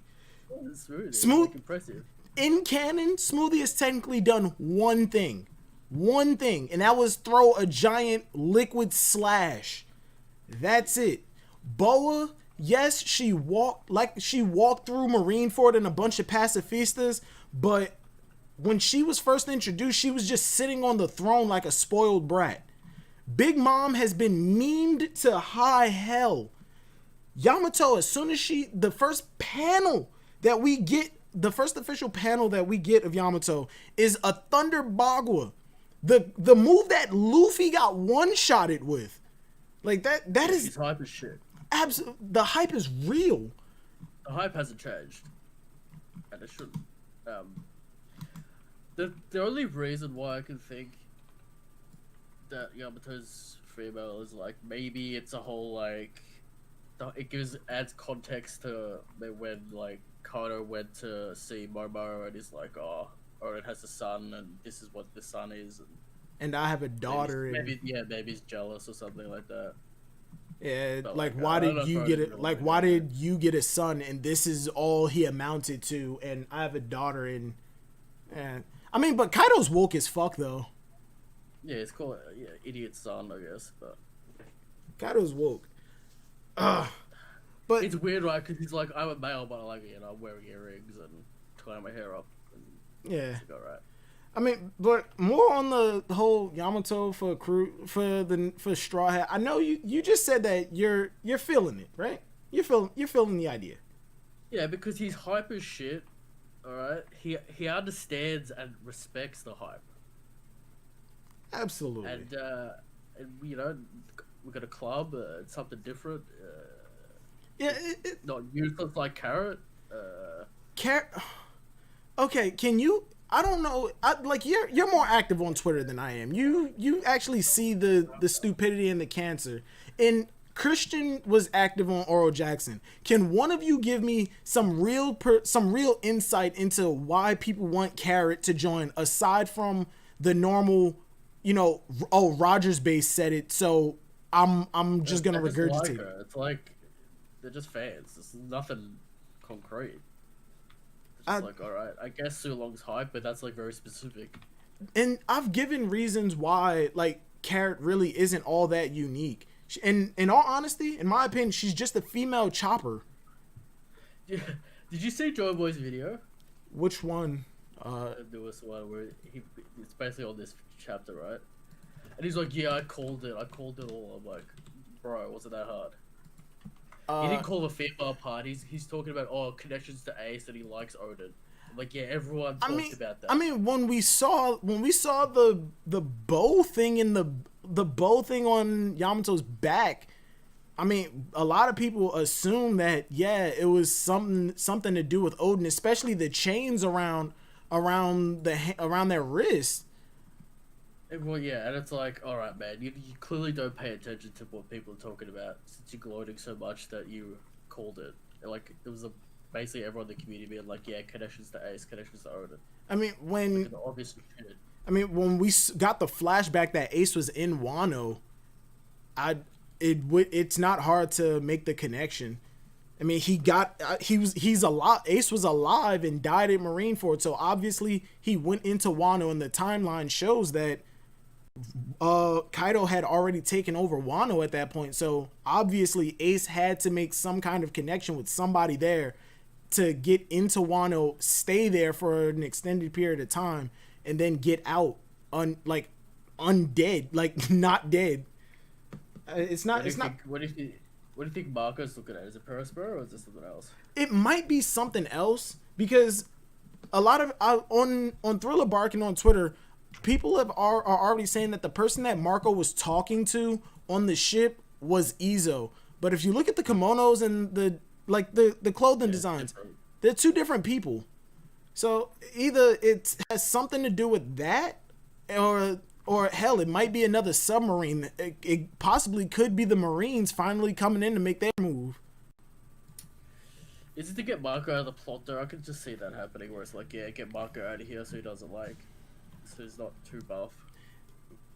Smoothie. Like impressive. In canon, Smoothie has technically done one thing, and that was throw a giant liquid slash. That's it. Boa, yes, she walked through Marineford and a bunch of pacifistas, but when she was first introduced, she was just sitting on the throne like a spoiled brat. Big Mom has been memed to high hell. Yamato, as soon as the first official panel that we get of Yamato is a Thunder Bagua. The move that Luffy got one-shotted with. Like that is... He's hype as shit. The hype is real. The hype hasn't changed. And it shouldn't. The only reason why I can think that Yamato's female is like, maybe it's a whole like, it adds context to when like Kano went to see Momo and he's like, oh, it has a son and this is what the son is, and I have a daughter. Maybe he's jealous or something like that. Yeah, but like why did you get it? Like why did you get a son and this is all he amounted to, and I have a daughter and I mean, but Kaido's woke as fuck though. Yeah, it's called idiot son, I guess, but Kaido's woke. But it's weird, right? Because he's like, I'm a male, but I'm wearing earrings and tying my hair up. And yeah, all right. I mean, but more on the whole Yamato for Straw Hat. I know you just said that you're feeling it, right? You're feeling the idea. Yeah, because he's hype as shit. All right, he understands and respects the hype. Absolutely. And you know, we got a club, it's something different. Yeah. Not useless like Carrot. Okay, can you? I don't know. Like you're more active on Twitter than I am. You actually see the stupidity and the cancer. And Christian was active on Oral Jackson. Can one of you give me some real insight into why people want Carrot to join aside from the normal, Rogers base said it, so I'm just gonna regurgitate. Like it's like they're just fans. It's nothing concrete. It's like, all right, I guess Sulong's hype, but that's like very specific. And I've given reasons why like Carrot really isn't all that unique. And in all honesty, in my opinion, she's just a female chopper. Yeah. Did you see Joy Boy's video? Which one? There was one where it's basically on this chapter, right? And he's like, "Yeah, I called it all." I'm like, "Bro, wasn't that hard?" He didn't call the female part. He's talking about connections to Ace and he likes Odin. I'm like, yeah, everyone talked about that. I mean, when we saw the bow thing in the bow thing on Yamato's back, I mean, a lot of people assume that it was something to do with Odin, especially the chains around their wrist. Well, yeah, and it's like, all right, man, you clearly don't pay attention to what people are talking about since you're gloating so much that you called it. Like, it was basically everyone in the community being like, yeah, connections to Ace, connections to Odin. I mean, when obviously shit. I mean, when we got the flashback that Ace was in Wano, it's not hard to make the connection. I mean, he's alive. Ace was alive and died at Marineford, so obviously he went into Wano, and the timeline shows that Kaido had already taken over Wano at that point. So obviously Ace had to make some kind of connection with somebody there to get into Wano, stay there for an extended period of time, and then get out undead, like not dead. It's not. What do you think Marco's looking at? Is it Perospero or is it something else? It might be something else because a lot of on Thriller Bark and on Twitter, people are already saying that the person that Marco was talking to on the ship was Izo. But if you look at the kimonos and the clothing designs, they're two different people. So either it has something to do with that, or hell, it might be another submarine. It possibly could be the Marines finally coming in to make their move. Is it to get Marco out of the plot though? I can just see that happening where it's like, yeah, get Marco out of here so he doesn't so he's not too buff.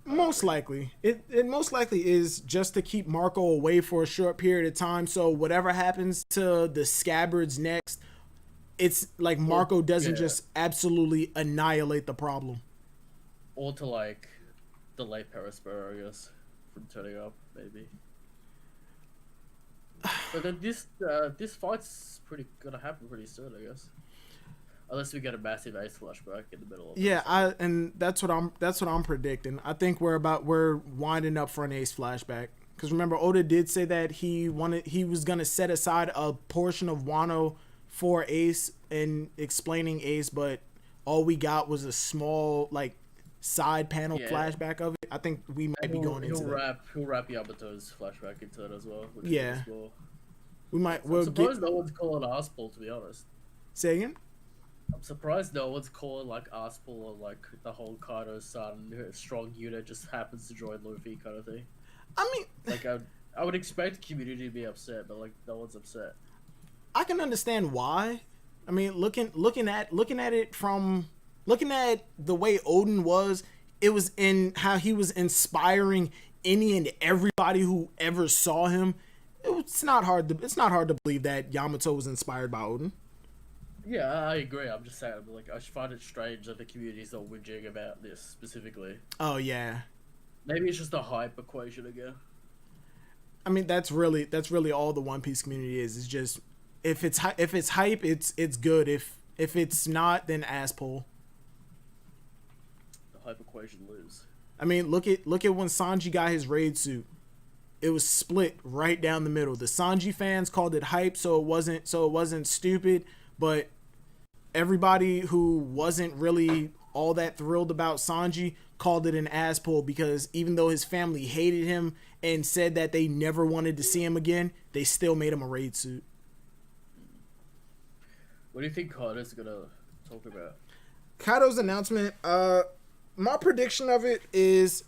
Most likely. It most likely is just to keep Marco away for a short period of time, so whatever happens to the Scabbards next, it's like Marco doesn't just absolutely annihilate the problem. Or to delay Perospero, I guess, from turning up, maybe. But then this fight's gonna happen pretty soon, I guess. Unless we get a massive Ace flashback in the middle of it. And that's what I'm predicting. I think we're winding up for an Ace flashback. Because remember, Oda did say that he was gonna set aside a portion of Wano for Ace and explaining Ace, but all we got was a small side panel flashback of it. I think we might be going into that. He'll wrap Yamato's flashback into it as well. Yeah. We might. I'm surprised no one's calling Arsepool, to be honest. Say again? I'm surprised no one's calling Arsepool or the whole Kaido's son strong unit just happens to join Luffy kind of thing. I mean, I would expect the community to be upset, but no one's upset. I can understand why. I mean, looking at the way Odin was, it was in how he was inspiring any and everybody who ever saw him. It's not hard to believe that Yamato was inspired by Odin. Yeah, I agree. I'm just saying, I find it strange that the community's not whinging about this specifically. Oh yeah. Maybe it's just a hype equation again. I mean, that's really all the One Piece community is. It's just if it's hype, it's good. If it's not, then ass pull. The hype equation lose. I mean, look at when Sanji got his raid suit. It was split right down the middle. The Sanji fans called it hype, so it wasn't stupid. But everybody who wasn't really all that thrilled about Sanji, called it an ass pull because even though his family hated him and said that they never wanted to see him again, they still made him a raid suit. What do you think Kaido's gonna talk about? Kaido's announcement, my prediction of it is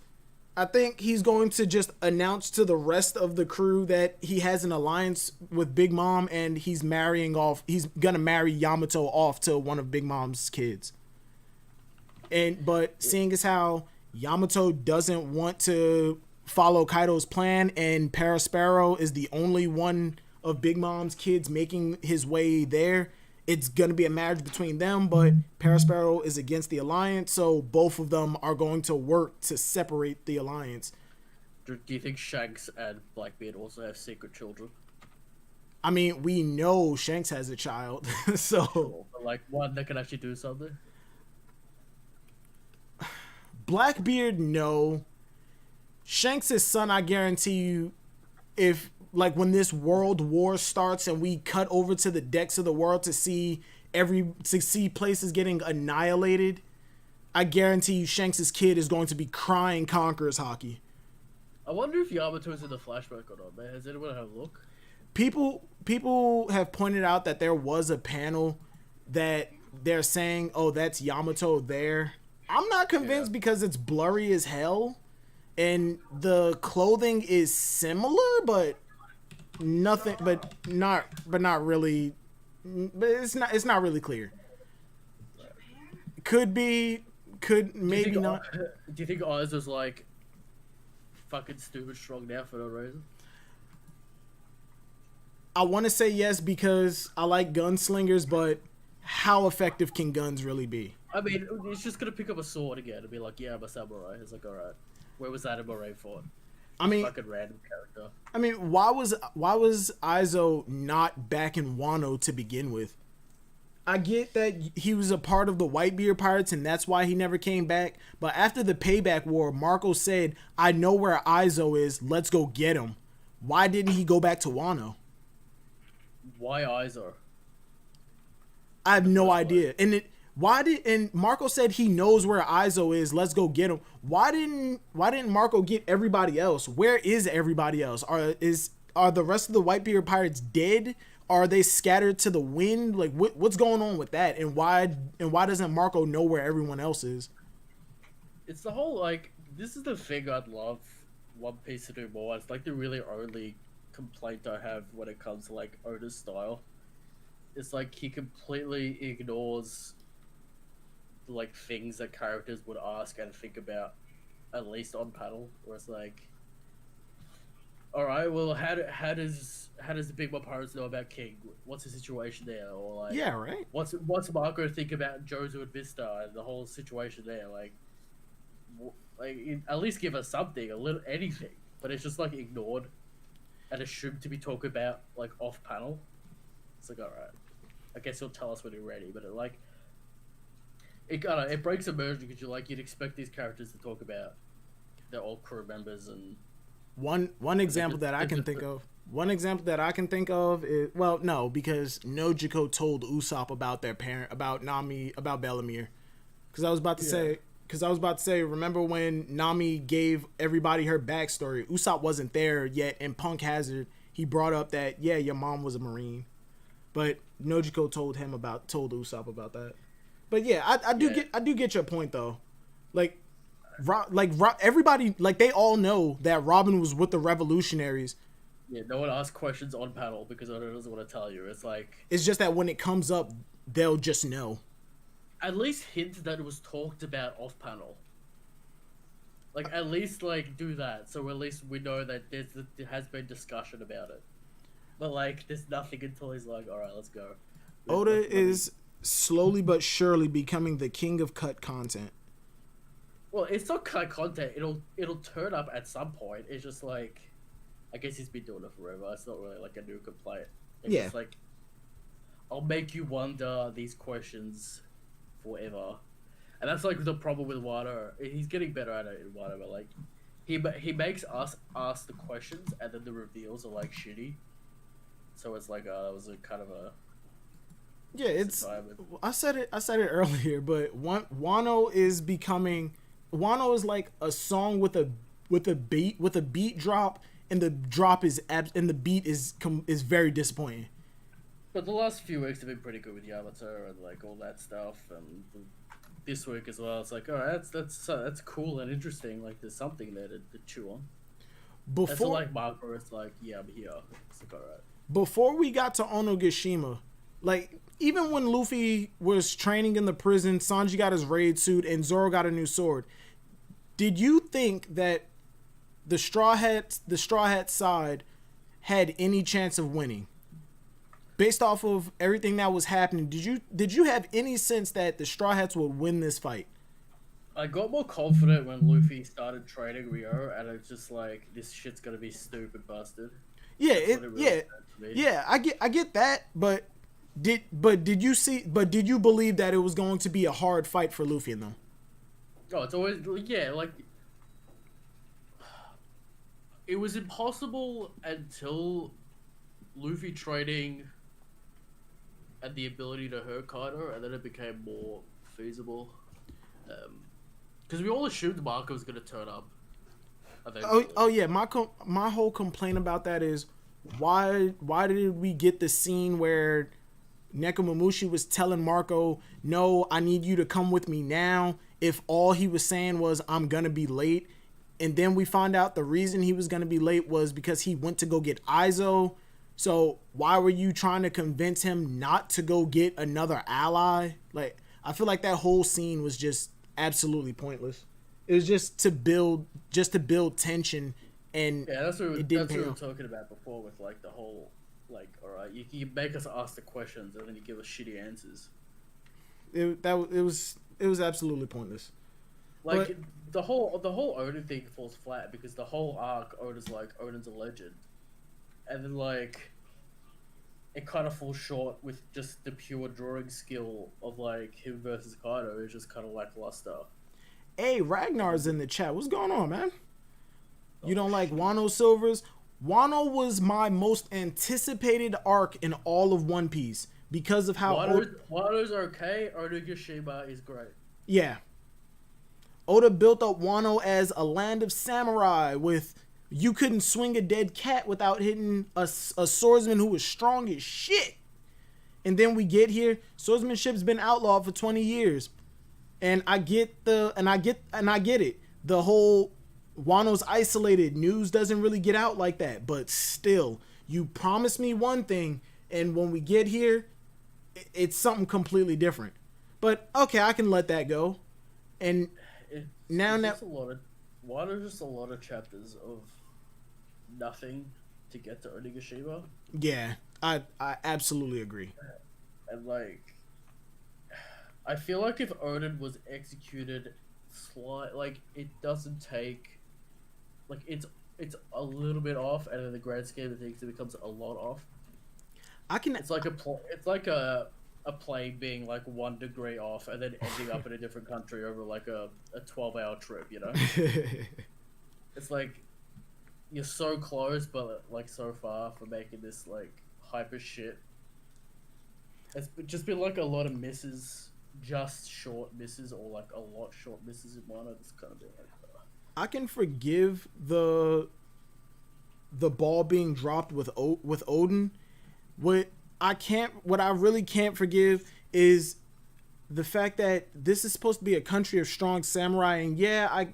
I think he's going to just announce to the rest of the crew that he has an alliance with Big Mom and he's gonna marry Yamato off to one of Big Mom's kids. But seeing as how Yamato doesn't want to follow Kaido's plan and Parasparrow is the only one of Big Mom's kids making his way there, it's going to be a marriage between them, but Parasparrow is against the alliance, so both of them are going to work to separate the alliance. Do you think Shanks and Blackbeard also have secret children? I mean, we know Shanks has a child, so... But like one that can actually do something? Blackbeard, no. Shanks' son, I guarantee you, if... like when this world war starts and we cut over to the decks of the world to see places getting annihilated, I guarantee you Shanks' kid is going to be crying Conqueror's hockey. I wonder if Yamato's in the flashback or not, man. Has anyone had a look? People have pointed out that there was a panel that they're saying, oh, that's Yamato there. I'm not convinced because it's blurry as hell and the clothing is similar, but not really, but it's not really clear. Could maybe not. Do you think Oz was like fucking stupid strong now for no reason? I want to say yes because I like gunslingers, but how effective can guns really be? I mean, it's just gonna pick up a sword again and be like, yeah, I'm a samurai. It's like, alright, where was that in Marineford? I mean, fucking random character. I mean, why was Izo not back in Wano to begin with? I get that he was a part of the Whitebeard Pirates and that's why he never came back. But after the Payback War, Marco said, "I know where Izo is. Let's go get him." Why didn't he go back to Wano? Why Izo? I have no idea. And Marco said he knows where Izo is. Let's go get him. Why didn't Marco get everybody else? Where is everybody else? Are the rest of the Whitebeard Pirates dead? Are they scattered to the wind? Like what's going on with that? And why doesn't Marco know where everyone else is? It's the whole like this is the thing I'd love One Piece to do more. It's like the really only complaint I have when it comes to like Oda's style. It's like he completely ignores like things that characters would ask and think about, at least on panel, where it's like, all right, well, how does the Big Mom Pirates know about King? What's the situation there? Or like, yeah, right. What's Marco think about Jozo and Vista and the whole situation there? Like at least give us something, a little anything. But it's just like ignored and assumed to be talked about like off panel. It's like, all right, I guess he'll tell us when he's ready. But it breaks immersion because you'd expect these characters to talk about their old crew members and one example that I can think of. One example that I can think of is no, because Nojiko told Usopp about their parent, about Nami, about Bellemere. Because I was about to say, remember when Nami gave everybody her backstory? Usopp wasn't there yet, and Punk Hazard he brought up that your mom was a Marine, but Nojiko told Usopp about that. But yeah, I do get your point though. Everybody, like they all know that Robin was with the revolutionaries. Yeah, no one asks questions on panel because Oda doesn't want to tell you. It's just that when it comes up, they'll just know. At least hint that it was talked about off panel. Like at least do that, so at least we know that there has been discussion about it. But there's nothing until he's like, all right, let's go. Oda is slowly but surely becoming the king of cut content. Well, it's not cut content. It'll turn up at some point. It's just I guess he's been doing it forever. It's not really a new complaint. It's just I'll make you wonder these questions forever. And that's the problem with Wano. He's getting better at it in Wano, but he makes us ask the questions and then the reveals are shitty. So it's that was a kind of a Yeah, it's. I said it. I said it earlier, but Wano is becoming. Wano is like a song with a beat drop, and the drop is and the beat is very disappointing. But the last few weeks have been pretty good with Yamato and like all that stuff, and this week as well. It's like, all right, that's cool and interesting. Like, there's something there to chew on. It's like Marco, it's like, yeah, I'm here. It's like, all right. Before we got to Onogashima, like, even when Luffy was training in the prison, Sanji got his raid suit, and Zoro got a new sword. Did you think that the Straw Hat side had any chance of winning? Based off of everything that was happening, did you have any sense that the Straw Hats would win this fight? I got more confident when Luffy started training Rio, and it's just like, this shit's gonna be stupid busted. Yeah, I get that, but did you believe that it was going to be a hard fight for Luffy and them? Oh, it's always, yeah, like, it was impossible until Luffy training and the ability to hurt Kaido, and then it became more feasible. Because we all assumed Marco was going to turn up. Oh yeah, my whole complaint about that is why did we get the scene where Nekomamushi was telling Marco, no, I need you to come with me now, if all he was saying was, I'm gonna be late. And then we find out the reason he was gonna be late was because he went to go get Izo. So why were you trying to convince him not to go get another ally? Like, I feel like that whole scene was just absolutely pointless. It was just to build tension, and yeah, that's what we were talking about before with like the whole, like, all right, you make us ask the questions and then you give us shitty answers. It was absolutely pointless. Like, but the whole Oden thing falls flat because the whole arc, Oden's a legend, and then like it kind of falls short with just the pure drawing skill of like him versus Kaido is just kind of lackluster. Hey, Ragnar's in the chat. What's going on, man? You don't like Wano Silvers? Wano was my most anticipated arc in all of One Piece because of how Wano's okay. Onigashima is great. Yeah. Oda built up Wano as a land of samurai with you couldn't swing a dead cat without hitting a swordsman who was strong as shit. And then we get here, swordsmanship's been outlawed for 20 years. And I get it. The whole Wano's isolated, news doesn't really get out like that, but still, you promised me one thing, and when we get here, it's something completely different. But okay, I can let that go. And Wano's just a lot of chapters of nothing to get to Onigashima. Yeah, I absolutely agree. And like, I feel like if Oden was executed like it doesn't take, like it's a little bit off, and in the grand scheme of things it becomes a lot off. It's like a plane being like 1 degree off and then ending up in a different country over like a 12-hour trip, you know? It's like you're so close but like so far from making this like hyper shit. It's just been like a lot of misses, just short misses, or like a lot short misses in one. It's kind of been like I can forgive the ball being dropped with Oden. What I really can't forgive is the fact that this is supposed to be a country of strong samurai, and yeah,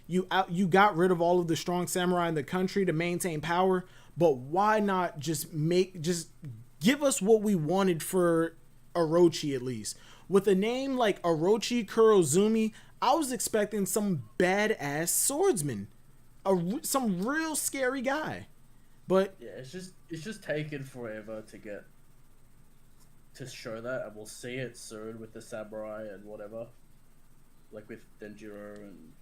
you got rid of all of the strong samurai in the country to maintain power, but why not just give us what we wanted for Orochi at least? With a name like Orochi Kurozumi, I was expecting some badass swordsman, some real scary guy. But yeah, it's just taken forever to show that, and we'll see it soon with the samurai and whatever, like with Denjiro and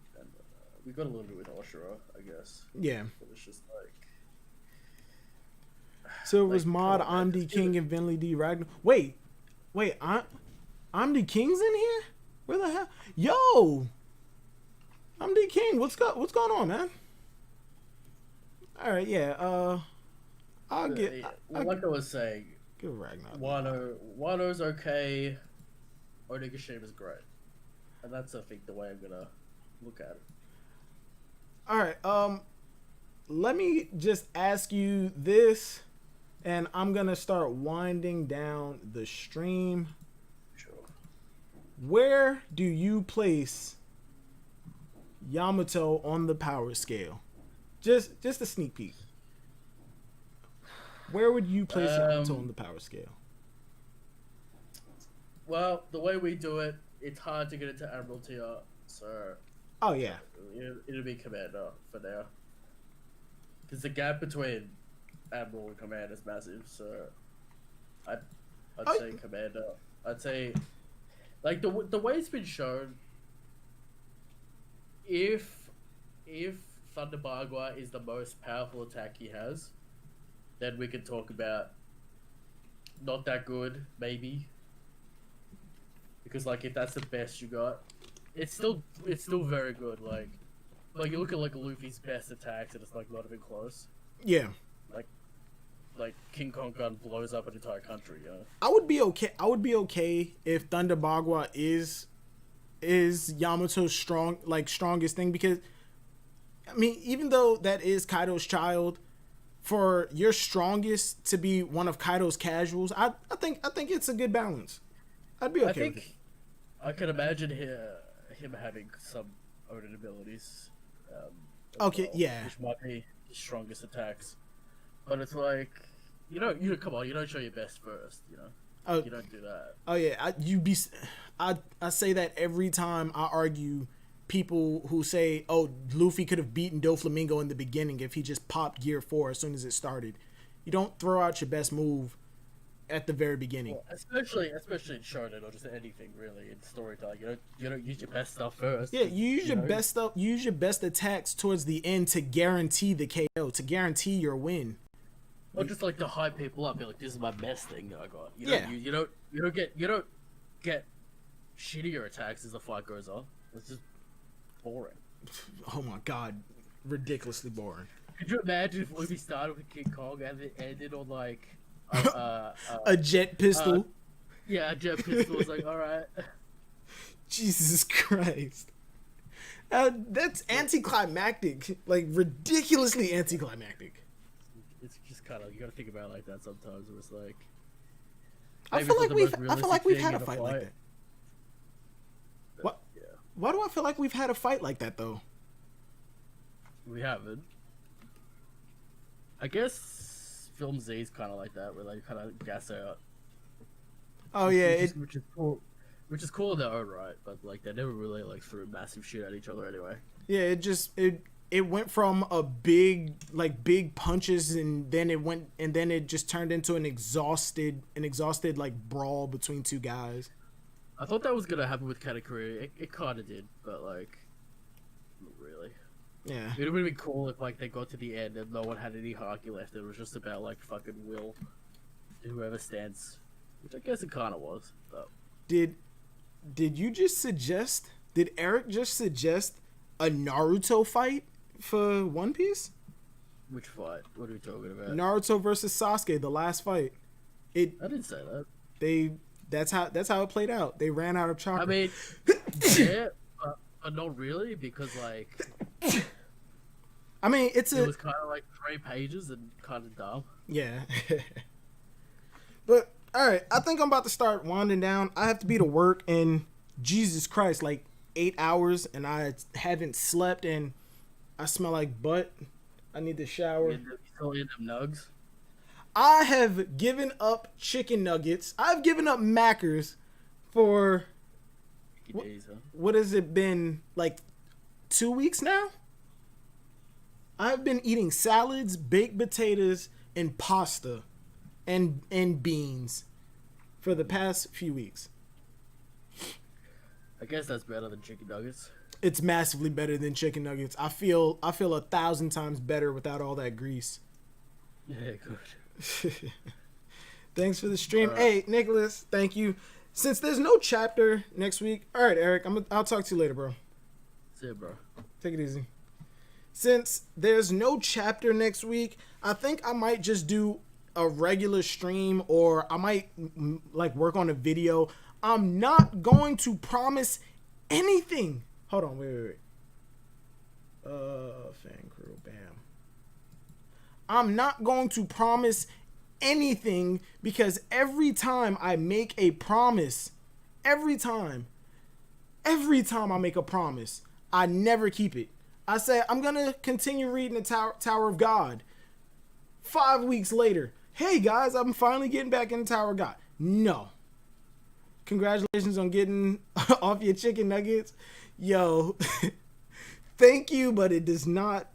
we got a little bit with Oshiro, I guess. Yeah. But it's just like. So it was Mod, Amdi King, and Vinley D. Ragnar. Wait, Amdi King's in here? Where the hell? Yo, Amdi King, what's going on, man? All right, yeah. Like I was saying, Give Ragnar. Wano's okay. Onigashima's great, and that's I think the way I'm gonna look at it. All right. Let me just ask you this, and I'm gonna start winding down the stream. Sure. Where do you place Yamato on the power scale? Just a sneak peek. Where would you place Yamato on the power scale? Well, the way we do it, it's hard to get into Admiral tier, so Oh yeah. it'll be Commander for now. Because the gap between Admiral and Commander is massive, so I'd say Commander. I'd say, like the way it's been shown, if Thunder Bagua is the most powerful attack he has, then we can talk about not that good, maybe. Because like if that's the best you got, it's still very good. Like you look at like Luffy's best attacks and it's like not even close. Yeah. Like King Kong Gun blows up an entire country. You know? I would be okay if Thunder Bagua is Yamato's strongest thing, because I mean, even though that is Kaido's child, for your strongest to be one of Kaido's casuals, I think it's a good balance. I'd be okay with it. I could imagine him having some Odin abilities. Okay, well, yeah. Which might be his strongest attacks. But it's like, you come on, you don't show your best first, you know? Oh, you don't do that. Oh yeah, I say that every time I argue people who say, oh, Luffy could have beaten Doflamingo in the beginning if he just popped Gear 4 as soon as it started. You don't throw out your best move at the very beginning. Well, especially in shonen or just anything really in storytelling. You don't use your best stuff first. Yeah, you use your best stuff. You use your best attacks towards the end to guarantee the KO, to guarantee your win. Or just like to hype people up, be like, "This is my best thing that I got." You don't get shittier attacks as the fight goes on. It's just boring. Oh my god, ridiculously boring. Could you imagine if Luffy started with King Kong and it ended on like a jet pistol? Yeah, a jet pistol. Was like, all right. Jesus Christ. That's anticlimactic, like ridiculously anticlimactic. It's just kind of, you gotta think about it like that sometimes. It was like, I feel like we've had a fight like that. What? Yeah. Why do I feel like we've had a fight like that though? We haven't. I guess Film Z is kind of like that, where they kind of gas out. Oh yeah, which is cool. Which is cool in their own right, but like they never really like threw massive shit at each other anyway. Yeah, it went from a big punches, and then it just turned into an exhausted like brawl between two guys. I thought that was gonna happen with Katakuri. It kind of did, but like, not really. Yeah. It would have been cool if like they got to the end and no one had any haki left. It was just about like fucking will, whoever stands, which I guess it kind of was. But did you just suggest? Did Eric just suggest a Naruto fight for One Piece? Which fight? What are we talking about? Naruto versus Sasuke, the last fight. I didn't say that. That's how it played out. They ran out of chocolate. I mean, yeah, but not really, because like, I mean, it was kind of like 3 pages and kind of dumb. Yeah. But all right, I think I'm about to start winding down. I have to be to work in, Jesus Christ, like 8 hours, and I haven't slept, and I smell like butt. I need to shower. You still eat them nugs? I have given up chicken nuggets. I've given up Mackers for what has it been, like 2 weeks now? I've been eating salads, baked potatoes, and pasta and beans for the past few weeks. I guess that's better than chicken nuggets. It's massively better than chicken nuggets. I feel 1,000 times better without all that grease. Yeah, good. Thanks for the stream. Hey, Nicholas, thank you. Since there's no chapter next week, all right, Eric, I'll talk to you later, bro. See ya, bro. Take it easy. Since there's no chapter next week, I think I might just do a regular stream, or I might like work on a video. I'm not going to promise anything. Hold on, wait. Fan crew, bam. I'm not going to promise anything, because every time I make a promise, every time I make a promise, I never keep it. I say, I'm going to continue reading the Tower of God. 5 weeks later, hey guys, I'm finally getting back in the Tower of God. No. Congratulations on getting off your chicken nuggets. Yo, thank you, but it does not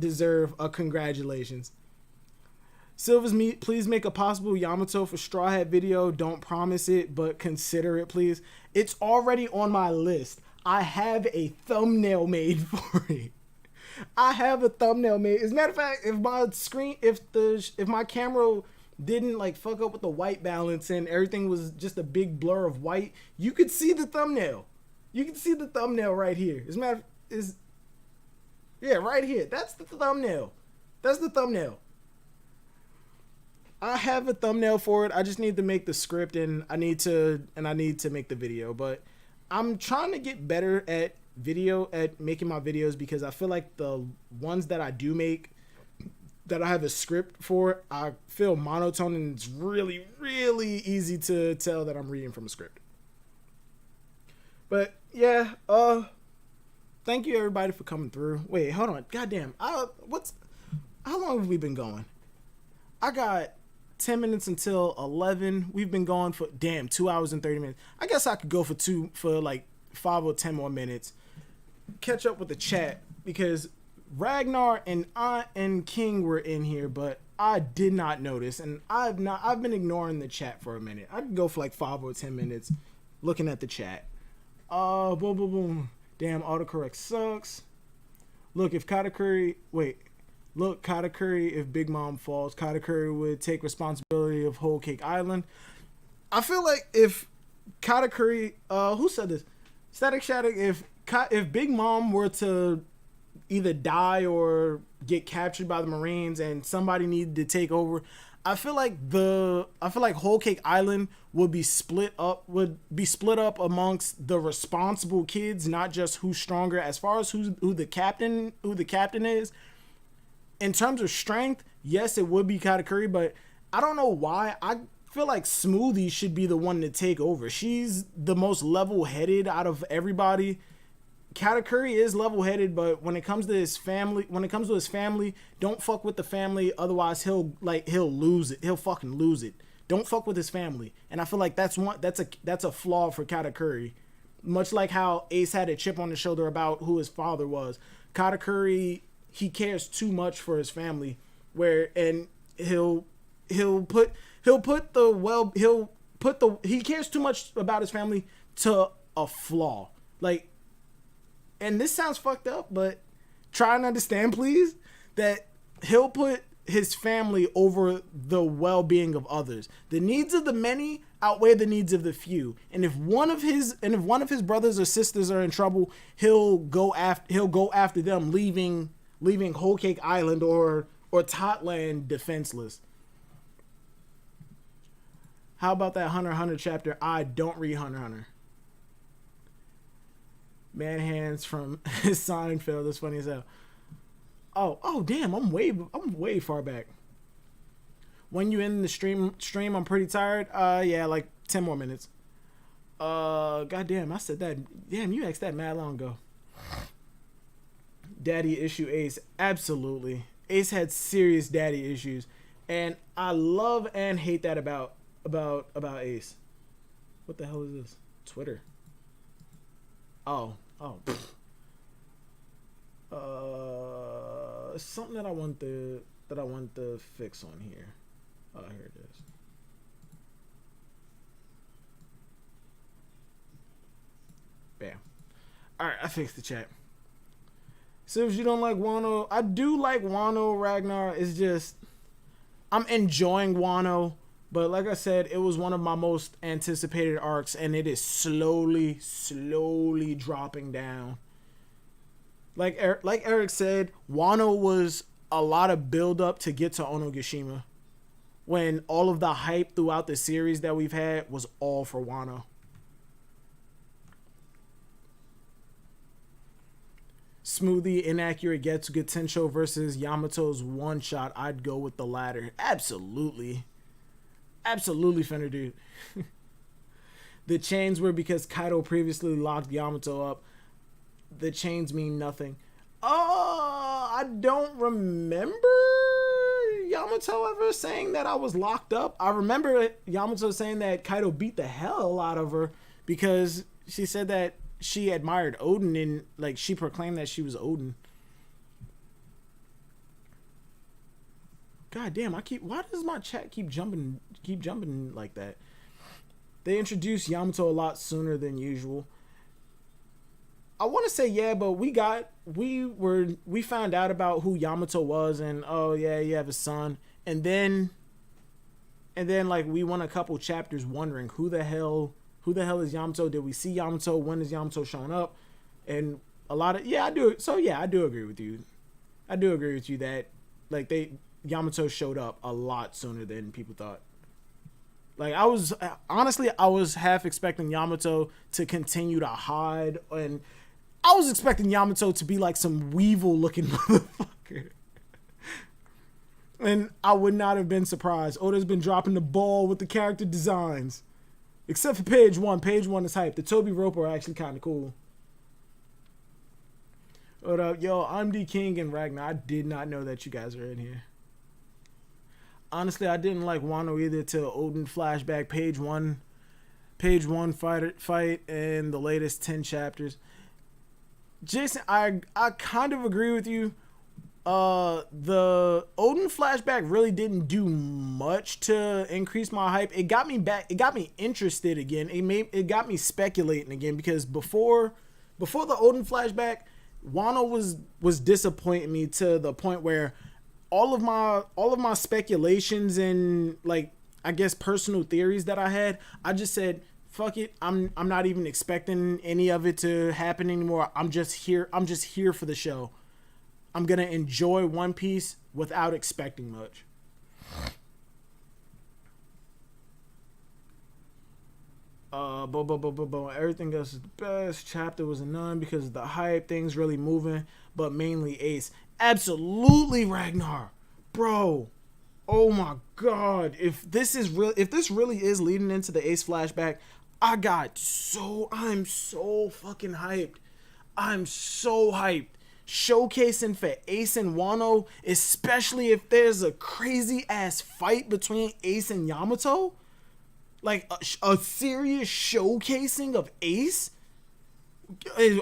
deserve a congratulations. Silver's Meat, please make a possible YamatoForStrawhat video. Don't promise it, but consider it, please. It's already on my list. I have a thumbnail made for it. I have a thumbnail made. As a matter of fact, if my camera didn't like fuck up with the white balance and everything was just a big blur of white, you could see the thumbnail. You can see the thumbnail right here. As a matter of right here. That's the thumbnail. That's the thumbnail. I have a thumbnail for it. I just need to make the script and I need to make the video. But I'm trying to get better at making my videos, because I feel like the ones that I do make that I have a script for, I feel monotone, and it's really, really easy to tell that I'm reading from a script. But yeah, thank you everybody for coming through. Wait, hold on. Goddamn. How long have we been going? I got 10 minutes until 11. We've been going for 2 hours and 30 minutes. I guess I could go for like 5 or 10 more minutes. Catch up with the chat, because Ragnar and King were in here, but I did not notice, and I've been ignoring the chat for a minute. I could go for like 5 or 10 minutes looking at the chat. Boom, boom, boom. Damn, autocorrect sucks. Look, if Katakuri, if Big Mom falls, Katakuri would take responsibility of Whole Cake Island. I feel like if Katakuri, who said this? Static Shadow, if Big Mom were to either die or get captured by the Marines and somebody needed to take over, I feel like Whole Cake Island would be split up amongst the responsible kids, not just who's stronger. As far as who the captain is, in terms of strength, yes, it would be Katakuri, but I don't know why. I feel like Smoothie should be the one to take over. She's the most level-headed out of everybody. Katakuri is level-headed, but when it comes to his family, don't fuck with the family, otherwise he'll lose it. He'll fucking lose it. Don't fuck with his family. And I feel like that's a flaw for Katakuri. Much like how Ace had a chip on his shoulder about who his father was. Katakuri, he cares too much for his family, he cares too much about his family to a flaw. Like, and this sounds fucked up, but try and understand, please, that he'll put his family over the well-being of others. The needs of the many outweigh the needs of the few. And if one of his brothers or sisters are in trouble, he'll go after them, leaving Whole Cake Island or Totland defenseless. How about that Hunter x Hunter chapter? I don't read Hunter x Hunter. Man hands from Seinfeld. That's funny as hell. Oh damn, I'm way far back. When you end the stream, I'm pretty tired. Yeah, like 10 more minutes. Goddamn, I said that. Damn, you asked that mad long ago. Daddy issue Ace. Absolutely. Ace had serious daddy issues. And I love and hate that about Ace. What the hell is this? Twitter. Oh. Something that I want to fix on here. Oh, here it is. Bam. Alright, I fixed the chat. So if you don't like Wano, I do like Wano, Ragnar. It's just, I'm enjoying Wano, but like I said, it was one of my most anticipated arcs, and it is slowly dropping down. Like Eric said, Wano was a lot of build up to get to Onogashima. when all of the hype throughout the series that we've had was all for Wano. Smoothie, inaccurate Getsuga Tensho versus Yamato's one shot. I'd go with the latter. Absolutely. Absolutely, Fender dude. The chains were because Kaido previously locked Yamato up. The chains mean nothing. I don't remember Yamato ever saying that I was locked up. I remember Yamato saying that Kaido beat the hell out of her because she said that she admired Odin and like she proclaimed that she was Odin. God damn, why does my chat keep jumping like that? They introduced Yamato a lot sooner than usual. I want to say yeah, but we found out about who Yamato was and oh yeah, you have a son. And then like we went a couple chapters wondering who the hell is Yamato? Did we see Yamato? When is Yamato showing up? And a lot of I do agree with you. I do agree with you that like Yamato showed up a lot sooner than people thought. Like I was half expecting Yamato to continue to hide, and I was expecting Yamato to be like some Weevil looking motherfucker. And I would not have been surprised. Oda's been dropping the ball with the character designs. Except for page 1. Page 1 is hype. The Toby Roper are actually kind of cool. What up? Yo, I'm D King and Ragnar. I did not know that you guys are in here. Honestly, I didn't like Wano either till Odin flashback page 1. Page 1 fight and the latest 10 chapters. Jason, I kind of agree with you. The Odin flashback really didn't do much to increase my hype. It got me interested again. It got me speculating again because before the Odin flashback, Wano was disappointing me to the point where all of my speculations and like I guess personal theories that I had, I just said fuck it. I'm not even expecting any of it to happen anymore. I'm just here for the show. I'm going to enjoy One Piece without expecting much. Everything else is the best. Chapter was a none because of the hype. Things really moving, but mainly Ace. Absolutely, Ragnar. Bro. Oh my God. If this really is leading into the Ace flashback, I'm so fucking hyped. I'm so hyped. Showcasing for Ace and Wano, especially if there's a crazy ass fight between Ace and Yamato, like a serious showcasing of Ace.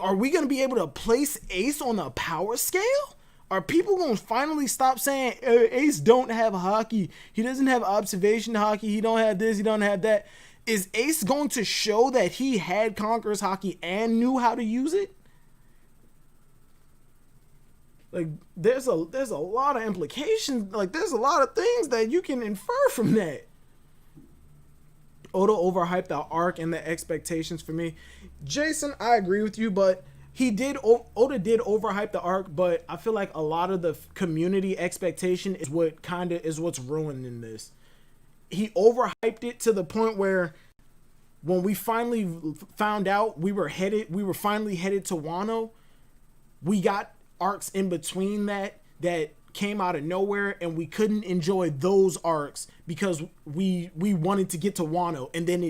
Are we gonna be able to place Ace on a power scale? Are people gonna finally stop saying Ace don't have hockey? He doesn't have observation hockey. He don't have this. He don't have that. Is Ace going to show that he had Conqueror's hockey and knew how to use it? Like there's a lot of implications. Like there's a lot of things that you can infer from that. Oda overhyped the arc and the expectations for me. Jason, I agree with you, but Oda did overhype the arc, but I feel like a lot of the community expectation is what's ruining this. He overhyped it to the point where when we finally found out we were finally headed to Wano, we got arcs in between that came out of nowhere, and we couldn't enjoy those arcs because we wanted to get to Wano, and then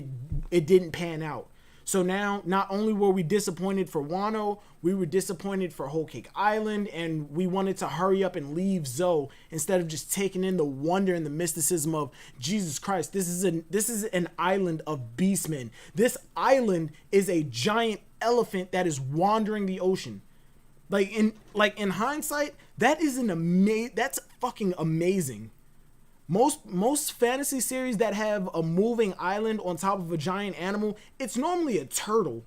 it didn't pan out. So now not only were we disappointed for Wano, we were disappointed for Whole Cake Island, and we wanted to hurry up and leave Zou instead of just taking in the wonder and the mysticism of Jesus Christ. This is an island of beastmen. This island is a giant elephant that is wandering the ocean. Like in hindsight, that's fucking amazing. Most fantasy series that have a moving island on top of a giant animal, it's normally a turtle.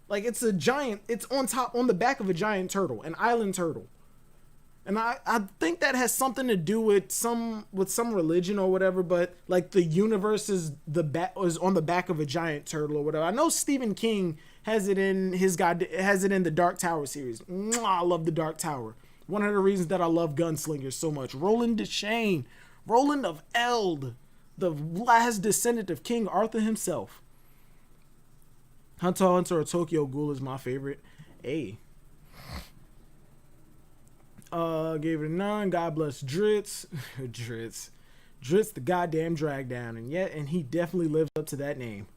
Like it's on the back of a giant turtle, an island turtle. And I think that has something to do with some religion or whatever, but like the universe is on the back of a giant turtle or whatever. I know Stephen King has it in the Dark Tower series. Mwah, I love the Dark Tower. One of the reasons that I love gunslingers so much. Roland Deschain, Roland of Eld. the last descendant of King Arthur himself. Hunter x Hunter or Tokyo Ghoul is my favorite. Hey. Gave it a 9. God bless Dritz. Dritz the goddamn drag down. And he definitely lives up to that name.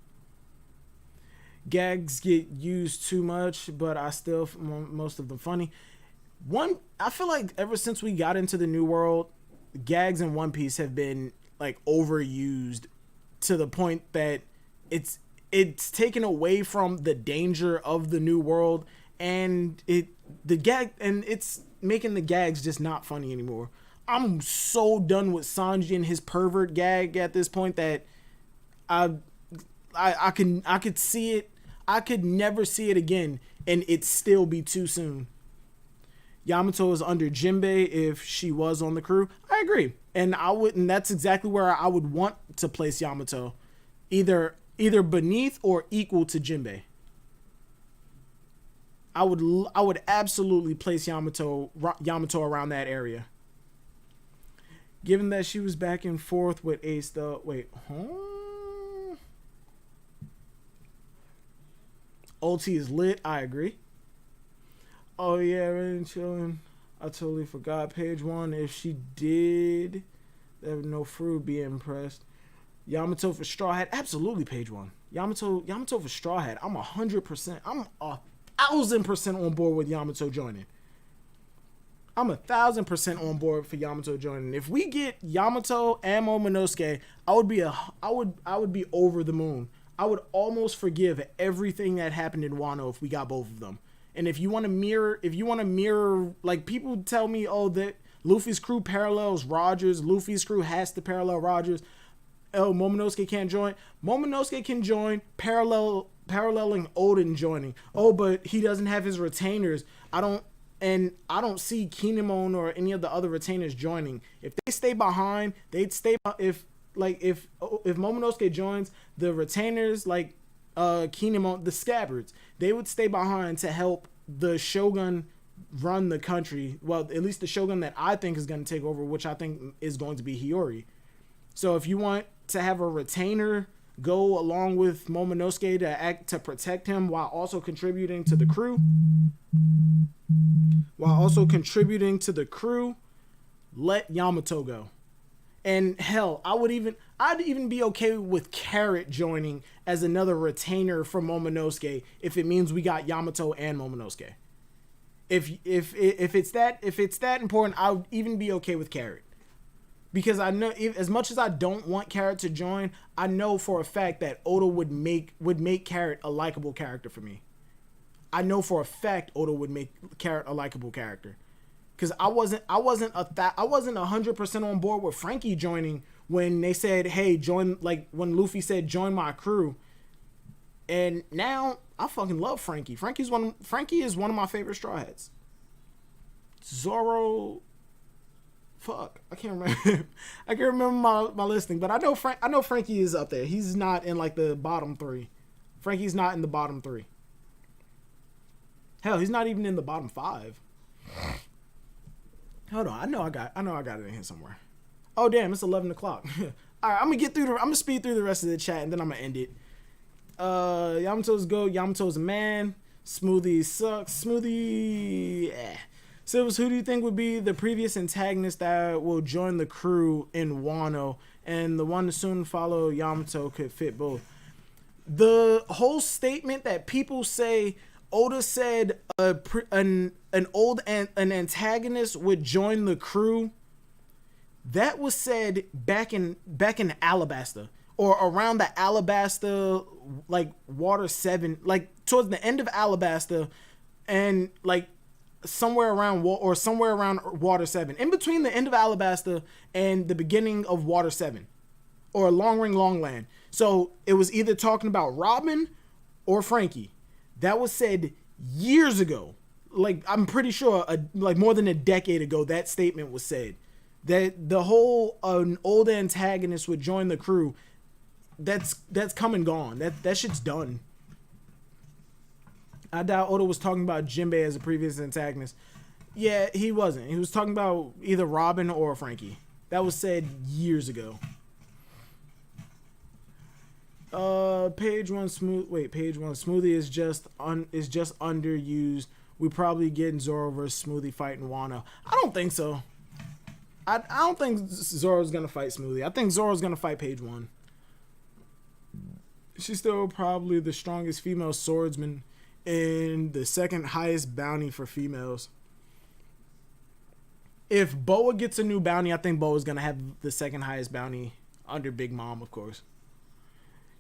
Gags get used too much, but I still most of them funny. I feel like ever since we got into the new world, gags in One Piece have been like overused to the point that it's taken away from the danger of the new world, and it's making the gags just not funny anymore. I'm so done with Sanji and his pervert gag at this point that I could see it. I could never see it again, and it still be too soon. Yamato is under Jinbei if she was on the crew. I agree, and that's exactly where I would want to place Yamato, either beneath or equal to Jinbei. I would absolutely place Yamato around that area. Given that she was back and forth with Ace, though. Wait, OT is lit. I agree. Oh yeah, really chilling. I totally forgot. Page 1. If she did, there would no fruit be impressed. Yamato for Straw Hat. Absolutely, page 1. Yamato for Straw Hat. I'm 100%. I'm 1,000% on board with Yamato joining. I'm 1,000% on board for Yamato joining. If we get Yamato and Momonosuke, I would be over the moon. I would almost forgive everything that happened in Wano if we got both of them. And if you want to mirror, like people tell me, oh, that Luffy's crew parallels Rogers, Luffy's crew has to parallel Rogers. Oh, Momonosuke can't join. Momonosuke can join, paralleling Oden joining. Oh, but he doesn't have his retainers. I don't see Kinemon or any of the other retainers joining. If they stay behind, they'd stay. If Momonosuke joins, the retainers like Kinemon, the scabbards, they would stay behind to help the Shogun run the country. Well, at least the Shogun that I think is going to take over, which I think is going to be Hiyori. So if you want to have a retainer go along with Momonosuke to protect him while also contributing to the crew, let Yamato go. And hell, I'd even be okay with Carrot joining as another retainer for Momonosuke if it means we got Yamato and Momonosuke. If it's that important, I would even be okay with Carrot. Because I know, as much as I don't want Carrot to join, I know for a fact that Oda would make Carrot a likable character for me. I know for a fact Oda would make Carrot a likable character. Because I wasn't 100% on board with Frankie joining when they said, hey, join, like when Luffy said, join my crew. And now I fucking love Frankie. Frankie is one of my favorite Straw Hats. Zoro, fuck, I can't remember. I can't remember my listing, but I know Frankie is up there. He's not in like the bottom 3. Frankie's not in the bottom 3. Hell, he's not even in the bottom 5. Hold on, I know I got it in here somewhere. Oh damn, it's 11 o'clock. All right, I'm gonna speed through the rest of the chat and then I'm gonna end it. Yamato's go. Yamato's a man. Smoothie sucks. Smoothie. Silvers, who do you think would be the previous antagonist that will join the crew in Wano, and the one to soon follow Yamato could fit both? The whole statement that people say Oda said an antagonist would join the crew, that was said back in Alabasta, or around the Alabasta, like Water 7, like towards the end of Alabasta, and like somewhere around Water 7, in between the end of Alabasta and the beginning of Water 7, or Long Ring Longland. So it was either talking about Robin or Frankie. That was said years ago. Like, I'm pretty sure like more than a decade ago, that statement was said. That the whole an old antagonist would join the crew, that's come and gone. That shit's done. I doubt Oda was talking about Jinbei as a previous antagonist. Yeah, he wasn't. He was talking about either Robin or Frankie. That was said years ago. Page one Smoothie is just underused. We probably getting Zoro versus Smoothie fighting Wano. I don't think so. I don't think Zoro's gonna fight Smoothie. I think Zoro's gonna fight Page One. She's still probably the strongest female swordsman and the second highest bounty for females. If Boa gets a new bounty, I think Boa's gonna have the second highest bounty under Big Mom, of course.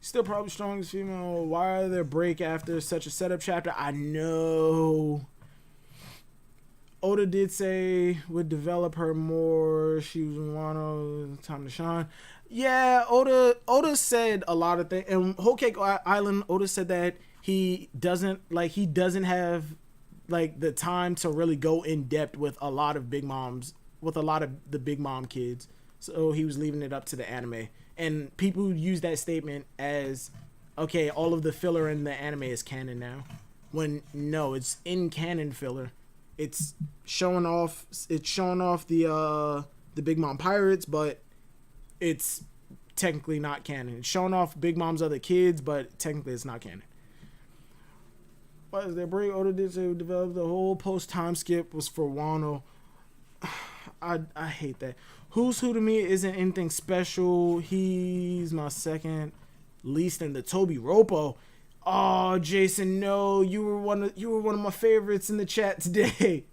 Still probably strongest female. Why are there break after such a setup chapter? I know. Oda did say would develop her more. She was Wano, time to shine. Yeah, Oda said a lot of things. And Whole Cake Island, Oda said that he doesn't have like the time to really go in depth with a lot of Big Moms, with a lot of the Big Mom kids. So he was leaving it up to the anime. And people use that statement as, okay, all of the filler in the anime is canon now. When no, it's in canon filler. It's showing off the Big Mom pirates, but it's technically not canon. It's showing off Big Mom's other kids, but technically it's not canon. Why is there break? Oda did say develop the whole post time skip was for Wano. I hate that. Who's Who to me isn't anything special. He's my second least in the Toby Ropo. Oh, Jason, no, you were one of my favorites in the chat today.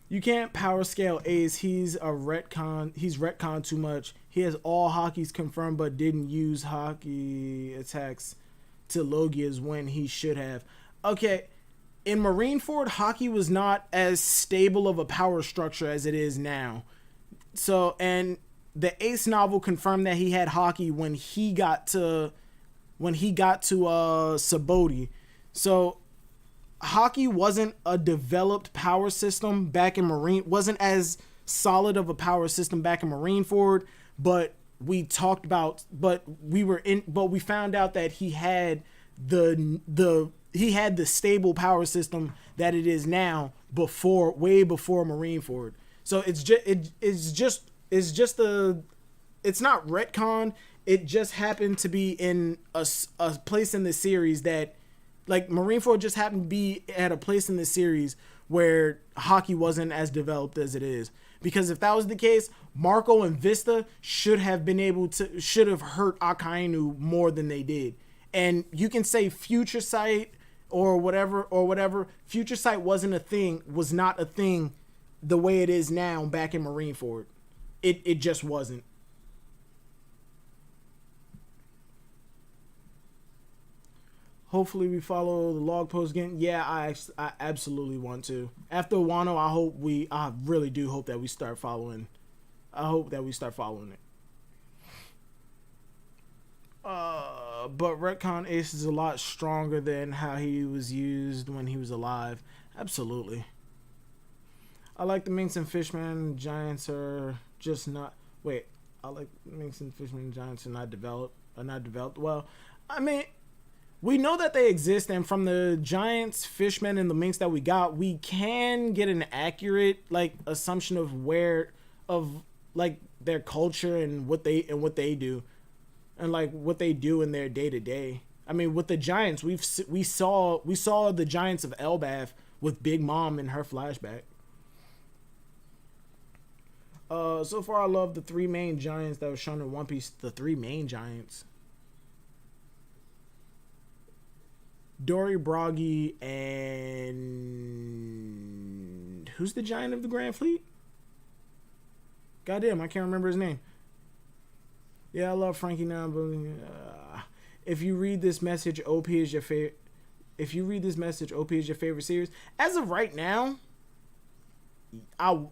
You can't power scale Ace. He's retcon too much. He has all Hockeys confirmed, but didn't use hockey attacks to Logias when he should have. Okay. In Marineford, Hockey was not as stable of a power structure as it is now. So, and the Ace novel confirmed that he had Hockey when he got to Saboti. So, Hockey wasn't a developed power system back in wasn't as solid of a power system back in Marineford, but we found out that he had he had the stable power system that it is now way before Marineford. So it's not retcon. It just happened to be in a place in the series that, like, Marineford just happened to be at a place in the series where Hockey wasn't as developed as it is. Because if that was the case, Marco and Vista should have hurt Akainu more than they did. And you can say Future Sight or whatever. Future Sight was not a thing the way it is now back in Marineford. It just wasn't. Hopefully we follow the log post again. Yeah, I absolutely want to. After Wano, I really do hope that we start following. I hope that we start following it. But retcon Ace is a lot stronger than how he was used when he was alive. Absolutely. I like the Minx and Fishman Giants are just not. Wait, I like Minx and Fishman Giants are not developed. Well, I mean, we know that they exist, and from the Giants, Fishmen, and the Minx that we got, we can get an accurate assumption of their culture and what they do. And what they do in their day to day. I mean, with the Giants, we saw the Giants of Elbaf with Big Mom in her flashback. So far, I love the three main Giants that were shown in One Piece. The three main Giants: Dory, Broggy, and who's the Giant of the Grand Fleet? Goddamn, I can't remember his name. Yeah, I love Frankie now, but if you read this message, OP is your favorite. If you read this message, OP is your favorite series. As of right now, I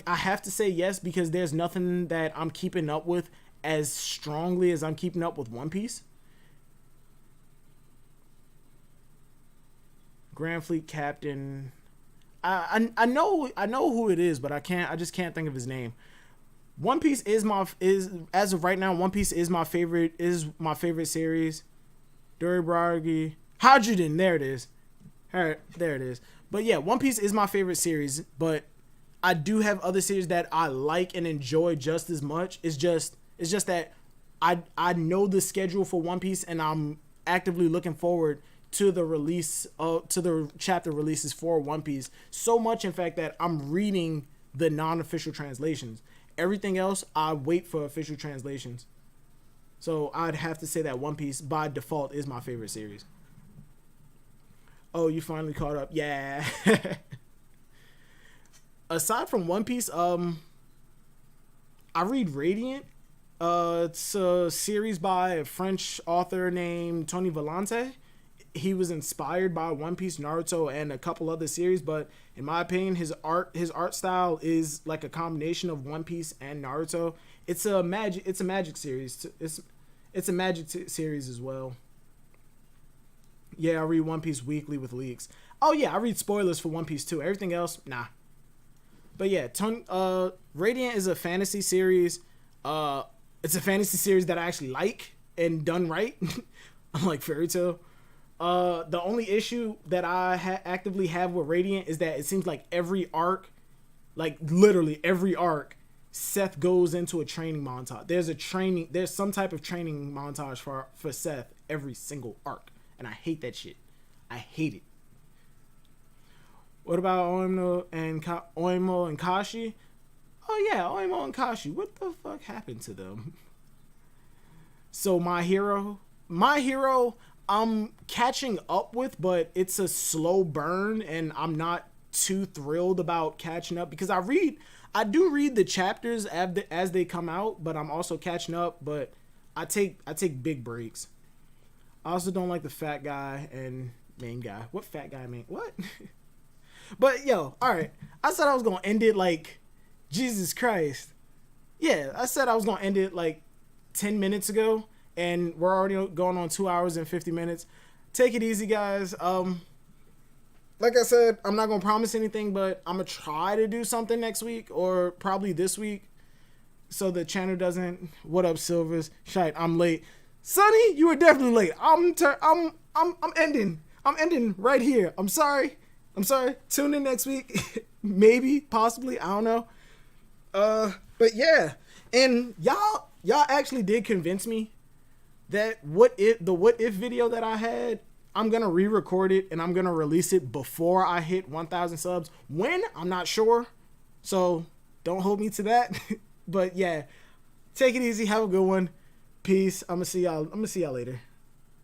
have to say yes, because there's nothing that I'm keeping up with as strongly as I'm keeping up with One Piece. Grand Fleet Captain. I know who it is, but I just can't think of his name. One Piece is as of right now. One Piece is my favorite series. Dory Broggy, Hydrogen. There it is. All right, there it is. But yeah, One Piece is my favorite series. But I do have other series that I like and enjoy just as much. It's just that I know the schedule for One Piece, and I'm actively looking forward to the chapter releases for One Piece. So much, in fact, that I'm reading the non-official translations. Everything else, I wait for official translations. So I'd have to say that One Piece, by default, is my favorite series. Oh, you finally caught up. Yeah. Aside from One Piece, I read Radiant. It's a series by a French author named Tony Vellante. He was inspired by One Piece, Naruto, and a couple other series, but in my opinion, his art style is like a combination of One Piece and Naruto. It's a magic series. It's a magic series as well. Yeah, I read One Piece weekly with leaks. Oh yeah, I read spoilers for One Piece too. Everything else, nah. But yeah, Radiant is a fantasy series. It's a fantasy series that I actually like and done right. Unlike Fairy Tail. The only issue that I actively have with Radiant is that it seems like every arc, like literally every arc, Seth goes into a training montage. There's some type of training montage for Seth every single arc. And I hate that shit. I hate it. What about Oimo and Kashi? Oh yeah, Oimo and Kashi. What the fuck happened to them? So My Hero, I'm catching up with, but it's a slow burn, and I'm not too thrilled about catching up because I do read the chapters as they come out, but I'm also catching up. But I take big breaks. I also don't like the fat guy and main guy. What fat guy main? What? But yo, all right. I said I was gonna end it like Jesus Christ. Yeah, I said I was gonna end it like 10 minutes ago, and we're already going on 2 hours and 50 minutes. Take it easy, guys. Like I said, I'm not gonna promise anything, but I'm gonna try to do something next week or probably this week, so the channel doesn't. What up, Silvers? Shite, I'm late. Sonny, you were definitely late. I'm ending. I'm ending right here. I'm sorry. Tune in next week. Maybe, possibly, I don't know. But yeah, and y'all actually did convince me that the what if video that I had, I'm gonna re-record it and I'm gonna release it before I hit 1,000 subs. When? I'm not sure. So don't hold me to that. But yeah, take it easy. Have a good one. Peace. I'm gonna see y'all later.